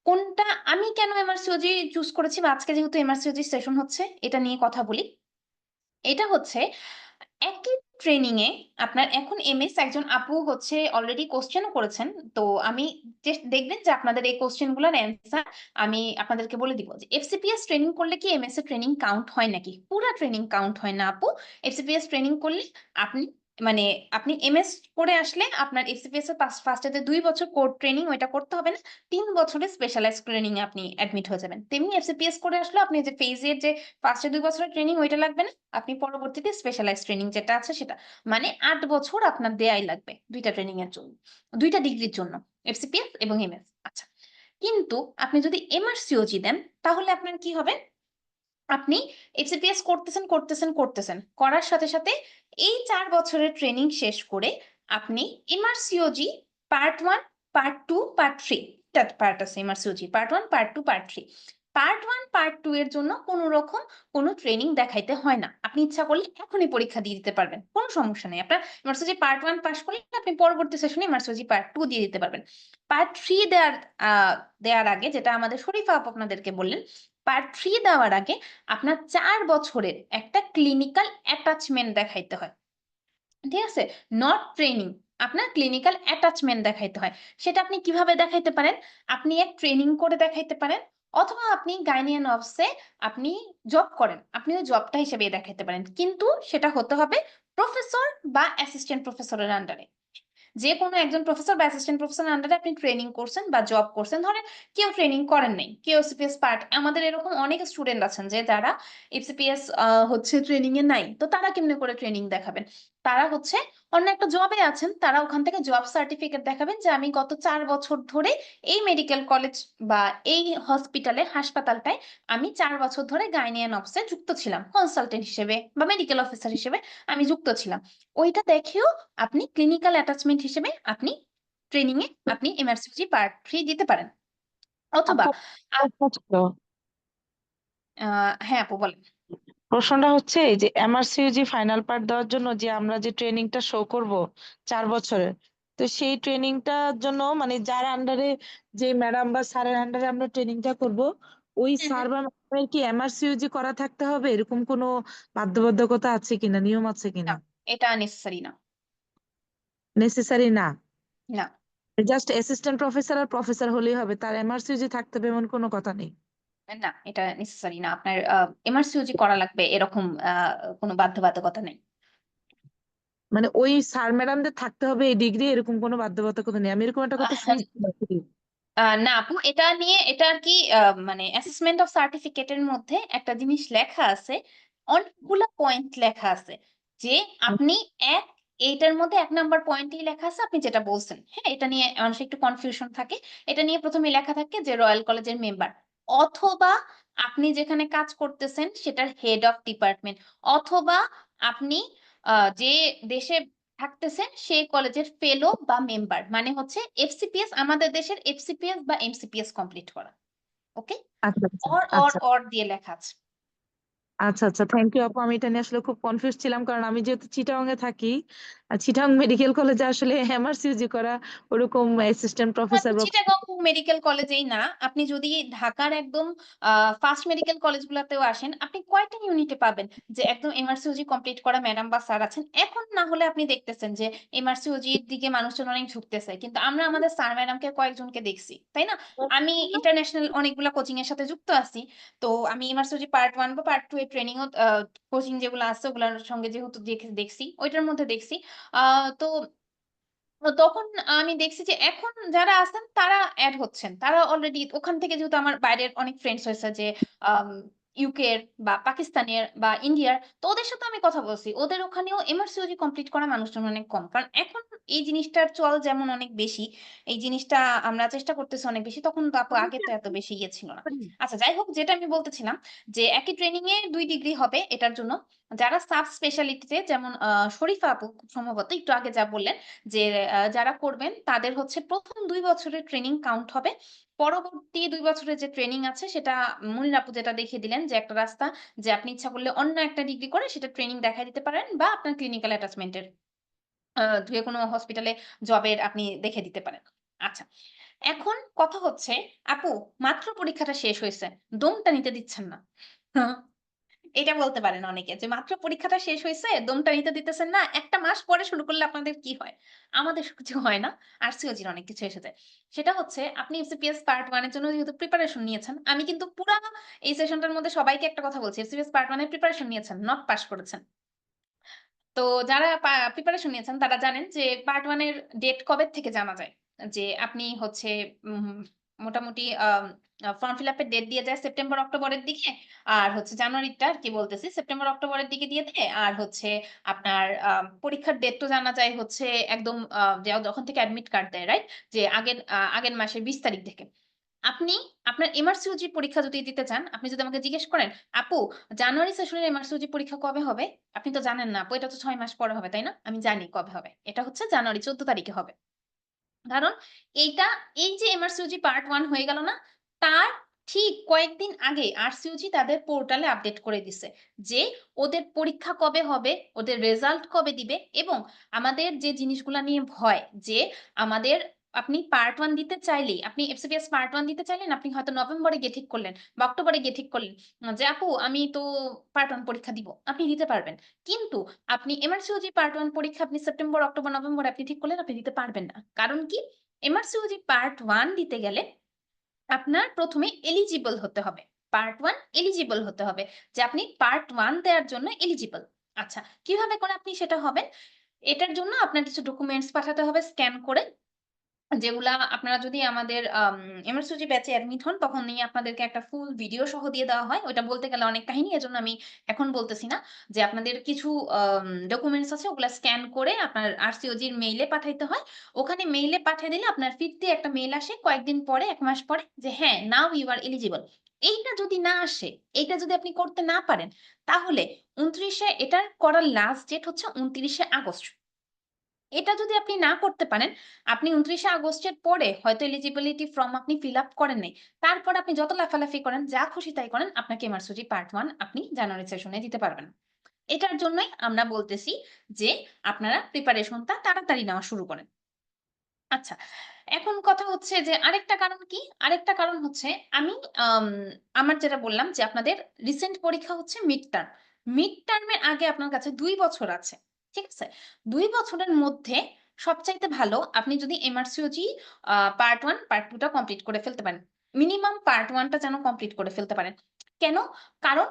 কোনটা, আমি কেন এমআরসিওজি চুজ করেছি বা আজকে যেহেতু এমআরসিওজি সেশন হচ্ছে এটা নিয়ে কথা বলি। এটা হচ্ছে একই ট্রেনিং এ আপনার এখন এমএস একজন আপু হচ্ছে অলরেডি কোশ্চেনও করেছেন। তো আমি দেখবেন যে আপনাদের এই কোশ্চেন গুলোর অ্যান্সার আমি আপনাদেরকে বলে দিব যে এফসিপিএস ট্রেনিং করলে কি এমএস এর ট্রেনিং কাউন্ট হয় নাকি? পুরা ট্রেনিং কাউন্ট হয় না আপু। এফসিপিএস ট্রেনিং করলে আপনি মানে আপনি এমএস করে আসলে আপনার এফসিপিএস এর ফার্স্টে 2 বছর কোর ট্রেনিং ওইটা করতে হবে না, 3 বছরের স্পেশালাইজ ট্রেনিং এ আপনি অ্যাডমিট হয়ে যাবেন। তেমনি এফসিপিএস করে আসলে আপনি যে ফেজের যে ফার্স্টে 2 বছরের ট্রেনিং ওইটা লাগবে না, আপনি পরবর্তীতে স্পেশালাইজ ট্রেনিং যেটা আছে সেটা, মানে 8 বছর আপনার দেয়াই লাগবে দুইটা ট্রেনিং এর জন্য, দুইটা ডিগ্রির জন্য, এফসিপিএস এবং এমএস। আচ্ছা, কিন্তু আপনি যদি এমআরসিওজি দেন তাহলে আপনার কি হবে? আপনি এফসিপিএস করতেছেন করতেছেন করতেছেন করার সাথে সাথে এই 4 বছরের ট্রেনিং শেষ করে আপনি MRCOG part 1 part 2 part 3, part আছে MRCOG part 1 part 2 part 3। Part 1 part 2 এর জন্য কোনো রকম কোনো ট্রেনিং দেখাইতে হয় না, আপনি ইচ্ছা করলে এখনই পরীক্ষা দিয়ে দিতে পারবেন, কোনো সমস্যা নেই। আপনার এমআরসিওজি পার্ট 1 পাস করলে আপনি পরবর্তী সেশনে এমআরসিওজি পার্ট 2 দিয়ে দিতে পারবেন। পার্ট 3 দেওয়ার আগে, যেটা আমাদের শরীফা আপু আপনাদেরকে বললেন, পার্ট 3 দেওয়ার আগে আপনার 4 বছরের একটা ক্লিনিক্যাল অ্যাটাচমেন্ট দেখাইতে হয়, ঠিক আছে? Not training. আপনার ক্লিনিক্যাল অ্যাটাচমেন্ট দেখাইতে হয়। সেটা আপনি কিভাবে দেখাইতে পারেন? আপনি এক ট্রেনিং করে দেখাইতে পারেন, অথবা আপনি গাইনি অ্যান্ড অবসে আপনি জব করেন। আপনি ওই জবটা হিসেবে দেখাইতে পারেন। কিন্তু সেটা হতে হবে প্রফেসর বা অ্যাসিস্ট্যান্ট প্রফেসরের আন্ডারে। যে কোনো একজন প্রফেসর বা অ্যাসিস্ট্যান্ট প্রফেসরের আন্ডারে আপনি ট্রেনিং করছেন বা জব করছেন। ধরেন কেউ ট্রেনিং করেন নাই, কেউ সিপিএস পার্ট, আমাদের এরকম অনেক স্টুডেন্ট আছেন যে যারা এফসিপিএস হচ্ছে ট্রেনিং এ নাই, তো তারা কেমনে করে ট্রেনিং দেখাবেন? তারা হচ্ছে অন্য একটা জবে আছেন, তারা ওখান থেকে জব সার্টিফিকেট দেখাবেন যে আমি গত 4 বছর ধরে এই মেডিকেল কলেজ বা এই হসপিটালে, হাসপাতালটায় আমি 4 বছর ধরে গাইনি অ্যান্ড অবসে যুক্ত ছিলাম, কনসালটেন্ট হিসেবে বা মেডিকেল অফিসার হিসেবে আমি যুক্ত ছিলাম। ওইটা দেখেও আপনি ক্লিনিক্যাল অ্যাটাচমেন্ট হিসেবে আপনি ট্রেনিং এ আপনি এমআরসিজি পার্ট 3 দিতে পারেন। অথবা আপু প্রশ্ন ছিল। হ্যাঁ আপু বলেন। প্রশ্নটা হচ্ছে এই যে এমআরসিইউজি ফাইনাল পার্ট দেওয়ার জন্য যে আমরা যে ট্রেনিংটা শো করব 4 বছরের, তো সেই ট্রেনিংটার জন্য মানে যার আন্ডারে, যে ম্যাডাম বা স্যারের আন্ডারে আমরা ট্রেনিংটা করব, ওই হুম স্যার হুম। বা ম্যাডামের কি এমআরসিইউজি করা থাকতে হবে, এরকম কোনো বাধ্যবাধকতা আছে কিনা, নিয়ম আছে কিনা? না, এটা নেসেসারি না। নেসেসারি না, না জাস্ট অ্যাসিস্ট্যান্ট প্রফেসর আর প্রফেসর হলেই হবে, তার এমআরসিইউজি থাকতে হবে এমন কোনো কথা নেই? না, এটা নেসেসারি না। আপনার এমআরসিওজি করা লাগবে এরকম কোনো বাধ্যবাধকতা নেই। মানে ওই স্যার ম্যাডামদের থাকতে হবে এই ডিগ্রি, এরকম কোনো বাধ্যবাধকতা নেই? আমি এরকম একটা কথা আহ, শুনছি। না আপু, এটা নিয়ে এটা আর কি মানে অ্যাসেসমেন্ট অফ সার্টিফিকেটের মধ্যে একটা জিনিস লেখা আছে, অনেকগুলা পয়েন্ট লেখা আছে যে আপনি এক এইটার মধ্যে 1 নাম্বার পয়েন্টেই লেখা আছে আপনি যেটা বলছেন। হ্যাঁ, এটা নিয়ে মানুষের একটু কনফিউশন থাকে। এটা নিয়ে প্রথমে লেখা থাকে যে রয়্যাল কলেজের মেম্বার, অথবা আপনি যেখানে কাজ করতেছেন সেটার হেড অফ ডিপার্টমেন্ট, অথবা আপনি যে দেশে থাকতেছেন সেই কলেজের ফেলো বা মেম্বার, মানে হচ্ছে এফসিপিএস, আমাদের দেশের এফসিপিএস বা এমসিপিএস কমপ্লিট করা। ওকে, আচ্ছা আচ্ছা অর অর আচ্ছা অর দিয়ে লেখা আছে। আচ্ছা আচ্ছা, থ্যাংক ইউ আপু। আমি এটা নিয়ে আসলে খুব কনফিউজ ছিলাম, কারণ আমি যেহেতু চিটাগাং এ থাকি, আর চিটাগাং মেডিকেল কলেজে আসলে এমআরসিইউজি করা ওরকম অ্যাসিস্ট্যান্ট প্রফেসর বা চিটাগং মেডিকেল কলেজেই না, আপনি যদি ঢাকার একদম ফার্স্ট মেডিকেল কলেজগুলোতেও আসেন, আপনি কয়টা ইউনিটে পাবেন যে একদম এমআরসিওজি কমপ্লিট করা ম্যাডাম বা স্যার আছেন। এখন না হলে আপনি দেখতেছেন যে এমআরসিওজির দিকে মানুষজন অনেক ঝুঁকতেছে, কিন্তু আমরা আমাদের স্যার ম্যাডামকে কয়েকজনকে দেখছি, তাই না? আমি ইন্টারন্যাশনাল অনেকগুলা কোচিং এর সাথে যুক্ত আছি, তো আমি এমআরসিওজি পার্ট 1 বা পার্ট 2 এর ট্রেনিং ও কোচিং যেগুলো আছে ওগুলোর সঙ্গে যেহেতু দেখছি, ওইটার মধ্যে দেখছি। তো তখন আমি দেখছি যে এখন যারা আছেন তারা এড হচ্ছেন, তারা অলরেডি ওখান থেকে, যেহেতু আমার বাইরের অনেক ফ্রেন্ডস হয়েছে যে ইউকে এর বা পাকিস্তানের বা ইন্ডিয়ার, তো ওদের সাথে আমি কথা বলছি, ওদের ওখানেও এমআরসিওজি কমপ্লিট করা মানুষজন অনেক কম, কারণ এখন এই জিনিসটার চল যেমন অনেক বেশি, এই জিনিসটা আমরা চেষ্টা করতেছি অনেক বেশি, তখন তো আপু আগে তো এত বেশি ইয়ে ছিল না। আচ্ছা যাই হোক, যেটা আমি বলতেছিলাম যে একই ট্রেনিং এ 2 ডিগ্রি হবে এটার জন্য। যারা সাব স্পেশালিটিতে, যেমন শরীফা আপু খুব সম্ভবত একটু আগে যা বললেন, যে যারা করবেন তাদের হচ্ছে প্রথম 2 বছরের ট্রেনিং কাউন্ট হবে, পরবর্তী 2 বছরের যে ট্রেনিং আছে সেটা মুনির আপু যেটা দেখিয়ে দিলেন যে একটা রাস্তা, যে আপনি ইচ্ছা করলে অন্য একটা ডিগ্রি করে সেটা ট্রেনিং দেখায় দিতে পারেন, বা আপনার ক্লিনিক্যাল অ্যাটাচমেন্টের যে কোনো হসপিটালে জবের আপনি দেখে দিতে পারেন। আচ্ছা, এখন কথা হচ্ছে, আপু মাত্র পরীক্ষাটা শেষ হয়েছে, দমটা নিতে দিচ্ছেন না। এটা বলতে পারেন অনেকে যে মাত্র পরীক্ষাটা শেষ হয়েছে, দমটা নিতে দিতেছেন না, 1 মাস পরে শুরু করলে আপনাদের কি হয়? আমাদের কিছু হয় না, আরসিওজির অনেক কিছু এসে যায়। সেটা হচ্ছে আপনি এফসিপিএস পার্ট 1 এর জন্য যেহেতু প্রিপারেশন নিয়েছেন, আমি কিন্তু পুরা এই সেশনটার মধ্যে সবাইকে একটা কথা বলছি, এফসিপিএস পার্ট 1 এর প্রিপারেশন নিয়েছেন, নট পাস করেছেন। তো যারা প্রিপারেশন নিয়েছেন তারা জানেন যে পার্ট 1 এর ডেট কবে থেকে জানা যায়, যে আপনি হচ্ছে মোটামুটি ফর্ম ফিল আপের ডেট দিয়ে যায় সেপ্টেম্বর অক্টোবরের দিকে, আর হচ্ছে জানুয়ারিটা আর কি বলতেছি, সেপ্টেম্বর অক্টোবরের দিকে দিয়ে দেয়, আর হচ্ছে আপনার পরীক্ষার ডেট তো জানা যায় হচ্ছে একদম যখন থেকে অ্যাডমিট কার্ড দেয়, রাইট? যে আগের মাসের 20 তারিখ থেকে। আপনি আপনার এমআরসিওজি পরীক্ষা যদি দিতে চান, আপনি যদি আমাকে জিজ্ঞেস করেন, আপু জানুয়ারি সেশনের এমআরসিওজি পরীক্ষা কবে হবে? আপনি তো জানেন না আপু, এটা তো 6 মাস পরে হবে, তাই না? আমি জানি কবে হবে, এটা হচ্ছে জানুয়ারি 14 তারিখে হবে। কারণ এইটা, এই যে এমআরসিওজি পার্ট 1 হয়ে গেল না, তার ঠিক কয়েকদিন আগে আরসিওজি তাদের পোর্টালে আপডেট করে দিছে যে ওদের পরীক্ষা কবে হবে, ওদের রেজাল্ট কবে দিবে, এবং আমাদের যে জিনিসগুলা নিয়ে ভয় যে আমাদের আপনি পার্ট 1 দিতে চাইলেই আপনি এফসিপিএস পার্ট 1 দিতে চাইলেন, আপনি হয়তো নভেম্বরে গিয়ে ঠিক করলেন বা অক্টোবরে গিয়ে ঠিক করলেন যে আপু আমি তো পার্ট 1 পরীক্ষা দিব। আপনি দিতে পারবেন। কিন্তু আপনি এমআরসিওজি পার্ট 1 পরীক্ষা আপনি সেপ্টেম্বর, অক্টোবর, নভেম্বরে আপনি ঠিক করলেন আপনি দিতে পারবেন না। কারণ কি? এমআরসিওজি পার্ট 1 দিতে গেলে আপনার ১ম এ এলিজিবল হতে হবে। পার্ট 1 এলিজিবল হতে হবে। যে আপনি পার্ট 1 দেওয়ার জন্য এলিজিবল। আচ্ছা, কিভাবে করে আপনি সেটা হবেন? এটার জন্য আপনার কিছু ডকুমেন্টস পাঠাতে হবে স্ক্যান করে। যেগুলা আপনারা যদি আমাদের এমএসসিজি ব্যাচে অ্যাডমিট হন, তখনই আপনাদেরকে একটা ফুল ভিডিও সহ দিয়ে দেওয়া হয়। ওইটা বলতে গেলে অনেক কাহিনী। এজন্য আমি এখন বলতেছি না। যে আপনাদের কিছু ডকুমেন্টস আছে ওগুলা স্ক্যান করে আপনার আরসিওজির মেইলে পাঠাইতে হয়। ওখানে মেইলে পাঠিয়ে দিলে আপনার ফিরতি একটা মেইল আসে কয়েকদিন পরে, ১ মাস পরে যে হ্যাঁ, নাও ইউ আর এলিজিবল। এইটা যদি না আসে, এইটা যদি আপনি করতে না পারেন, তাহলে ২৯ এ এটার করার লাস্ট ডেট হচ্ছে ২৯ শে আগস্ট। এটা যদি আপনি না করতে পারেন, আপনি ২৯ আগস্টের পরে হয়তো এলিজিবিলিটি ফর্ম আপনি ফিল আপ করেন নাই। তারপর আপনি যত লাফালাফি করেন, যা খুশি তাই করেন, আপনাকে এমআরসিজি পার্ট 1 আপনি জানুয়ারি সেশনে দিতে পারবেন না। এটার জন্যই আমরা বলতেছি যে আপনারা প্রিপারেশনটা তাড়াতাড়ি নেওয়া শুরু করেন। আচ্ছা, এখন কথা হচ্ছে যে আরেকটা কারণ কি? আরেকটা কারণ হচ্ছে আমি আম আমার যেটা বললাম যে আপনাদের রিসেন্ট পরীক্ষা হচ্ছে মিড টার্ম। মিড টার্মের আগে আপনার কাছে ২ বছর আছে। ঠিক আছে? ২ বছরের মধ্যে সবচাইতে ভালো আপনি যদি এমআরসিওজি পার্ট 1, পার্ট 2 টা কমপ্লিট করে ফেলতে পারেন। মিনিমাম পার্ট 1 টা যেন কমপ্লিট করে ফেলতে পারেন। কেন? কারণ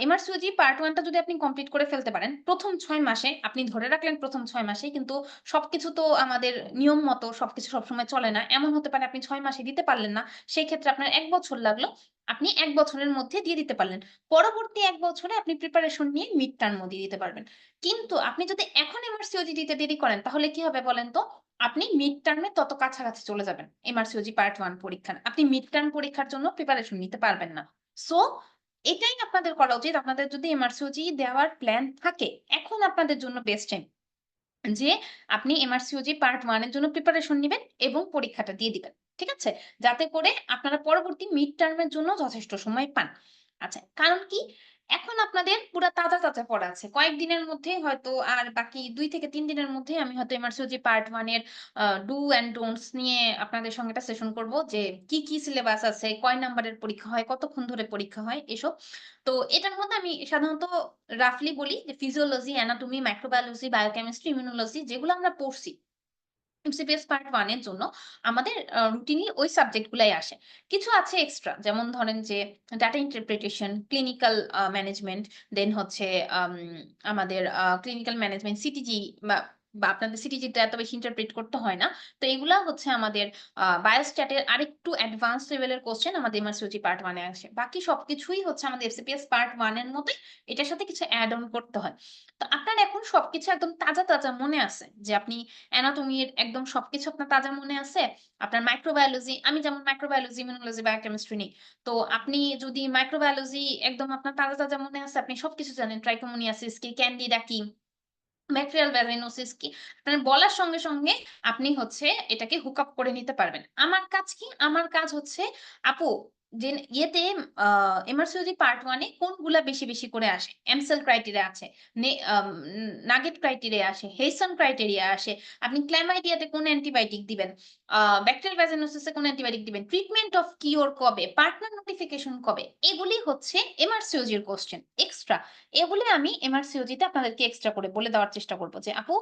এমআরসিওজি পার্ট 1 টা যদি আপনি কমপ্লিট করে ফেলতে পারেন, ১ম ৬ মাসে আপনি ধরে রাখলেন ১ম ৬ মাসেই কিন্তু সবকিছু তো আমাদের নিয়ম মতো সবকিছু সবসময় চলে না। এমন হতে পারে আপনি ৬ মাসে দিতে পারলেন না। সেই ক্ষেত্রে আপনার ১ বছর লাগলো। আপনি ১ বছরের মধ্যে দিয়ে দিতে পারলেন। পরবর্তী ১ বছরে আপনি প্রিপারেশন নিয়ে মিড টার্ম ও দিয়ে দিতে পারবেন। কিন্তু আপনি যদি এখন এমআরসিওজি দিতে দেরি করেন তাহলে কি হবে বলেন তো? আপনি মিড টার্ম এ তত কাছাকাছি চলে যাবেন। এমআরসিওজি পার্ট 1 পরীক্ষার। আপনি মিড টার্ম পরীক্ষার জন্য প্রিপারেশন নিতে পারবেন না। সো এটাই আপনাদের করা উচিত। আপনাদের যদি এমআরসিওজি দেওয়ার প্ল্যান থাকে, এখন আপনাদের জন্য বেস্ট টাইম। যে আপনি এমআরসিওজি পার্ট 1 এর জন্য প্রিপারেশন নিবেন এবং পরীক্ষাটা দিয়ে দিবেন। ঠিক আছে? যাতে করে আপনারা পরবর্তী মিড টার্ম এর জন্য যথেষ্ট সময় পান। আচ্ছা, কারণ কি? এখন আপনাদের পুরা তাজা, তাজা পড়া আছে। কয়েকদিনের মধ্যে হয়তো আর বাকি ২ থেকে ৩ দিনের মধ্যে আমি হয়তো এমআরসিওজি পার্ট 1 এর ডু অ্যান্ড ডোন্টস নিয়ে আপনাদের সঙ্গে একটা সেশন করব যে কি সিলেবাস আছে, কয় নাম্বারের পরীক্ষা হয়, কতক্ষণ ধরে পরীক্ষা হয় এসব। তো এটার মধ্যে আমি সাধারণত রাফলি বলি যে physiology, anatomy, microbiology, biochemistry, immunology যেগুলো আমরা পড়ছি এমসিপিএস পার্ট 1 এর জন্য আমাদের রুটিনলি ওই সাবজেক্ট গুলাই আসে। কিছু আছে এক্সট্রা যেমন ধরেন যে ডাটা ইন্টারপ্রিটেশন, ক্লিনিক্যাল ম্যানেজমেন্ট, দেন হচ্ছে আম আমাদের ক্লিনিক্যাল ম্যানেজমেন্ট, সিটিজি বা আপনাদের সিটিজিটা এত বেশি ইন্টারপ্রেট করতে হয় না। তো এগুলা হচ্ছে আমাদের বায়োস্ট্যাটের আরেকটু অ্যাডভান্স লেভেলের কোয়েশ্চেন আমাদের এমআরসিওজি পার্ট 1 এ আসে। বাকি সবকিছুই হচ্ছে আমাদের এফসিপিএস পার্ট 1 এর মতোই। এটার সাথে কিছু অ্যাড অন করতে হয়। তো আপনার এখন সবকিছু একদম তাজা, তাজা মনে আছে যে আপনি অ্যানাটমির একদম সবকিছু আপনার তাজা মনে আছে। আপনার মাইক্রোবায়োলজি, আমি যেমন মাইক্রোবায়োলজি, ইমিউনোলজি, বায়োকেমিস্ট্রি নিই। তো আপনি যদি মাইক্রোবায়োলজি একদম আপনার তাজা, তাজা মনে আছে, আপনি সবকিছু জানেন। ট্রাইকোমোনিয়াসিস কি, ক্যান্ডিডা কি, ব্যাকটেরিয়াল ভ্যাজাইনোসিস কি, আপনার বলার সঙ্গে, সঙ্গে আপনি হচ্ছে এটাকে হুক আপ করে নিতে পারবেন। আমার কাজ কি? আমার কাজ হচ্ছে আপু যে ইয়েতে আ এমআরসিওজি পার্ট 1 এ কোনগুলা বেশি, বেশি করে আসে? এমসেল ক্রাইটেরিয়া আছে, নে আম নাগেট ক্রাইটেরিয়া আসে, হেইসান ক্রাইটেরিয়া আসে। আপনি ক্ল্যামাইডিয়াতে কোন অ্যান্টিবায়োটিক দিবেন? ব্যাকটেরিয়াল ভ্যাজাইনোসিস এ কোন অ্যান্টিবায়োটিক দিবেন? ট্রিটমেন্ট অফ কিওর কবে? পার্টনার নোটিফিকেশন কবে? এগুলি হচ্ছে এমআরসিওজি এর কোয়েশ্চেন এক্সট্রা। এগুলি আমি এমআরসিওজি তে আপনাদেরকে এক্সট্রা করে বলে দেওয়ার চেষ্টা করব যে আপু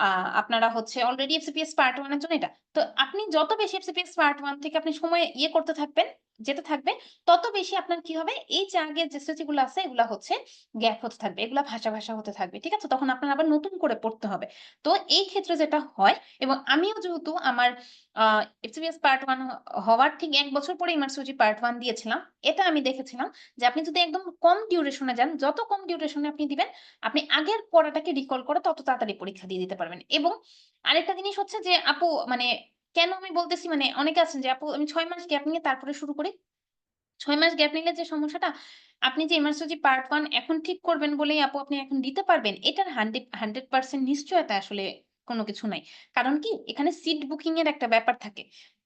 আ আপনারা হচ্ছে অলরেডি এফসিপিএস পার্ট 1 এর জন্য এটা। তো আপনি যত বেশি এফসিপিএস পার্ট 1 থেকে আপনি সময় করতে থাকবেন, যেতে থাকবে, তত বেশি আপনার কি হবে? এই যে আগের যে স্মৃতিগুলো আছে এগুলা হচ্ছে গ্যাপ হতে থাকবে। এগুলা ভাসা, ভাসা হতে থাকবে। ঠিক আছে? তখন আপনার আবার নতুন করে পড়তে হবে। তো এই ক্ষেত্রে যেটা হয় এবং আমিও যেহেতু আমার আ এফসিপিএস পার্ট 1 হওয়ার ঠিক ১ বছর পরে এমআরসিওজি পার্ট 1 দিয়েছিলাম। এটা আমি দেখেছিলাম যে আপনি যদি একদম কম ডিউরেশন এ যান, যত কম ডিউরেশন এ আপনি দিবেন, আপনি আগের পড়াটাকে রিকল করে তত তাড়াতাড়ি পরীক্ষা দিয়ে দিতে পারবেন। এবং আরেকটা জিনিস হচ্ছে যে আপু মানে কেন আমি বলতেছি মানে অনেকে আছেন যে আপু আমি ৬ মাস গ্যাপ নিয়ে তারপরে শুরু করি। ৬ মাস গ্যাপ নিলে যে সমস্যাটা, আপনি যে এমআরসিওজি পার্ট 1 এখন ঠিক করবেন বলেই আপু আপনি এখন দিতে পারবেন, এটার 100% নিশ্চয়তা আসলে কোন কিছু নাই। কারণ কি? এখানে সিট বুকিং এর একটা ব্যাপার থাকে।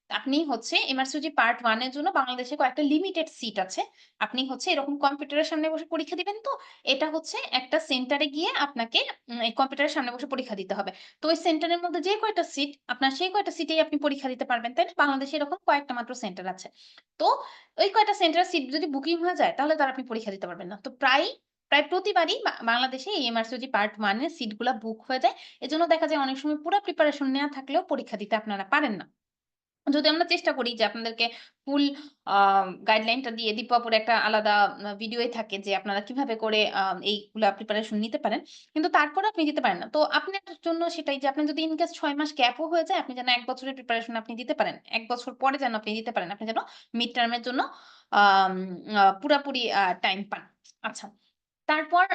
আপনি হচ্ছে এমআরসিওজি পার্ট 1 এর জন্য বাংলাদেশে কয়েকটা লিমিটেড সিট আছে। আপনি হচ্ছে এরকম কম্পিউটারের সামনে বসে পরীক্ষা দিবেন তো, এটা হচ্ছে একটা সেন্টারে গিয়ে আপনাকে এই কম্পিউটারের সামনে বসে পরীক্ষা দিতে হবে। তো ওই সেন্টারের মধ্যে যে কয়টা সিট, আপনার সেই কয়টা সিটেই আপনি পরীক্ষা দিতে পারবেন, তাই না? বাংলাদেশে এরকম কয়েকটা মাত্র সেন্টার আছে। তো ওই কয়টা সেন্টারের সিট যদি বুকিং হয়ে যায় তাহলে তো আর আপনি পরীক্ষা দিতে পারবেন না। তো প্রায় প্রতিবারই বাংলাদেশে এই এমআরসিওজি পার্ট 1 এর সিটগুলা বুক হয়ে যায়। এজন্য দেখা যায় অনেক সময় পুরা প্রিপারেশন নেওয়া থাকলেও পরীক্ষা দিতে আপনারা পারেন না। যদি আমরা চেষ্টা করি যে আপনাদেরকে ফুল আ গাইডলাইনটা দিয়ে দীপাপুর একটা আলাদা ভিডিওই থাকে যে আপনারা কিভাবে করে এইগুলা প্রিপারেশন নিতে পারেন। কিন্তু তারপরেও আপনি দিতে পারেন না। তো আপনার জন্য সেটাই যে আপনার যদি ইন কেস ৬ মাস গ্যাপও হয়ে যায়, আপনি যেন ১ বছরের প্রিপারেশন আপনি দিতে পারেন। ১ বছর পরে যেন আপনি দিতে পারেন। আপনি যেন মিড টার্ম এর জন্য আম পুরাপুরি টাইম পান। আচ্ছা। তারপর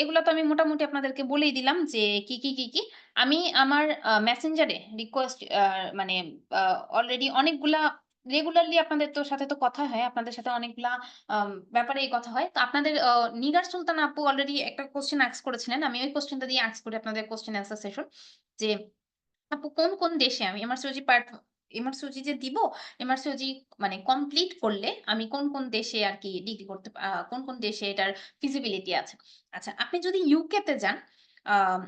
এগুলা তো আমি মোটামুটি আপনাদেরকে বলেই দিলাম যে কি। আমি আমার মেসেঞ্জারে রিকোয়েস্ট মানে আ অলরেডি অনেকগুলা রেগুলারলি আপনাদের সাথে তো কথা হয়। আপনাদের সাথে অনেকগুলা ব্যাপারেই কথা হয়। তো আপনাদের নিগার সুলতানা আপু অলরেডি একটা কোয়েশ্চেন আস্ক করেছিলেন। আমি ওই কোয়েশ্চেনটা দিয়ে আস্ক করি আপনাদের কোয়েশ্চেন অ্যান্সার সেশন। যে আপু কোন দেশে আমি এমআরসিওজি যে দিব, এমআরসিওজি মানে কমপ্লিট করলে আমি কোন দেশে আরকি ডিগ্রি করতে কোন দেশে এটার ফিজিবিলিটি আছে। আচ্ছা, আপনি যদি ইউকে তে যান, আম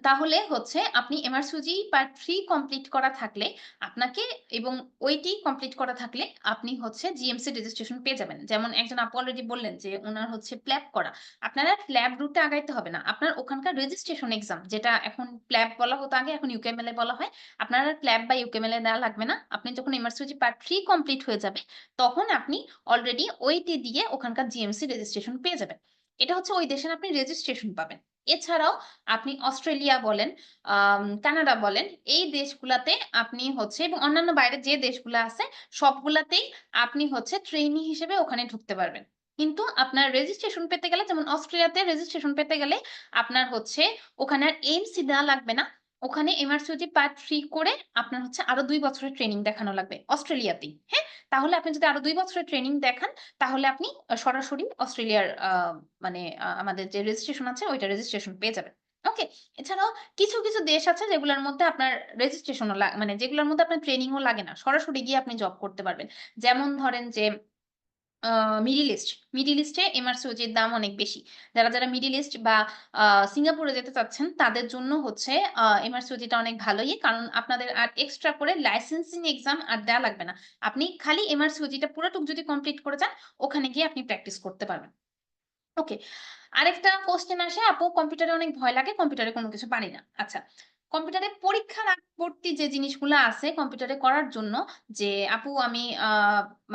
তাহলে হচ্ছে আপনি এমআরসিওজি পার্ট 3 কমপ্লিট করা থাকলে আপনাকে এবং ওইটি কমপ্লিট করা থাকলে আপনি হচ্ছে জিএমসি রেজিস্ট্রেশন পেয়ে যাবেন। যেমন একজন আপু অলরেডি বললেন যে উনার হচ্ছে প্ল্যাব করা। আপনারা প্ল্যাব রুটে আগাইতে হবে না। আপনার ওখানকার রেজিস্ট্রেশন এক্সাম যেটা এখন প্ল্যাব বলা হতো আগে, এখন ইউকেএমএল বলা হয়। আপনার আর প্ল্যাব বা ইউকেএমএল দেওয়া লাগবে না। আপনি যখন এমআরসিওজি পার্ট 3 কমপ্লিট হয়ে যাবে তখন আপনি অলরেডি ওইটি দিয়ে ওখানকার জিএমসি রেজিস্ট্রেশন পেয়ে যাবেন। এটা হচ্ছে ওই দেশের আপনি রেজিস্ট্রেশন পাবেন। এছাড়াও আপনি অস্ট্রেলিয়া বলেন, কানাডা বলেন, এই দেশগুলাতে আপনি হচ্ছে এবং অন্যান্য বাইরের যে দেশগুলা আছে সবগুলাতেই আপনি হচ্ছে ট্রেইনি হিসেবে ওখানে ঢুকতে পারবেন। কিন্তু আপনার রেজিস্ট্রেশন পেতে গেলে যেমন অস্ট্রেলিয়াতে রেজিস্ট্রেশন পেতে গেলে আপনার হচ্ছে ওখানে আর এইমসি দেওয়া লাগবে না। ওখানে এমআরসিওজি পার্ট 3 করে আপনার হচ্ছে আরো ২ বছরের ট্রেনিং দেখানো লাগবে অস্ট্রেলিয়াতেই। হ্যাঁ? তাহলে আপনি যদি আরো ২ বছরের ট্রেনিং দেখান তাহলে আপনি সরাসরি অস্ট্রেলিয়ার মানে আমাদের যে রেজিস্ট্রেশন আছে ওইটা রেজিস্ট্রেশন পেয়ে যাবেন। ওকে? এছাড়াও কিছু দেশ আছে যেগুলোর মধ্যে আপনার রেজিস্ট্রেশনও মানে যেগুলোর মধ্যে আপনার ট্রেনিংও লাগে না। সরাসরি গিয়ে আপনি জব করতে পারবেন। যেমন ধরেন যে আ মিডল ইস্টে এমআরসিওজির দাম অনেক বেশি। যারা মিডল ইস্ট বা আ সিঙ্গাপুরে যেতে চাচ্ছেন তাদের জন্য হচ্ছে এমআরসিওজিটা অনেক ভালোই। কারণ আপনাদের আর এক্সট্রা করে লাইসেন্সিং এক্সাম আর দেয়া লাগবে না। আপনি খালি এমআরসিওজিটা পুরাটুক যদি কমপ্লিট করে যান, ওখানে গিয়ে আপনি প্র্যাকটিস করতে পারবেন। ওকে। আরেকটা কোয়েশ্চেন আসে, আপু কম্পিউটারে অনেক ভয় লাগে, কম্পিউটারে কোনো কিছু পারি না। আচ্ছা, কম্পিউটারে পরীক্ষার আগবর্তী যে জিনিসগুলা আছে কম্পিউটারে করার জন্য যে আপু আমি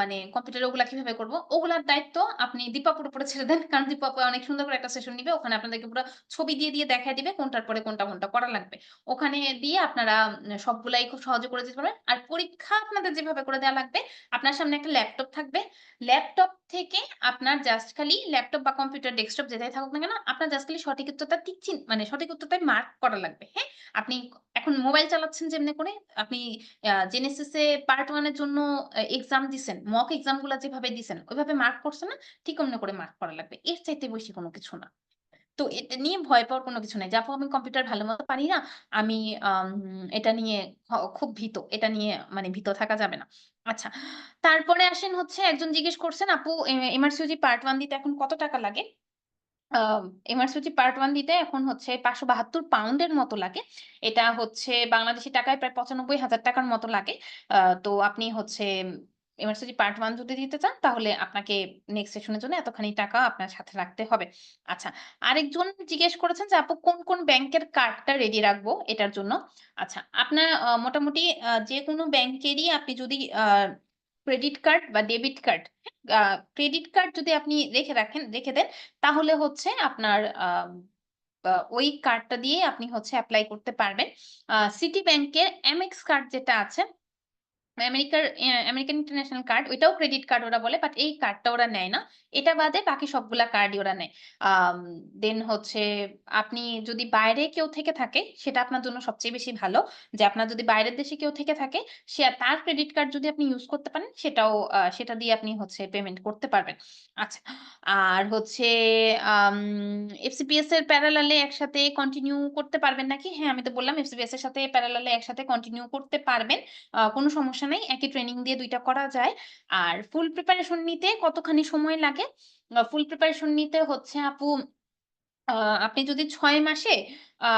মানে কম্পিউটারে ওগুলা কিভাবে করব? ওগুলার দায়িত্ব আপনি দীপাপুর উপরে ছেড়ে দেন। কারণ দীপাপু অনেক সুন্দর করে একটা সেশন নিবে। ওখানে আপনাদেরকে পুরা ছবি দিয়ে দেখায় দিবে কোনটার পরে কোনটা করা লাগবে। ওখানে দিয়ে আপনারা সবগুলাই খুব সহজে করে যেতে পারবেন। আর পরীক্ষা আপনাদের যেভাবে করে দেয়া লাগবে, আপনার সামনে একটা ল্যাপটপ থাকবে। ল্যাপটপ থেকে আপনার জাস্ট খালি ল্যাপটপ বা কম্পিউটার ডেস্কটপ যেটাই থাকুক না কেন, আপনার জাস্ট খালি সঠিক উত্তরটা মানে সঠিক উত্তরটাই মার্ক করা লাগবে। হ্যাঁ? আপনি এখন মোবাইল চালাচ্ছেন যেমনি করে, আপনি জেনেসিস এ পার্ট 1 এর জন্য এক্সাম দিছেন, মক এক্সাম গুলা যেভাবে দিছেন, ওইভাবে মার্ক করছেন না? ঠিক অমনি করে মার্ক করা লাগবে। এর চাইতে বেশি কোনো কিছু না। তো এটা নিয়ে ভয় পাওয়ার কোনো কিছু নাই। যে আপু আমি কম্পিউটার ভালোমতো পারি না। আমি আম এটা নিয়ে খুব ভীত। এটা নিয়ে মানে ভীত থাকা যাবে না। আচ্ছা। তারপরে আসেন হচ্ছে একজন জিজ্ঞেস করছেন আপু এমআরসিওজি পার্ট 1 দিতে এখন কত টাকা লাগে? আ এমআরসিওজি পার্ট 1 দিতে এখন হচ্ছে ৳৫৭২ এর মতো লাগে। এটা হচ্ছে বাংলাদেশী টাকায় প্রায় ৳৯৫,০০০ র মতো লাগে। আ তো আপনি হচ্ছে এমআরসিওজি পার্ট 1 যদি দিতে চান তাহলে আপনাকে নেক্সট সেশনের জন্য এতখানি টাকা আপনার সাথে রাখতে হবে। আচ্ছা, আরেকজন জিজ্ঞেস করেছেন যে আপু কোন ব্যাংকের কার্ডটা রেডি রাখবো এটার জন্য? আচ্ছা, আপনার মোটামুটি যেকোনো ব্যাংকেরই আপনি যদি ক্রেডিট কার্ড বা ডেবিট কার্ড, ক্রেডিট কার্ড যদি আপনি রেখে দেন তাহলে হচ্ছে আপনার ওই কার্ডটা দিয়ে আপনি হচ্ছে এপ্লাই করতে পারবেন। সিটি ব্যাংকের এমএক্স কার্ড যেটা আছে, আমেরিকান ইন্টারন্যাশনাল কার্ড, ওইটাও ক্রেডিট কার্ড ওরা বলে। বাট এই কার্ডটা ওরা নেয় না। এটা বাদে বাকি সবগুলা কার্ডই ওরা নেয়। আম দেন হচ্ছে আপনি যদি বাইরে কেউ থেকে থাকে সেটা আপনার জন্য সবচেয়ে বেশি ভালো। যে আপনার যদি বাইরের দেশে কেউ থেকে থাকে তার ক্রেডিট কার্ড যদি আপনি ইউস করতে পারেন সেটাও সেটা দিয়ে আপনি হচ্ছে পেমেন্ট করতে পারবেন। আচ্ছা। আর হচ্ছে আম এফসিপিএস এর প্যারালাল এ একসাথে কন্টিনিউ করতে পারবেন নাকি? হ্যাঁ, আমি তো বললাম এফসিপিএস এর সাথে প্যারালাল এ একসাথে কন্টিনিউ করতে পারবেন। কোনো সমস্যা সমস্যা নাই, একই ট্রেনিং দিয়ে ২ টা করা যায়। আর ফুল প্রিপারেশন নিতে কতখানি সময় লাগে? ফুল প্রিপারেশন নিতে হচ্ছে আপু আ আপনি যদি ৬ মাসে আ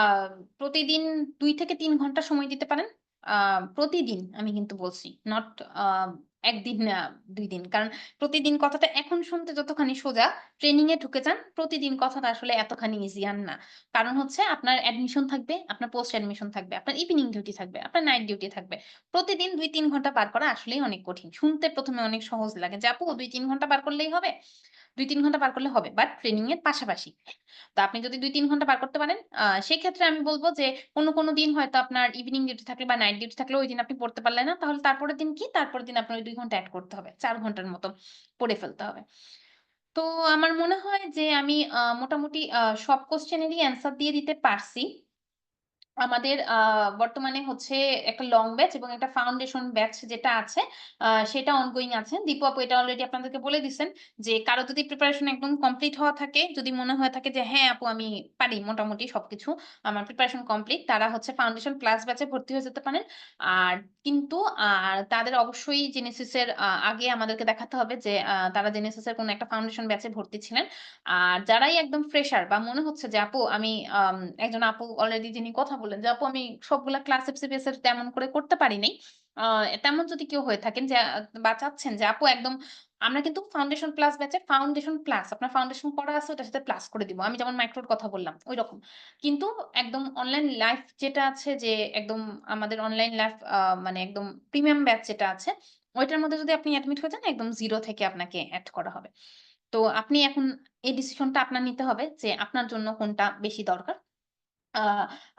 প্রতিদিন ২ থেকে ৩ ঘন্টা সময় দিতে পারেন। আ প্রতিদিন আমি কিন্তু বলছি। নট আ ১ দিন ২ দিন। কারণ প্রতিদিন কথাটা এখন শুনতে যতখানি সোজা, ট্রেনিং এ ঢুকে যান, প্রতিদিন কথাটা আসলে এতখানি ইজি আর না। কারণ হচ্ছে আপনার অ্যাডমিশন থাকবে, আপনার পোস্ট অ্যাডমিশন থাকবে, আপনার ইভনিং ডিউটি থাকবে, আপনার নাইট ডিউটি থাকবে। প্রতিদিন ২-৩ ঘন্টা পার করা আসলেই অনেক কঠিন। শুনতে ১ম এ অনেক সহজ লাগে যে, "আপু ২-৩ ঘন্টা পার করলেই হবে?" ২-৩ ঘন্টা পার করলে হবে। বাট ট্রেনিং এর পাশাপাশি। তো আপনি যদি ২-৩ ঘন্টা পার করতে পারেন, সেক্ষেত্রে আমি বলব যে কোনো দিন হয়তো আপনার ইভনিং ডিউটি থাকলে বা নাইট ডিউটি থাকলে ঐদিন আপনি পড়তে পারলেন না। তাহলে তারপরের দিন কি? তারপরের দিন আপনার ওই ২ ঘন্টা এড করতে হবে। ৪ ঘন্টার মতো পড়ে ফেলতে হবে। তো আমার মনে হয় যে আমি মোটামুটি সব কোয়েশ্চেনেরই অ্যান্সার দিয়ে দিতে পারছি। আমাদের বর্তমানে হচ্ছে একটা লং ব্যাচ এবং একটা ফাউন্ডেশন ব্যাচ যেটা আছে সেটা অনগোইং আছে। দীপু আপু এটা অলরেডি আপনাদেরকে বলে দিছেন যে কারো যদি প্রিপারেশন একদম কমপ্লিট হওয়া থাকে, যদি মনে হয়ে থাকে যে হ্যাঁ, আপু আমি পারি মোটামুটি সবকিছু। আমার প্রিপারেশন কমপ্লিট। তারা হচ্ছে ফাউন্ডেশন প্লাস ব্যাচে ভর্তি হয়ে যেতে পারেন। আর কিন্তু তাদের অবশ্যই জেনেসিস এর আগে আমাদেরকে দেখাতে হবে যে তারা জেনেসিস এর কোনো একটা ফাউন্ডেশন ব্যাচে ভর্তি ছিলেন। আর যারাই একদম ফ্রেশার বা মনে হচ্ছে যে আপু আমি একজন আপু অলরেডি যিনি কথা বললেন যে, "আপু আমি সবগুলা ক্লাস এফসিপিএস এর তেমন করে করতে পারি নাই।" আ তেমন যদি কেউ হয়ে থাকেন যে বা চাচ্ছেন যে আপু একদম আমরা কিন্তু ফাউন্ডেশন প্লাস ব্যাচে ফাউন্ডেশন প্লাস আপনার ফাউন্ডেশন করা আছে ওটার সাথে প্লাস করে দিব। আমি যেমন মাইক্রোর কথা বললাম ঐরকম। কিন্তু একদম অনলাইন লাইফ যেটা আছে যে একদম আমাদের অনলাইন লাইফ মানে একদম প্রিমিয়াম ব্যাচ যেটা আছে, ওইটার মধ্যে যদি আপনি এডমিট হয়ে যান একদম 0 থেকে আপনাকে এড করা হবে। তো আপনি এখন এই ডিসিশনটা আপনার নিতে হবে যে আপনার জন্য কোনটা বেশি দরকার। আ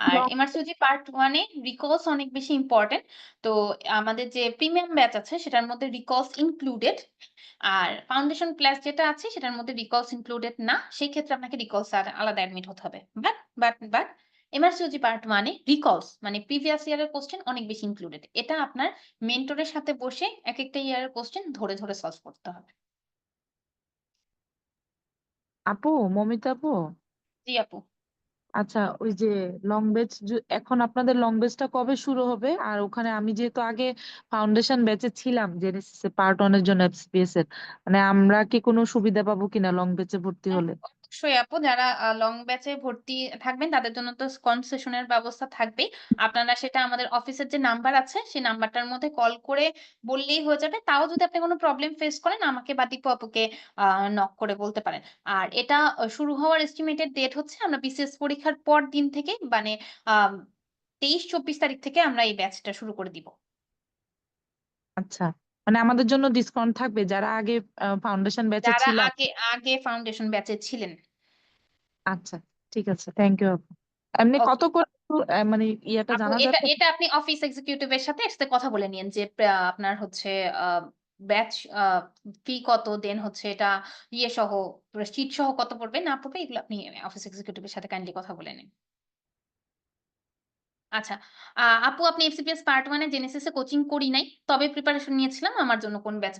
আর লং এমআরসিওজি পার্ট 1 এ রিকলস অনেক বেশি ইম্পোর্টেন্ট। তো আমাদের যে প্রিমিয়াম ব্যাচ আছে সেটার মধ্যে রিকলস ইনক্লুডেড। আর ফাউন্ডেশন প্লাস যেটা আছে সেটার মধ্যে রিকলস ইনক্লুডেড না। সেই ক্ষেত্রে আপনাকে রিকলস আলাদা অ্যাডমিট হতে হবে। But MRCOG part 1 A recalls মানে প্রিভিয়াস ইয়ারের কোয়েশ্চেন অনেক বেশি ইনক্লুডেড। এটা আপনার মেন্টরের সাথে বসে একেকটা ইয়ারের কোয়েশ্চেন ধরে সলভ করতে হবে। আপু, মমিতা আপু, জি আপু। আচ্ছা ওই যে লং বেচ এখন আপনাদের লং বেচটা কবে শুরু হবে? আর ওখানে আমি যেহেতু আগে ফাউন্ডেশন ব্যাচে ছিলাম জেনেসিস পার্ট 1 এর জন্য এফসিপিএস এর, মানে আমরা কি কোনো সুবিধা পাবো কিনা লং বেচে ভর্তি হ্যাঁ, হলে? অবশ্যই আপু যারা লং ব্যাচে ভর্তি থাকবেন তাদের জন্য তো কনসেশনের ব্যবস্থা থাকবেই। আপনারা সেটা আমাদের অফিসের যে নাম্বার আছে সেই নাম্বারটার মধ্যে কল করে বললেই হয়ে যাবে। তাও যদি আপনি কোনো প্রবলেম ফেস করেন আমাকে বা দীপু আপুকে নক করে বলতে পারেন। আর এটা শুরু হওয়ার এস্টিমেটেড ডেট হচ্ছে আমরা বিসিএস পরীক্ষার পর দিন থেকে মানে আম ২৩-২৪ তারিখ থেকে আমরা এই ব্যাচটা শুরু করে দিব। আচ্ছা, মানে আমাদের জন্য ডিসকাউন্ট থাকবে যারা আগে ফাউন্ডেশন ব্যাচে যারা ছিলাম? আগে ফাউন্ডেশন ব্যাচে ছিলেন। আচ্ছা, ঠিক আছে, থ্যাংক ইউ আপু। এমনি কত ওকে। করে একটু, মানে ইয়েটা আপু জানা এটা যাবে? এটা আপনি অফিস এক্সিকিউটিভ এর সাথে কথা বলে নিয়েন যে আপনার হচ্ছে আ ব্যাচ ফি কত দেন হচ্ছে এটা ইয়ে সহ শীট সহ কত পড়বে না পড়বে এগুলো আপনি অফিস এক্সিকিউটিভ এর সাথে কাইন্ডলি কথা বলে নিন। আচ্ছা। আপু আপনি এফসিপিএস পার্ট 1 এ জেনেসিস এ কোচিং করি নাই। তবে প্রিপারেশন নিয়েছিলাম। আমার জন্য কোন ব্যাচ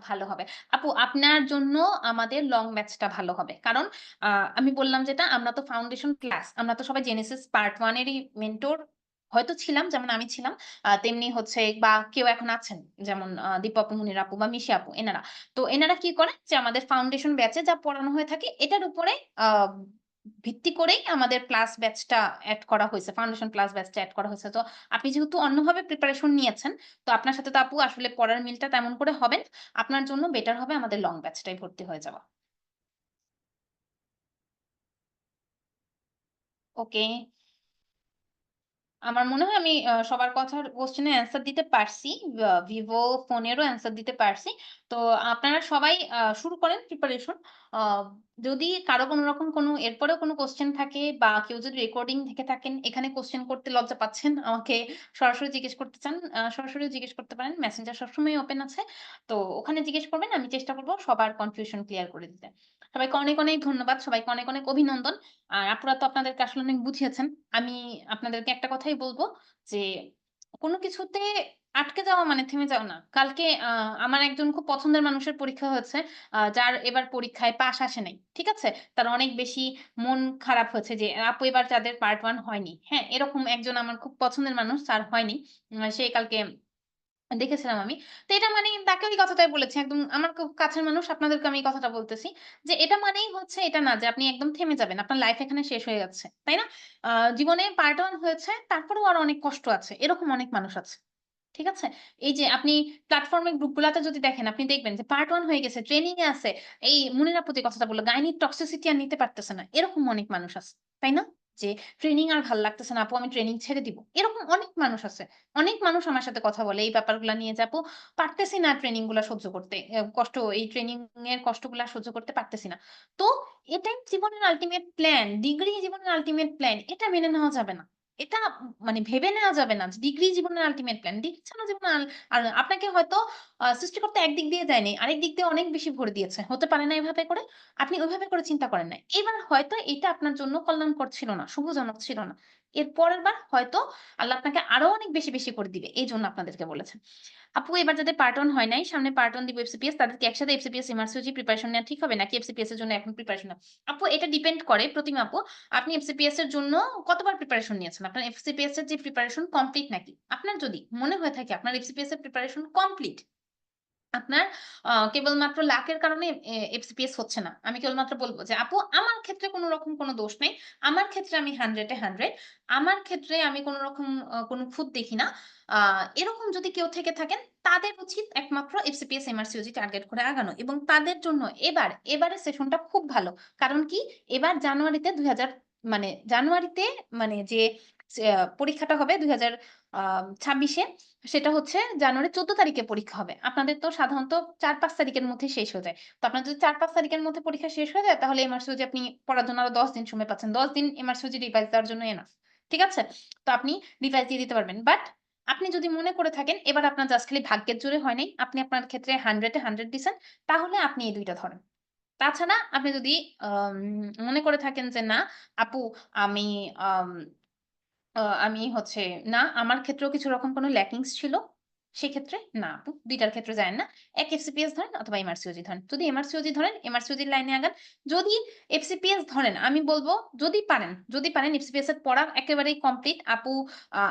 ভালো হবে? আপু আপনার জন্য আমাদের লং ব্যাচটা ভালো হবে। কারণ আ আমি বললাম যেটা আমরা তো ফাউন্ডেশন ক্লাস। আমরা তো সবাই জেনেসিস পার্ট 1 এরই মেন্টর হয়তো ছিলাম যেমন আমি ছিলাম। তেমনি হচ্ছে বা কেউ এখন আছেন যেমন দীপু আপু, মুনির আপু বা মিশি আপু এনারা। তো এনারা কি করেন যে আমাদের ফাউন্ডেশন ব্যাচে যা পড়ানো হয়ে থাকে এটার উপরে আ ভিত্তি করেই আমাদের প্লাস ব্যাচটা এড করা হইছে। ফাউন্ডেশন প্লাস ব্যাচটা এড করা হইছে। তো আপনি যেহেতু অন্যভাবে প্রিপারেশন নিয়েছেন, তো আপনার সাথে তো আপু আসলে পড়ার মিলটা তেমন করে হবে না। আপনার জন্য বেটার হবে আমাদের লং ব্যাচটায় ভর্তি হয়ে যাওয়া। ওকে। আমার মনে হয় আমি সবার কথার কোয়েশ্চেন এর অ্যান্সার দিতে পারছি। ভিভো ফোনেরও অ্যান্সার দিতে পারছি। তো আপনারা সবাই শুরু করেন প্রিপারেশন। আ যদি কারো কোন রকম এরপরেও কোন কোয়েশ্চেন থাকে বা কেউ যদি রেকর্ডিং থেকে থাকেন, এখানে কোয়েশ্চেন করতে লজ্জা পাচ্ছেন, আমাকে সরাসরি জিজ্ঞেস করতে চান, সরাসরিও জিজ্ঞেস করতে পারেন। মেসেঞ্জার সবসময়ই ওপেন আছে। তো ওখানে জিজ্ঞেস করবেন। আমি চেষ্টা করব সবার কনফিউশন ক্লিয়ার করে দিতে। সবাইকে অনেক ধন্যবাদ। সবাইকে অনেক অভিনন্দন। আর আপুরা তো আপনাদেরকে আসলে অনেক বুঝিয়েছেন। আমি আপনাদেরকে একটা কথাই বলব যে, কোন কিছুতে আটকে যাওয়া মানে থেমে যাওয়া না। কালকে আমার একজন খুব পছন্দের মানুষের পরীক্ষা হয়েছে। যার এবার পরীক্ষায় পাস আসে নাই। ঠিক আছে? তার অনেক বেশি মন খারাপ হয়েছে যে, আপু এবার যাদের পার্ট 1 হয়নি। হ্যাঁ? এরকম একজন আমার খুব পছন্দের মানুষ, তার হয়নি। সে কালকে দেখেছিলাম আমি। তো এটা মানে তাকে ওই কথাটাই বলেছি। একদম আমার খুব কাছের মানুষ, আপনাদেরকে আমি এই কথাটা বলতেছি। যে এটা মানেই হচ্ছে এটা না যে আপনি একদম থেমে যাবেন। আপনার লাইফ এখানে শেষ হয়ে যাচ্ছে। তাই না? আ জীবনে পার্ট 1 হয়েছে, তারপরেও আরো অনেক কষ্ট আছে। এরকম অনেক মানুষ আছে। ঠিক আছে? এই যে আপনি প্ল্যাটফর্মের গ্রুপগুলাতে যদি দেখেন, আপনি দেখবেন যে পার্ট 1 হয়ে গেছে, ট্রেনিং এ আছে। এই মুনির আপু যে কথাটা বলল, গাইনিক টক্সিসিটি আর নিতে পারতেছে না। এরকম অনেক মানুষ আছে। তাই না? যে ট্রেনিং আর ভাল লাগতেছে না, আপু আমি ট্রেনিং ছেড়ে দিব। এরকম অনেক মানুষ আছে। অনেক মানুষ আমার সাথে কথা বলে এই ব্যাপারগুলা নিয়ে যে, আপু পারতেছি না ট্রেনিং গুলা সহ্য করতে। এই ট্রেনিং এর কষ্টগুলা সহ্য করতে পারতেছি না। তো এটাই জীবনের আল্টিমেট প্ল্যান। ডিগ্রি জীবনের আল্টিমেট প্ল্যান। এটা মেনে নেওয়া যাবে না। এটা মানে ভেবে নেওয়া যাবে না যে ডিগ্রি জীবনের আল্টিমেট প্ল্যান। ডিগ্রি ছাড়া জীবনে আর আপনাকে হয়তো সৃষ্টিকর্তা একদিক দিয়ে দেয়নি। আরেক দিক দিয়ে অনেক বেশি ভরে দিয়েছে। হতে পারে না এভাবে করে? আপনি ওইভাবে করে চিন্তা করেন নাই। এবার হয়তো এটা আপনার জন্য কল্যাণকর ছিল না, শুভজনক ছিল না। এর পরের বার হয়তো আল্লাহ আপনাকে আরো অনেক বেশি, বেশি করে দিবে। এইজন্য আপনাদেরকে বলেছেন। আপু এবার যাদের পার্ট 1 হয় নাই, সামনে পার্ট 1 দিব এফসিপিএস, তাদের কি একসাথে এফসিপিএস, এমআরসিওজি প্রিপারেশন নেওয়া ঠিক হবে নাকি এফসিপিএস এর জন্য এখন প্রিপারেশন নেওয়া? আপু এটা ডিপেন্ড করে প্রতিমা আপু, আপনি এফসিপিএস এর জন্য কতবার প্রিপারেশন নিয়েছেন? আপনার এফসিপিএস এর যে প্রিপারেশন কমপ্লিট নাকি? আপনার যদি মনে হয়ে থাকে আপনার এফসিপিএস এর প্রিপারেশন কমপ্লিট, আপনার কেবলমাত্র লাকের কারণে এফসিপিএস হচ্ছে না। আমি কেবলমাত্র বলব যে, "আপু আমার ক্ষেত্রে কোন রকম কোন দোষ নাই। আমার ক্ষেত্রে আমি 100 এ 100 আমার ক্ষেত্রে আমি কোন রকম কোন খুঁত দেখি না।" আ এরকম যদি কেউ থেকে থাকেন, তাদের উচিত একমাত্র এফসিপিএস, এমআরসিওজি টার্গেট করে আগানো এবং তাদের জন্য এবারের সেশনটা খুব ভালো। কারণ কি? এবার জানুয়ারিতে ২০০০ মানে জানুয়ারিতে মানে যে পরীক্ষাটা হবে ২০২৬ এ সেটা হচ্ছে জানুয়ারির ১৪ তারিখে পরীক্ষা হবে। আপনাদের তো সাধারণত ৪-৫ তারিখের মধ্যে শেষ হয়ে যায়। তো আপনার যদি ৪-৫ তারিখের মধ্যে পরীক্ষা শেষ হয়ে যায় তাহলে এমআরসিওজি আপনি পড়ার জন্য আরো ১০ দিন সময় পাচ্ছেন। ১০ দিন এমআরসিওজি রিভাইজ দেওয়ার জন্য এনাফ। ঠিক আছে? তো আপনি রিভাইজ দিয়ে দিতে পারবেন। বাট আপনি যদি মনে করে থাকেন এবার আপনার জাস্ট খালি ভাগ্যের জোরে হয় নাই, আপনি আপনার ক্ষেত্রে 100 এ 100 দিছেন, তাহলে আপনি এই ২ টা ধরেন। তাছাড়া আপনি যদি আম মনে করে থাকেন যে না আপু আমি আম আমি হচ্ছে না, আমার ক্ষেত্রেও কিছু রকম কোনো ল্যাকিংস ছিল। সেক্ষেত্রে না আপু ২ টার ক্ষেত্রে যায়েন না। এক এফসিপিএস ধরেন অথবা এমআরসিওজি ধরেন। যদি এমআরসিওজি ধরেন, এমআরসিওজির লাইনে আগান। যদি এফসিপিএস ধরেন, আমি বলব যদি পারেন এফসিপিএস এর পড়া একেবারেই কমপ্লিট। আপু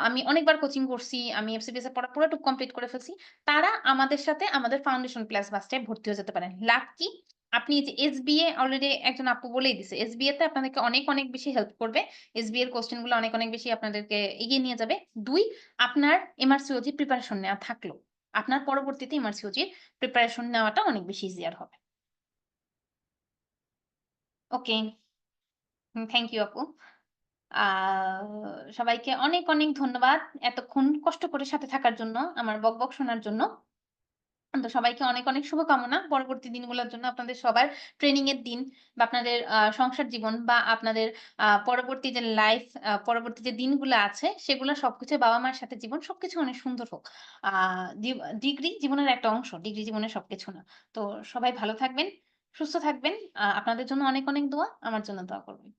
আমি অনেকবার কোচিং করছি। আমি এফসিপিএস এর পড়া পুরাটুক কমপ্লিট করে ফেলছি। তারা আমাদের সাথে আমাদের ফাউন্ডেশন প্লাস ব্যাচটায় ভর্তি হয়ে যেতে পারেন। লাভ কি? আপনি এই যে এসবিএ অলরেডি একজন আপু বলেই দিছে। এসবিএ তে আপনাদেরকে অনেক, অনেক বেশি হেল্প করবে। এসবিএ এর কোয়েশ্চেন গুলো অনেক, অনেক বেশি আপনাদেরকে এগিয়ে নিয়ে যাবে। ২ আপনার এমআরসিওজি প্রিপারেশন নেওয়া থাকলো। আপনার পরবর্তীতে এমআরসিওজির প্রিপারেশন নেওয়াটা অনেক বেশি ইজিয়ার হবে। ওকে। থ্যাংক ইউ আপু। আ সবাইকে অনেক, অনেক ধন্যবাদ। এতক্ষণ কষ্ট করে সাথে থাকার জন্য, আমার বকবক শোনার জন্য। তো সবাইকে অনেক, অনেক শুভকামনা। পরবর্তী দিনগুলোর জন্য আপনাদের সবার ট্রেনিং এর দিন বা আপনাদের সংসার জীবন বা আপনাদের পরবর্তী যে লাইফ পরবর্তী যে দিনগুলো আছে সেগুলো সবকিছু বাবা-মায়ের সাথে জীবন সবকিছু অনেক সুন্দর হোক। আ জি ডিগ্রি জীবনের একটা অংশ। ডিগ্রি জীবনের সবকিছু না। তো সবাই ভালো থাকবেন, সুস্থ থাকবেন। আপনাদের জন্য অনেক, অনেক দোয়া। আমার জন্য দোয়া করবেন।